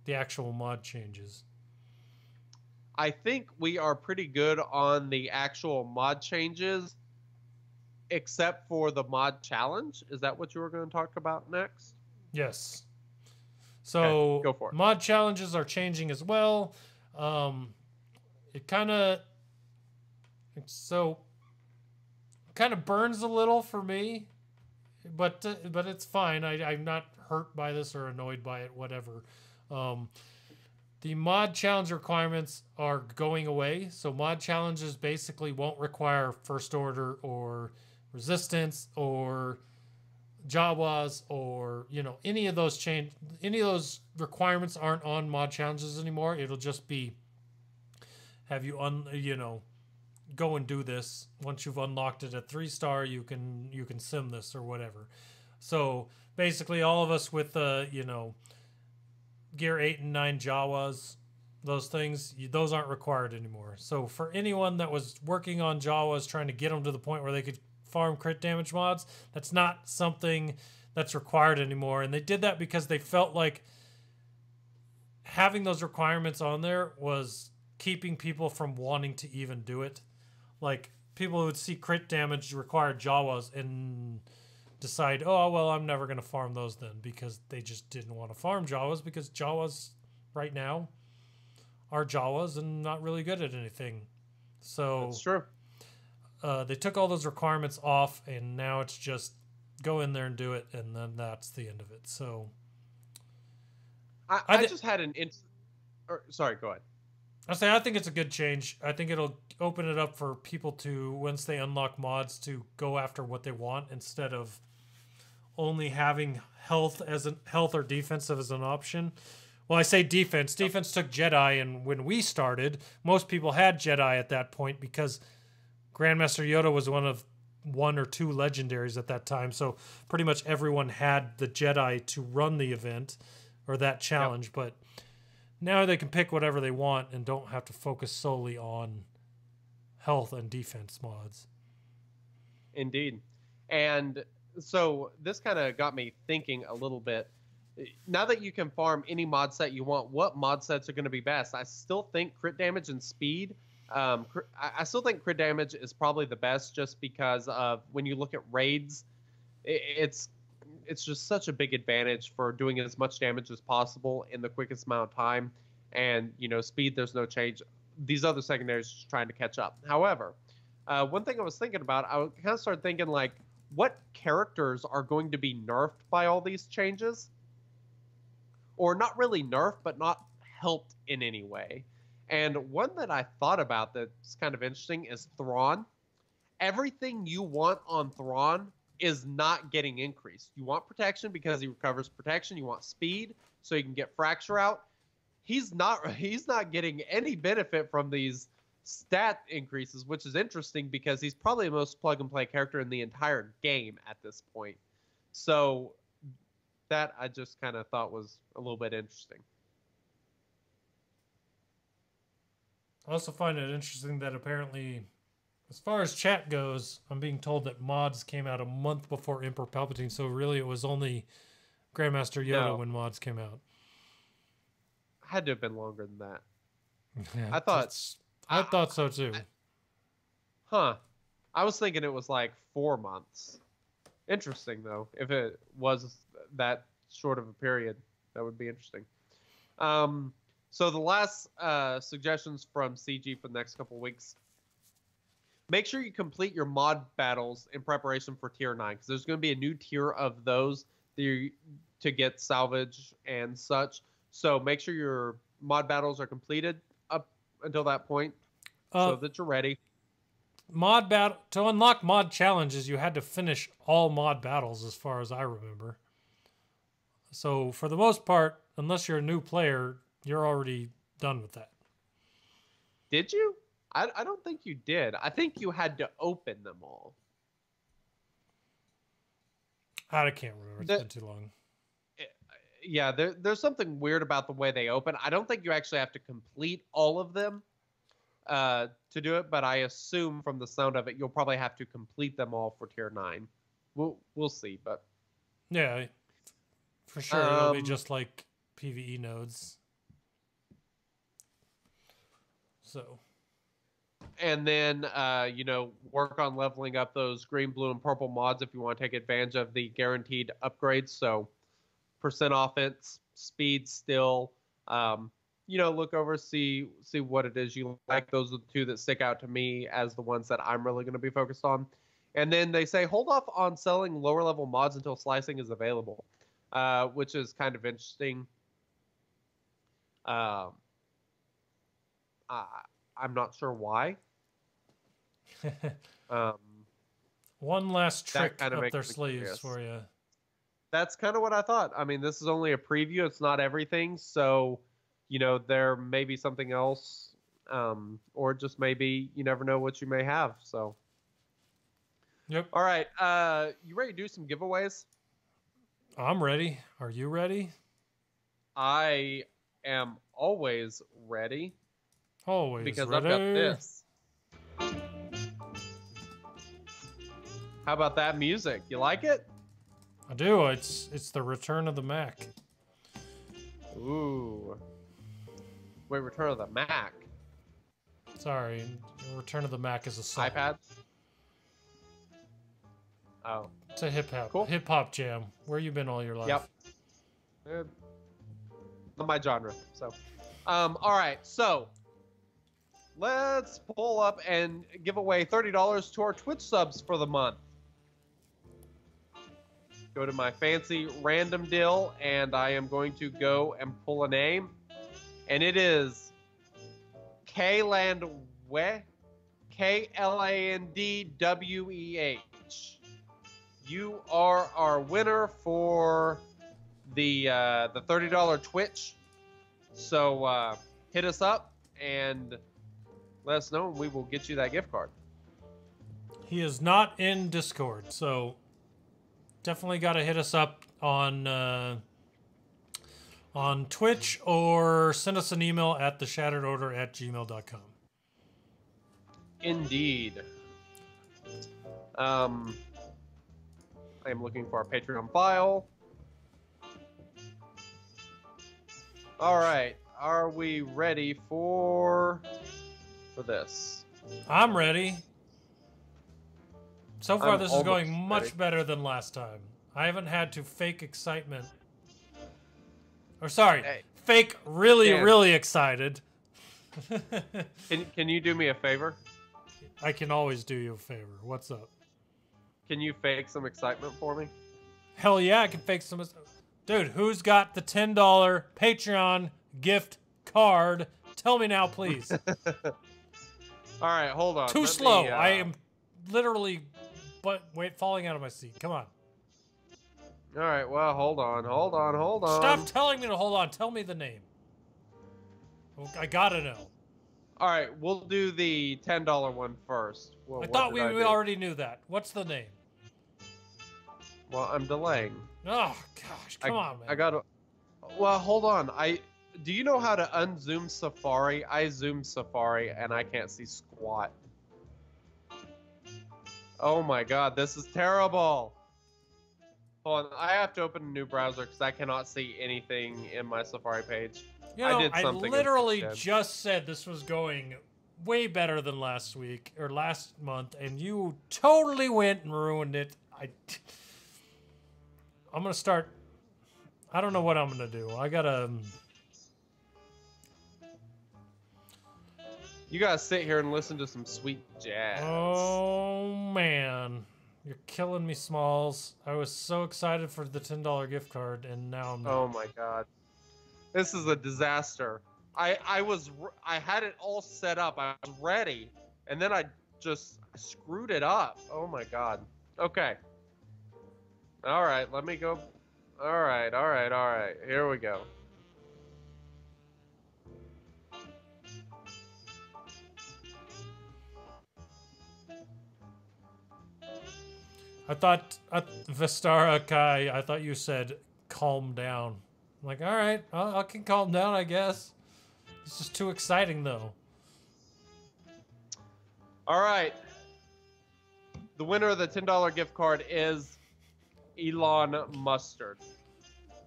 Speaker 2: the actual mod changes.
Speaker 4: I think we are pretty good on the actual mod changes, except for the mod challenge. Is that what you were going to talk about next?
Speaker 2: Yes. So
Speaker 4: okay, go for it.
Speaker 2: Mod challenges are changing as well. It kind of burns a little for me, but it's fine. I'm not hurt by this or annoyed by it, whatever. The mod challenge requirements are going away. So mod challenges basically won't require first order or resistance or Jawas or, you know, any of those requirements aren't on mod challenges anymore. It'll just be have you go and do this. Once you've unlocked it at 3-star, you can sim this or whatever. So basically all of us with Gear 8 and 9 Jawas, those things, those aren't required anymore. So for anyone that was working on Jawas, trying to get them to the point where they could farm crit damage mods, that's not something that's required anymore. And they did that because they felt like having those requirements on there was keeping people from wanting to even do it. Like, people would see crit damage required Jawas and decide, oh, well, I'm never going to farm those then, because they just didn't want to farm Jawas, because Jawas right now are Jawas and not really good at anything. So
Speaker 4: that's true.
Speaker 2: They took all those requirements off, and now it's just go in there and do it, and then that's the end of it. So
Speaker 4: I just had sorry, go ahead.
Speaker 2: I think it's a good change. I think it'll open it up for people to, once they unlock mods, to go after what they want instead of only having health or defensive as an option. Well, I say defense. Defense took Jedi, and when we started, most people had Jedi at that point because Grandmaster Yoda was one of 1 or 2 legendaries at that time. So pretty much everyone had the Jedi to run the event or that challenge. Yep. But now they can pick whatever they want and don't have to focus solely on health and defense mods.
Speaker 4: Indeed. And so this kind of got me thinking a little bit. Now that you can farm any mod set you want, what mod sets are going to be best? I still think crit damage and speed. I still think crit damage is probably the best, just because of when you look at raids, it's just such a big advantage for doing as much damage as possible in the quickest amount of time. And, speed, there's no change. These other secondaries are just trying to catch up. However, one thing I was thinking about, I kind of started thinking, like, what characters are going to be nerfed by all these changes? Or not really nerfed, but not helped in any way. And one that I thought about that's kind of interesting is Thrawn. Everything you want on Thrawn is not getting increased. You want protection because he recovers protection. You want speed so you can get fracture out. He's not getting any benefit from these stat increases, which is interesting because he's probably the most plug and play character in the entire game at this point. So that I just kind of thought was a little bit interesting.
Speaker 2: I also find it interesting that apparently, as far as chat goes, I'm being told that mods came out a month before Emperor Palpatine, so really it was only Grandmaster Yoda when mods came out.
Speaker 4: Had to have been longer than that.
Speaker 2: Yeah,
Speaker 4: I thought-
Speaker 2: I thought so too.
Speaker 4: Huh. I was thinking it was like 4 months. Interesting, though. If it was that short of a period, that would be interesting. So the last suggestions from CG for the next couple of weeks. Make sure you complete your mod battles in preparation for Tier 9, because there's going to be a new tier of those to get salvage and such. So make sure your mod battles are completed up until that point so that you're ready.
Speaker 2: To unlock mod challenges, you had to finish all mod battles as far as I remember. So for the most part, unless you're a new player, you're already done with that.
Speaker 4: Did you? I don't think you did. I think you had to open them all.
Speaker 2: I can't remember. It's been too long.
Speaker 4: Yeah, there's something weird about the way they open. I don't think you actually have to complete all of them to do it, but I assume from the sound of it, you'll probably have to complete them all for Tier 9. We'll see, but
Speaker 2: yeah, for sure it'll be just like PvE nodes. So.
Speaker 4: And then, work on leveling up those green, blue, and purple mods if you want to take advantage of the guaranteed upgrades. So, percent offense, speed, still. Look over, see what it is you like. Those are the two that stick out to me as the ones that I'm really going to be focused on. And then they say hold off on selling lower level mods until slicing is available, which is kind of interesting. I'm not sure why.
Speaker 2: One last trick
Speaker 4: kind of
Speaker 2: up their
Speaker 4: makes me
Speaker 2: sleeves
Speaker 4: curious.
Speaker 2: for you.
Speaker 4: That's kind of what I thought. I mean, this is only a preview. It's not everything. So, there may be something else, or just maybe you never know what you may have. So,
Speaker 2: Yep.
Speaker 4: all right. You ready to do some giveaways?
Speaker 2: I'm ready. Are you ready?
Speaker 4: I am always ready
Speaker 2: Always
Speaker 4: because
Speaker 2: ready.
Speaker 4: I've got this. How about that music? You like it?
Speaker 2: I do. It's the Return of the Mac.
Speaker 4: Ooh. Wait, Return of the Mac.
Speaker 2: Sorry, Return of the Mac is a song.
Speaker 4: iPad? Oh.
Speaker 2: It's a hip
Speaker 4: Cool.
Speaker 2: hop jam. Where you been all your life?
Speaker 4: Yep. Not my genre. So, all right. So, let's pull up and give away $30 to our Twitch subs for the month. Go to my fancy random deal, and I am going to go and pull a name, and it is Klandweh, Klandweh. You are our winner for the $30 Twitch. So hit us up and let us know, and we will get you that gift card.
Speaker 2: He is not in Discord, so definitely got to hit us up on Twitch or send us an email at theshatteredorder@gmail.com.
Speaker 4: Indeed. I am looking for our Patreon file. All right. Are we ready for this?
Speaker 2: I'm ready. So far,
Speaker 4: I'm
Speaker 2: this is going
Speaker 4: almost
Speaker 2: much
Speaker 4: ready.
Speaker 2: better than last time. I haven't had to fake excitement. Or sorry,
Speaker 4: Hey.
Speaker 2: fake really,
Speaker 4: Dan.
Speaker 2: really excited.
Speaker 4: Can you do me a favor?
Speaker 2: I can always do you a favor. What's up?
Speaker 4: Can you fake some excitement for me?
Speaker 2: Hell yeah, I can fake some. Dude, who's got the $10 Patreon gift card? Tell me now, please.
Speaker 4: All right, hold on.
Speaker 2: Too
Speaker 4: Let
Speaker 2: slow.
Speaker 4: me,
Speaker 2: I am literally falling out of my seat. Come on.
Speaker 4: All right, well, hold on.
Speaker 2: Stop telling me to hold on. Tell me the name. I gotta know.
Speaker 4: All right, we'll do the $10 one first. Well,
Speaker 2: I
Speaker 4: what
Speaker 2: thought
Speaker 4: did
Speaker 2: we
Speaker 4: do?
Speaker 2: already knew that. What's the name?
Speaker 4: Well, I'm delaying.
Speaker 2: Oh gosh, come on, man.
Speaker 4: I gotta. Well, hold on. Do you know how to unzoom Safari? I zoom Safari and I can't see squat. Oh my god, this is terrible. Hold on, I have to open a new browser because I cannot see anything in my Safari page.
Speaker 2: You know,
Speaker 4: did
Speaker 2: I
Speaker 4: something in
Speaker 2: literally
Speaker 4: 610.
Speaker 2: just said this was going way better than last week or last month, and you totally went and ruined it. I'm gonna start. I don't know what I'm gonna do. I gotta.
Speaker 4: You gotta sit here and listen to some sweet jazz.
Speaker 2: Oh man, you're killing me, Smalls. I was so excited for the $10 gift card, and now I'm.
Speaker 4: Oh my god, this is a disaster. I had it all set up. I was ready, and then I just screwed it up. Oh my god. Okay. All right, let me go. All right. Here we go.
Speaker 2: I thought Vistara Kai. I thought you said calm down. I'm like, all right, I can calm down, I guess. It's just too exciting, though.
Speaker 4: All right. The winner of the $10 gift card is Elon Mustard.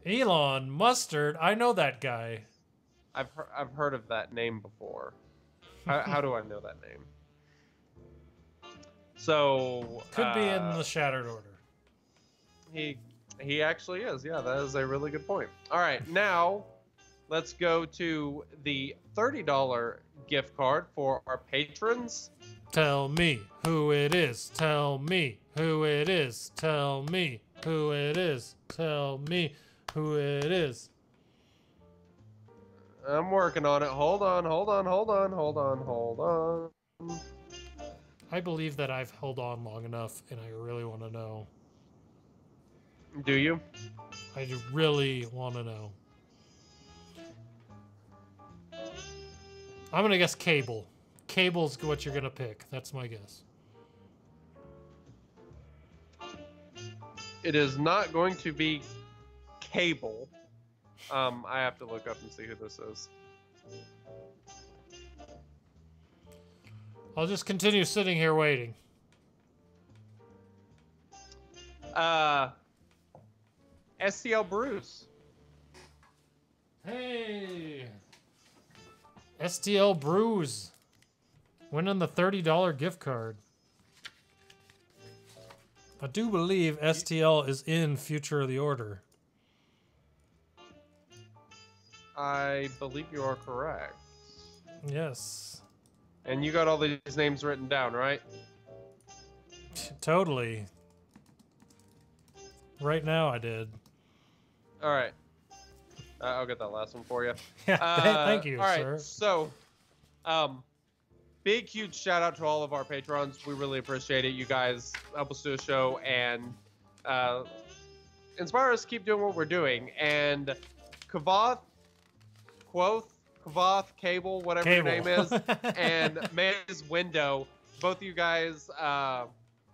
Speaker 2: Elon Mustard. I know that guy.
Speaker 4: I've heard of that name before. How do I know that name? So
Speaker 2: Could be in the Shattered Order.
Speaker 4: He actually is. Yeah, that is a really good point. All right, now let's go to the $30 gift card for our patrons.
Speaker 2: Tell me who it is. Tell me who it is. Tell me who it is. Tell me who it is.
Speaker 4: I'm working on it. Hold on.
Speaker 2: I believe that I've held on long enough, and I really want to know.
Speaker 4: Do you?
Speaker 2: I really want to know. I'm going to guess Cable. Cable's what you're going to pick. That's my guess.
Speaker 4: It is not going to be Cable. I have to look up and see who this is.
Speaker 2: I'll just continue sitting here waiting.
Speaker 4: STL Bruce.
Speaker 2: Hey! STL Brews. Winning the $30 gift card. I do believe STL is in Future of the Order.
Speaker 4: I believe you are correct.
Speaker 2: Yes.
Speaker 4: And you got all these names written down, right?
Speaker 2: Totally. Right now I did.
Speaker 4: All right. I'll get that last one for you.
Speaker 2: Yeah, thank you,
Speaker 4: all right,
Speaker 2: sir.
Speaker 4: So, big, huge shout out to all of our patrons. We really appreciate it. You guys help us do a show and inspire us to keep doing what we're doing. And Kavoth, Cable, whatever your name is, and Man's Window, both of you guys, I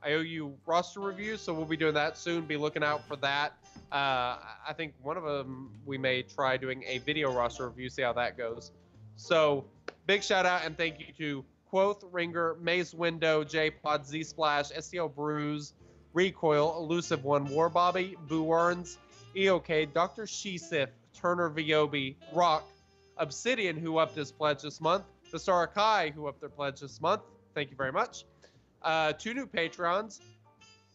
Speaker 4: owe you roster reviews, so we'll be doing that soon. Be looking out for that. I think one of them we may try doing a video roster review, see how that goes. So big shout out and thank you to Quoth, Ringer, Maze Window, J-Pod, Z-Splash, STL Brews, Recoil, Elusive One, War Bobby, Boo Earns, EOK, Dr. Sheesif, Turner Viobi, Rock, Obsidian, who upped his pledge this month, the Star Kai, who upped their pledge this month. Thank you very much. 2 new Patrons,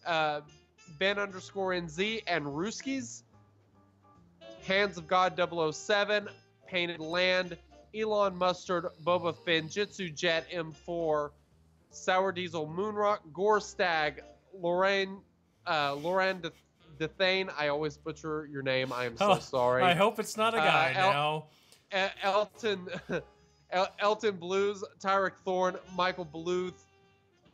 Speaker 4: Ben_NZ and Ruskies, Hands of God 007, Painted Land, Elon Mustard, Boba Finn, Jitsu Jet M4, Sour Diesel Moonrock, Gore Stag, Lorraine Dethane. I always butcher your name. I am so sorry.
Speaker 2: I hope it's not a guy now.
Speaker 4: Elton Blues, Tyrek Thorne, Michael Bluth,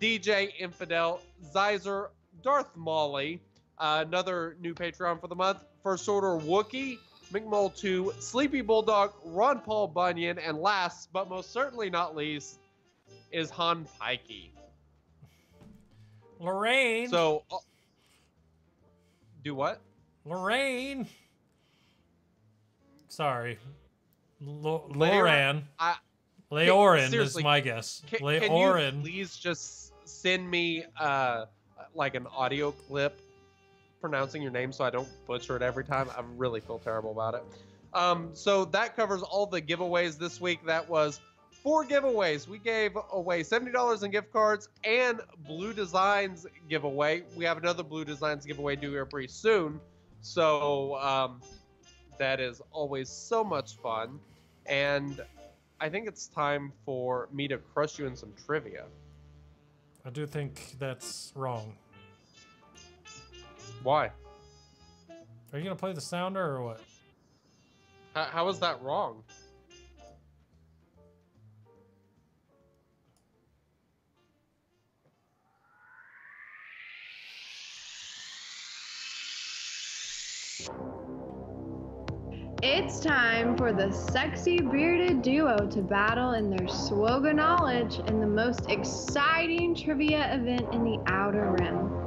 Speaker 4: DJ Infidel, Zizer, Darth Molly, another new Patreon for the month, First Order Wookie, McMull 2, Sleepy Bulldog, Ron Paul Bunyan, and last but most certainly not least is Han Pikey.
Speaker 2: Lorraine.
Speaker 4: So, do what?
Speaker 2: Lorraine. Sorry. Loran. Leorin is my guess.
Speaker 4: Can
Speaker 2: Leorin.
Speaker 4: you please just send me like an audio clip pronouncing your name so I don't butcher it every time. I really feel terrible about it. So that covers all the giveaways this week. That was 4 giveaways. We gave away $70 in gift cards and Blue Designs giveaway. We have another Blue Designs giveaway due here pretty soon. So that is always so much fun. And I think it's time for me to crush you in some trivia.
Speaker 2: I do think that's wrong.
Speaker 4: Why?
Speaker 2: Are you gonna play the sounder or what?
Speaker 4: How is that wrong?
Speaker 5: It's time for the sexy bearded duo to battle in their SWOGA knowledge in the most exciting trivia event in the Outer Rim.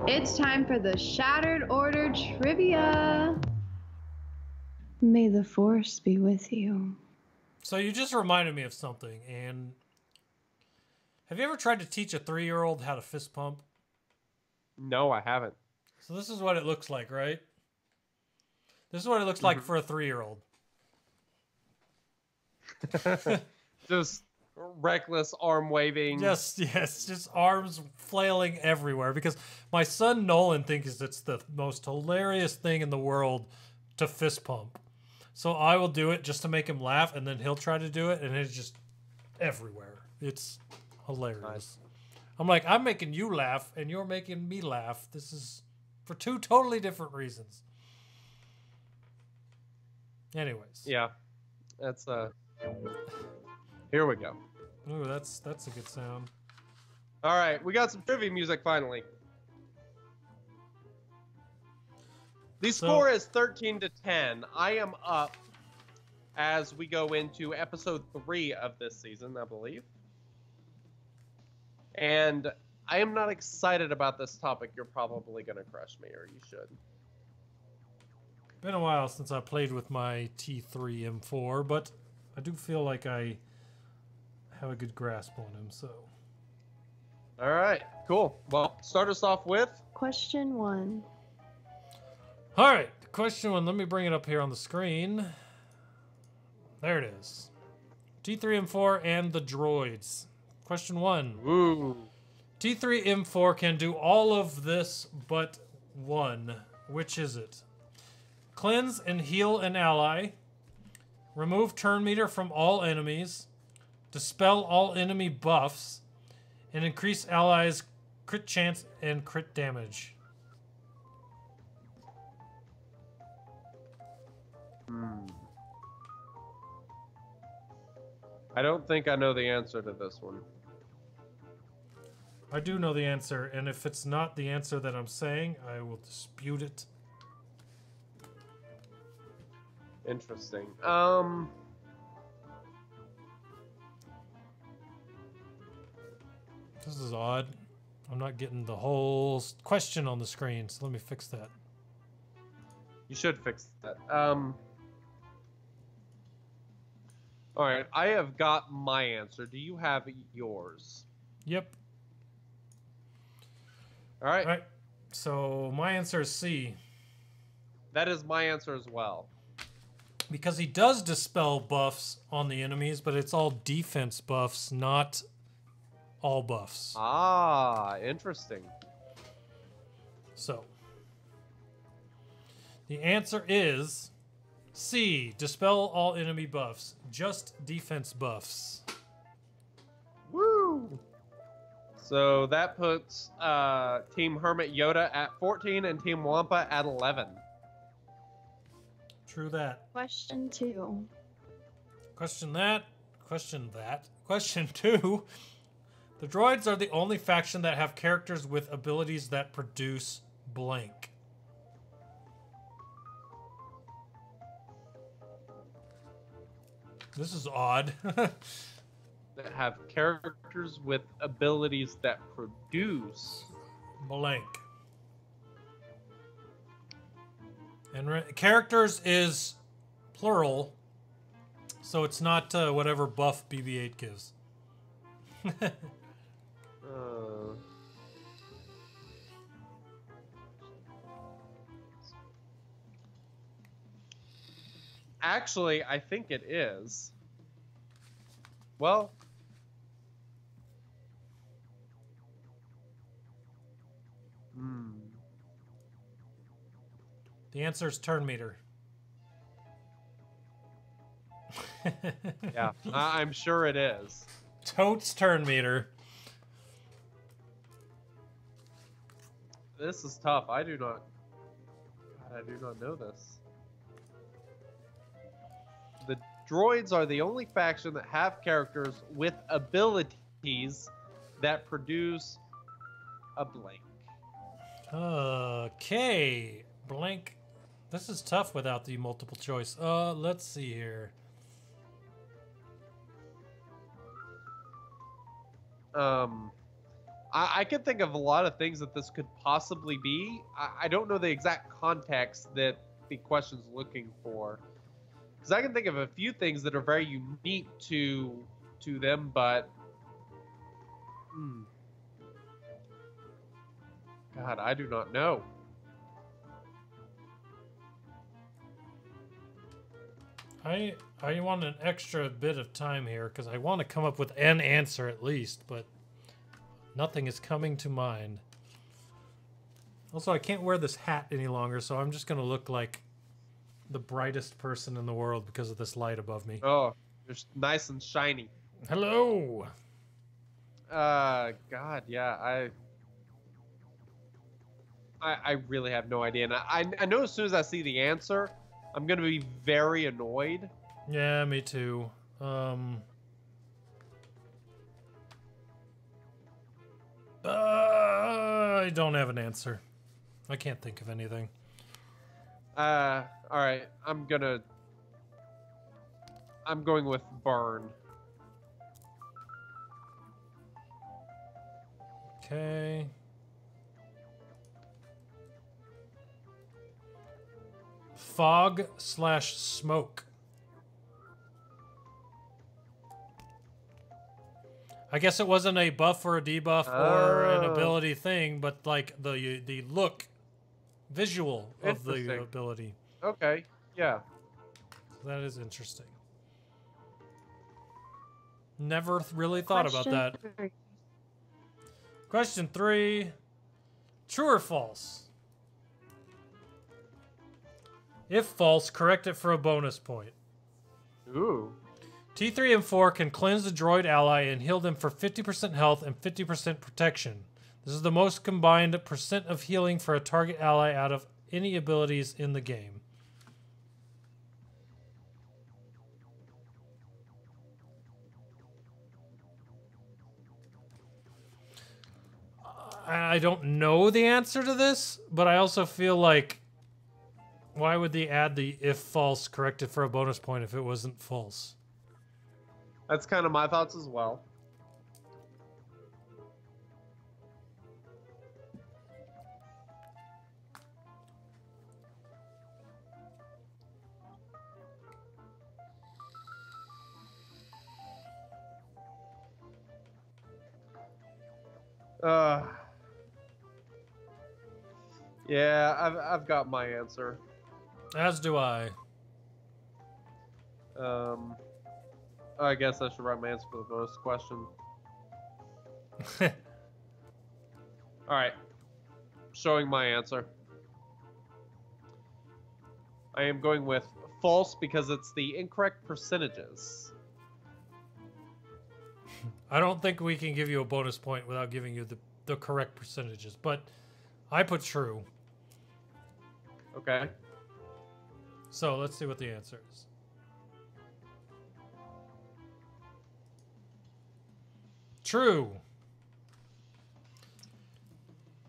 Speaker 5: It's time for the Shattered Order Trivia. May the Force be with you.
Speaker 2: So you just reminded me of something, and have you ever tried to teach a 3-year-old how to fist pump?
Speaker 4: No, I haven't.
Speaker 2: So this is what it looks like, right? This is what it looks like for a 3-year-old.
Speaker 4: Just reckless arm waving.
Speaker 2: Just arms flailing everywhere. Because my son Nolan thinks it's the most hilarious thing in the world to fist pump. So I will do it just to make him laugh, and then he'll try to do it, and it's just everywhere. It's hilarious. Nice. I'm like, I'm making you laugh, and you're making me laugh. This is for 2 totally different reasons. Anyways.
Speaker 4: Yeah. That's here we go.
Speaker 2: Ooh, that's a good sound.
Speaker 4: All right, we got some trivia music finally. The score is 13-10. I am up as we go into episode 3 of this season, I believe. And I am not excited about this topic. You're probably going to crush me, or you should.
Speaker 2: Been a while since I played with my T3 M4, but I do feel like I have a good grasp on him, so.
Speaker 4: All right, cool. Well, start us off with
Speaker 5: Question 1.
Speaker 2: All right, question 1. Let me bring it up here on the screen. There it is. T3M4 and the droids. Question 1.
Speaker 4: Ooh.
Speaker 2: T3M4 can do all of this but one. Which is it? Cleanse and heal an ally. Remove turn meter from all enemies. Dispel all enemy buffs. And increase allies' crit chance and crit damage.
Speaker 4: I don't think I know the answer to this one.
Speaker 2: I do know the answer, and if it's not the answer that I'm saying, I will dispute it.
Speaker 4: Interesting.
Speaker 2: This is odd. I'm not getting the whole question on the screen, so let me fix that.
Speaker 4: You should fix that. All right, I have got my answer. Do you have yours?
Speaker 2: Yep.
Speaker 4: All right.
Speaker 2: All right. So my answer is C.
Speaker 4: That is my answer as well.
Speaker 2: Because he does dispel buffs on the enemies, but it's all defense buffs, not all buffs.
Speaker 4: Ah, interesting.
Speaker 2: So the answer is C. Dispel all enemy buffs. Just defense buffs.
Speaker 4: Woo! So that puts Team Hermit Yoda at 14 and Team Wampa at 11.
Speaker 2: True that.
Speaker 5: Question 2.
Speaker 2: Question that. Question 2. The droids are the only faction that have characters with abilities that produce blank. This is odd.
Speaker 4: That have characters with abilities that produce
Speaker 2: blank. And characters is plural, so it's not whatever buff BB-8 gives.
Speaker 4: Actually, I think it is. Well,
Speaker 2: The answer is turn meter.
Speaker 4: yeah, I'm sure it is.
Speaker 2: Totes turn meter.
Speaker 4: This is tough. I do not know this. The droids are the only faction that have characters with abilities that produce a blank.
Speaker 2: Okay. Blank. This is tough without the multiple choice. Let's see here.
Speaker 4: I can think of a lot of things that this could possibly be. I don't know the exact context that the question's looking for. Because I can think of a few things that are very unique to them, but God, I do not know.
Speaker 2: I want an extra bit of time here because I want to come up with an answer at least, but nothing is coming to mind. Also, I can't wear this hat any longer, so I'm just going to look like the brightest person in the world because of this light above me.
Speaker 4: Oh, you're nice and shiny.
Speaker 2: Hello.
Speaker 4: God, yeah, I really have no idea. And I know as soon as I see the answer, I'm gonna be very annoyed.
Speaker 2: Yeah, me too. I don't have an answer. I can't think of anything.
Speaker 4: All right, I'm going with burn.
Speaker 2: Okay. Fog/smoke. I guess it wasn't a buff or a debuff or an ability thing, but like the look, visual of the ability.
Speaker 4: Okay, yeah.
Speaker 2: That is interesting. Never really thought about that. Question 3. True or false? If false, correct it for a bonus point.
Speaker 4: Ooh.
Speaker 2: T3 and 4 can cleanse the droid ally and heal them for 50% health and 50% protection. This is the most combined percent of healing for a target ally out of any abilities in the game. I don't know the answer to this, but I also feel like why would they add the if false corrected for a bonus point if it wasn't false?
Speaker 4: That's kind of my thoughts as well. Yeah, I've got my answer.
Speaker 2: As do I.
Speaker 4: I guess I should write my answer for the bonus question. All right. Showing my answer. I am going with false because it's the incorrect percentages.
Speaker 2: I don't think we can give you a bonus point without giving you the correct percentages, but I put true.
Speaker 4: Okay.
Speaker 2: So let's see what the answer is. True.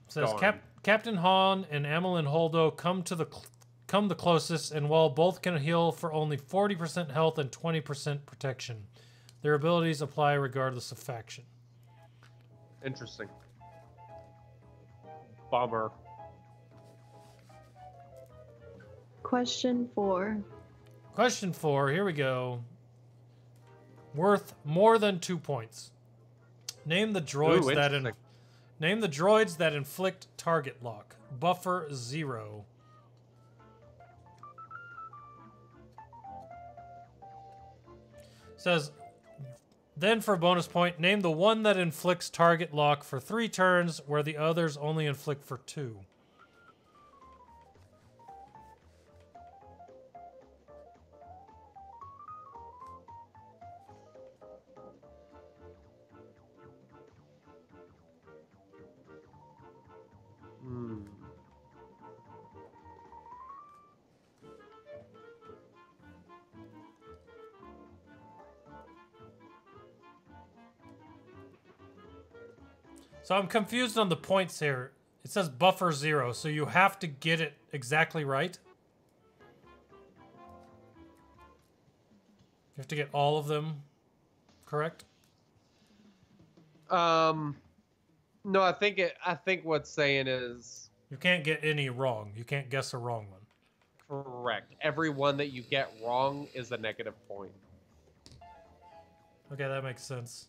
Speaker 2: It says Captain Han and Amilyn Holdo come the closest, and while both can heal for only 40% health and 20% protection, their abilities apply regardless of faction.
Speaker 4: Interesting. Bummer.
Speaker 5: Question 4.
Speaker 2: Question 4, here we go. Worth more than 2 points. Name the droids name the droids that inflict target lock. Buffer 0. says, then for bonus point, name the one that inflicts target lock for 3 turns, where the others only inflict for 2. So I'm confused on the points here. It says buffer 0, so you have to get it exactly right. You have to get all of them correct.
Speaker 4: No, I think what's saying is
Speaker 2: You can't get any wrong. You can't guess a wrong one.
Speaker 4: correct. Every one that you get wrong is a negative point.
Speaker 2: Okay, that makes sense.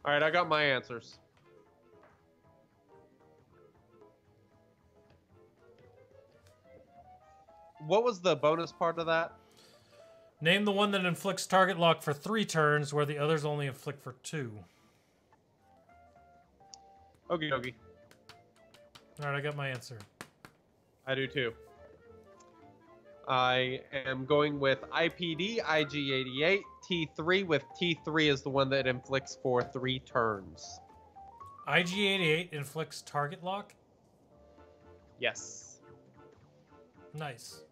Speaker 4: All right, I got my answers. What was the bonus part of that?
Speaker 2: Name the one that inflicts target lock for 3 turns, where the others only inflict for 2.
Speaker 4: Okie dokie.
Speaker 2: Alright, I got my answer.
Speaker 4: I do too. I am going with IPD, IG88, T3, with T3 is the one that inflicts for 3 turns.
Speaker 2: IG88 inflicts target lock?
Speaker 4: Yes.
Speaker 2: Nice.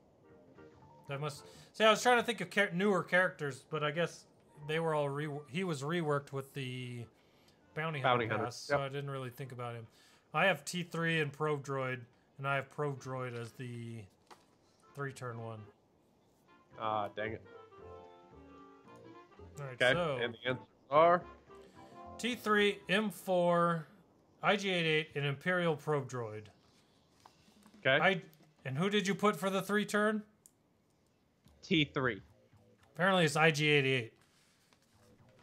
Speaker 2: That must... See, I was trying to think of newer characters, but I guess they were all he was reworked with the Bounty Hunter pass, so I didn't really think about him. I have T3 and Probe Droid, and I have Probe Droid as the 3-turn one.
Speaker 4: Ah, dang it.
Speaker 2: Alright,
Speaker 4: Okay,
Speaker 2: so...
Speaker 4: and the answers are...
Speaker 2: T3, M4, IG88, and Imperial Probe Droid.
Speaker 4: Okay.
Speaker 2: And who did you put for the 3-turn?
Speaker 4: T3.
Speaker 2: Apparently it's IG88.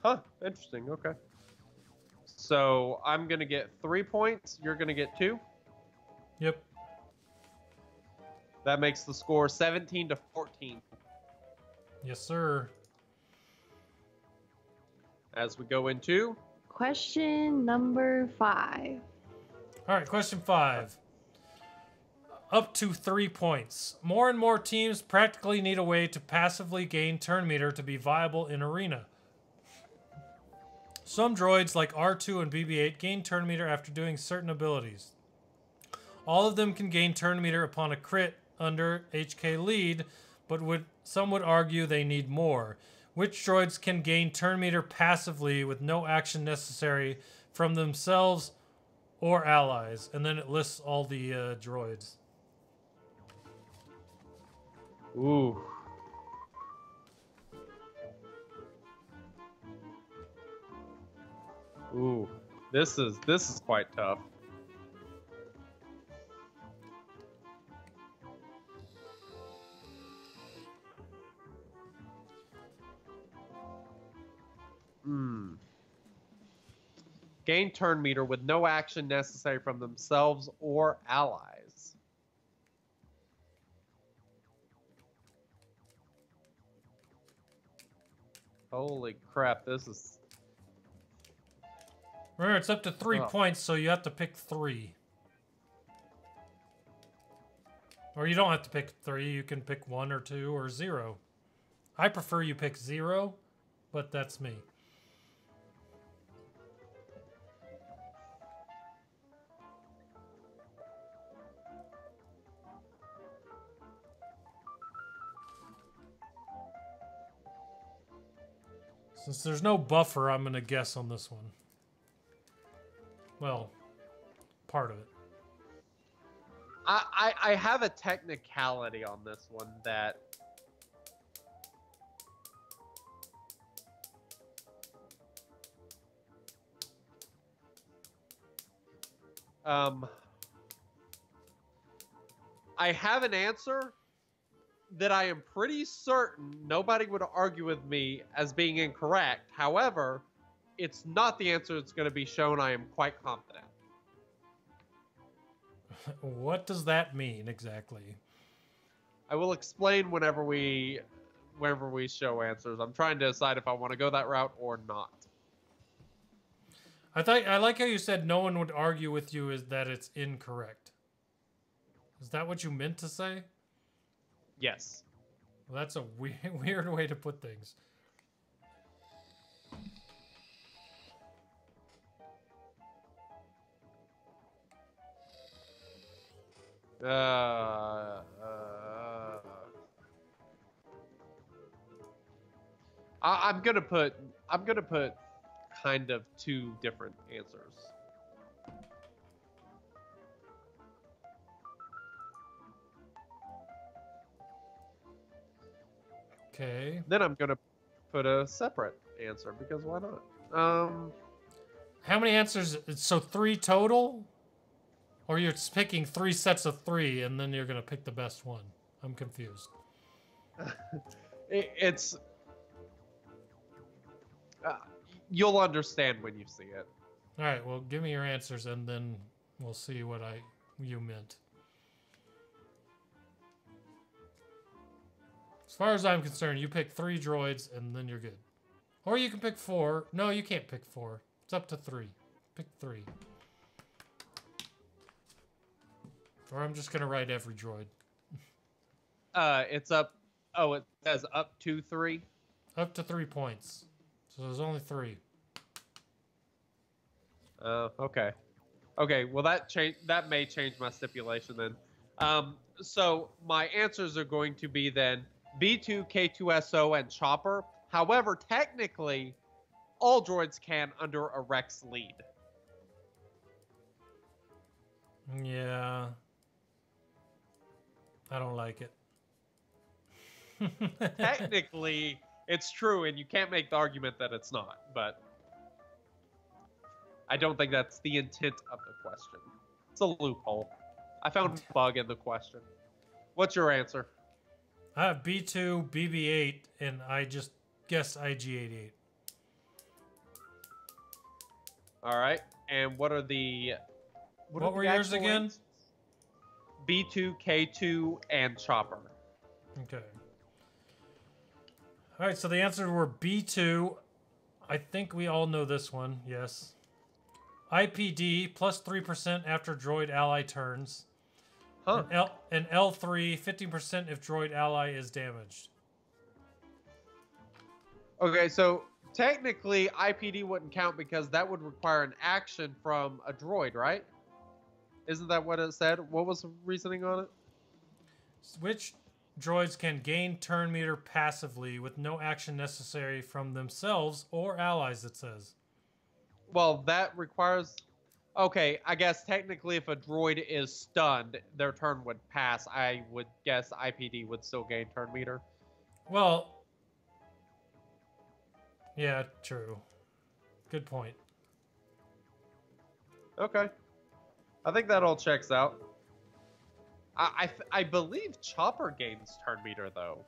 Speaker 4: Huh, interesting, okay. So, I'm going to get 3 points, you're going to get 2.
Speaker 2: Yep.
Speaker 4: That makes the score 17 to 14.
Speaker 2: Yes, sir.
Speaker 4: As we go into...
Speaker 5: Question number 5.
Speaker 2: All right, question 5. Up to 3 points. More and more teams practically need a way to passively gain turn meter to be viable in Arena. Some droids, like R2 and BB-8, gain turn meter after doing certain abilities. All of them can gain turn meter upon a crit under HK lead, but some would argue they need more. Which droids can gain turn meter passively with no action necessary from themselves or allies? And then it lists all the droids.
Speaker 4: Ooh. Ooh. This is quite tough. Gain turn meter with no action necessary from themselves or allies. Holy crap, this is...
Speaker 2: Remember, it's up to 3 points, so you have to pick 3. Or you don't have to pick 3, you can pick 1 or 2 or 0. I prefer you pick 0, but that's me. Since there's no buffer, I'm going to guess on this one. Well, part of it.
Speaker 4: I have a technicality on this one that... I have an answer that I am pretty certain nobody would argue with me as being incorrect. However, it's not the answer that's going to be shown. I am quite confident.
Speaker 2: What does that mean exactly?
Speaker 4: I will explain whenever we show answers. I'm trying to decide if I want to go that route or not.
Speaker 2: I like how you said no one would argue with you is that it's incorrect. Is that what you meant to say?
Speaker 4: Yes.
Speaker 2: Well, that's a weird way to put things.
Speaker 4: I'm gonna put kind of two different answers.
Speaker 2: Okay.
Speaker 4: Then I'm gonna put a separate answer because why not?
Speaker 2: How many answers? So 3 total? Or you're picking 3 sets of 3 and then you're going to pick the best one? I'm confused.
Speaker 4: It's... you'll understand when you see it.
Speaker 2: All right, well, give me your answers and then we'll see what you meant. As far as I'm concerned, you pick 3 droids and then you're good. Or you can pick 4. No, you can't pick 4. It's up to 3. Pick 3. Or I'm just gonna write every droid.
Speaker 4: It's up... Oh, it says up to 3?
Speaker 2: Up to 3 points. So there's only 3.
Speaker 4: Okay. Okay, well that may change my stipulation then. So my answers are going to be then B2, K2SO, and Chopper. However, technically, all droids can under a Rex lead.
Speaker 2: Yeah. I don't like it.
Speaker 4: Technically, it's true, and you can't make the argument that it's not, but I don't think that's the intent of the question. It's a loophole. I found a bug in the question. What's your answer?
Speaker 2: I have B2, BB8, and I just guessed IG88.
Speaker 4: All right, and what are the...
Speaker 2: What were yours
Speaker 4: actual
Speaker 2: again?
Speaker 4: answers? B2, K2, and Chopper.
Speaker 2: Okay. All right, so the answers were B2. I think we all know this one, yes. IPD, plus 3% after droid ally turns.
Speaker 4: Huh.
Speaker 2: And L3, 15% if droid ally is damaged.
Speaker 4: Okay, so technically IPD wouldn't count because that would require an action from a droid, right? Isn't that what it said? What was the reasoning on it?
Speaker 2: Which droids can gain turn meter passively with no action necessary from themselves or allies, it says.
Speaker 4: Well, that requires... Okay, I guess technically if a droid is stunned, their turn would pass. I would guess IPD would still gain turn meter.
Speaker 2: Well, yeah, true. Good point.
Speaker 4: Okay. I think that all checks out. I believe Chopper gains turn meter, though.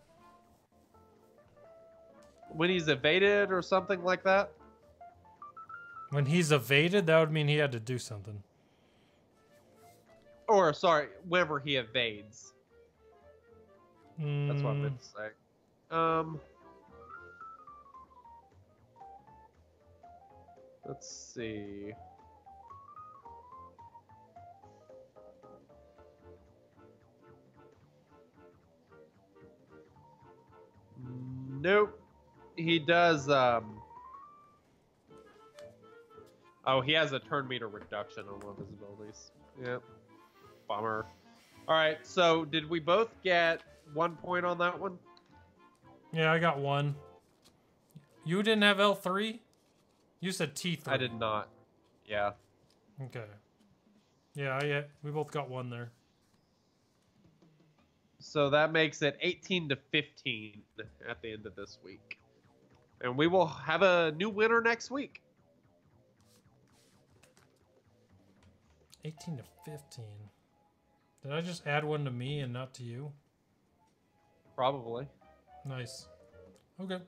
Speaker 4: When he's evaded or something like that?
Speaker 2: When he's evaded, that would mean he had to do something.
Speaker 4: Or, sorry, whenever he evades. That's what I meant to say. Let's see. Nope. He does, Oh, he has a turn meter reduction on one of his abilities. Yep. Bummer. Alright, so did we both get 1 point on that one?
Speaker 2: Yeah, I got 1. You didn't have L3? You said T3.
Speaker 4: I did not. Yeah.
Speaker 2: Okay. Yeah, we both got 1 there.
Speaker 4: So that makes it 18 to 15 at the end of this week. And we will have a new winner next week.
Speaker 2: 18 to 15. Did I just add 1 to me and not to you?
Speaker 4: Probably.
Speaker 2: Nice. Okay.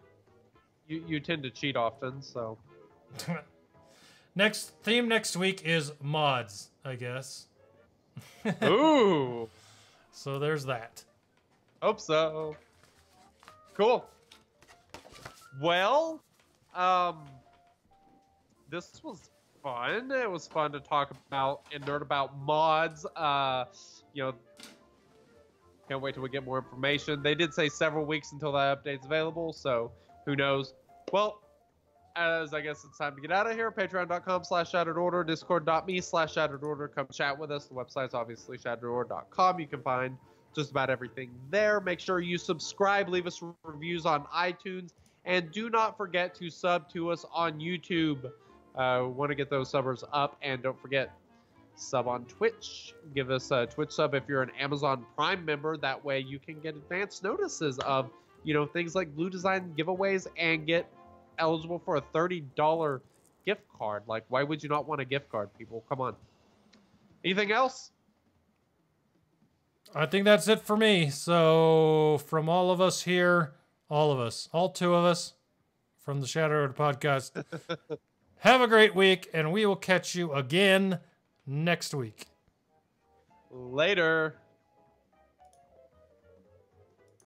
Speaker 4: You tend to cheat often, so.
Speaker 2: Next theme next week is mods, I guess.
Speaker 4: Ooh.
Speaker 2: So there's that.
Speaker 4: Hope so. Cool. Well, this was fun. It was fun to talk about and nerd about mods. You know, can't wait till we get more information. They did say several weeks until that update's available, so who knows? Well, as I guess it's time to get out of here, patreon.com/shatteredorder, discord.me/shatteredorder. Come chat with us. The website's obviously shatteredorder.com. You can find just about everything there. Make sure you subscribe, leave us reviews on iTunes, and do not forget to sub to us on YouTube. Want to get those subbers up, and don't forget, sub on Twitch. Give us a Twitch sub if you're an Amazon Prime member. That way you can get advance notices of, you know, things like Blue Design giveaways and get eligible for a $30 gift card. Like, why would you not want a gift card, people? Come on. Anything else?
Speaker 2: I think that's it for me. So from all of us here, all two of us from the Shadow Order podcast, have a great week, and we will catch you again next week.
Speaker 4: Later.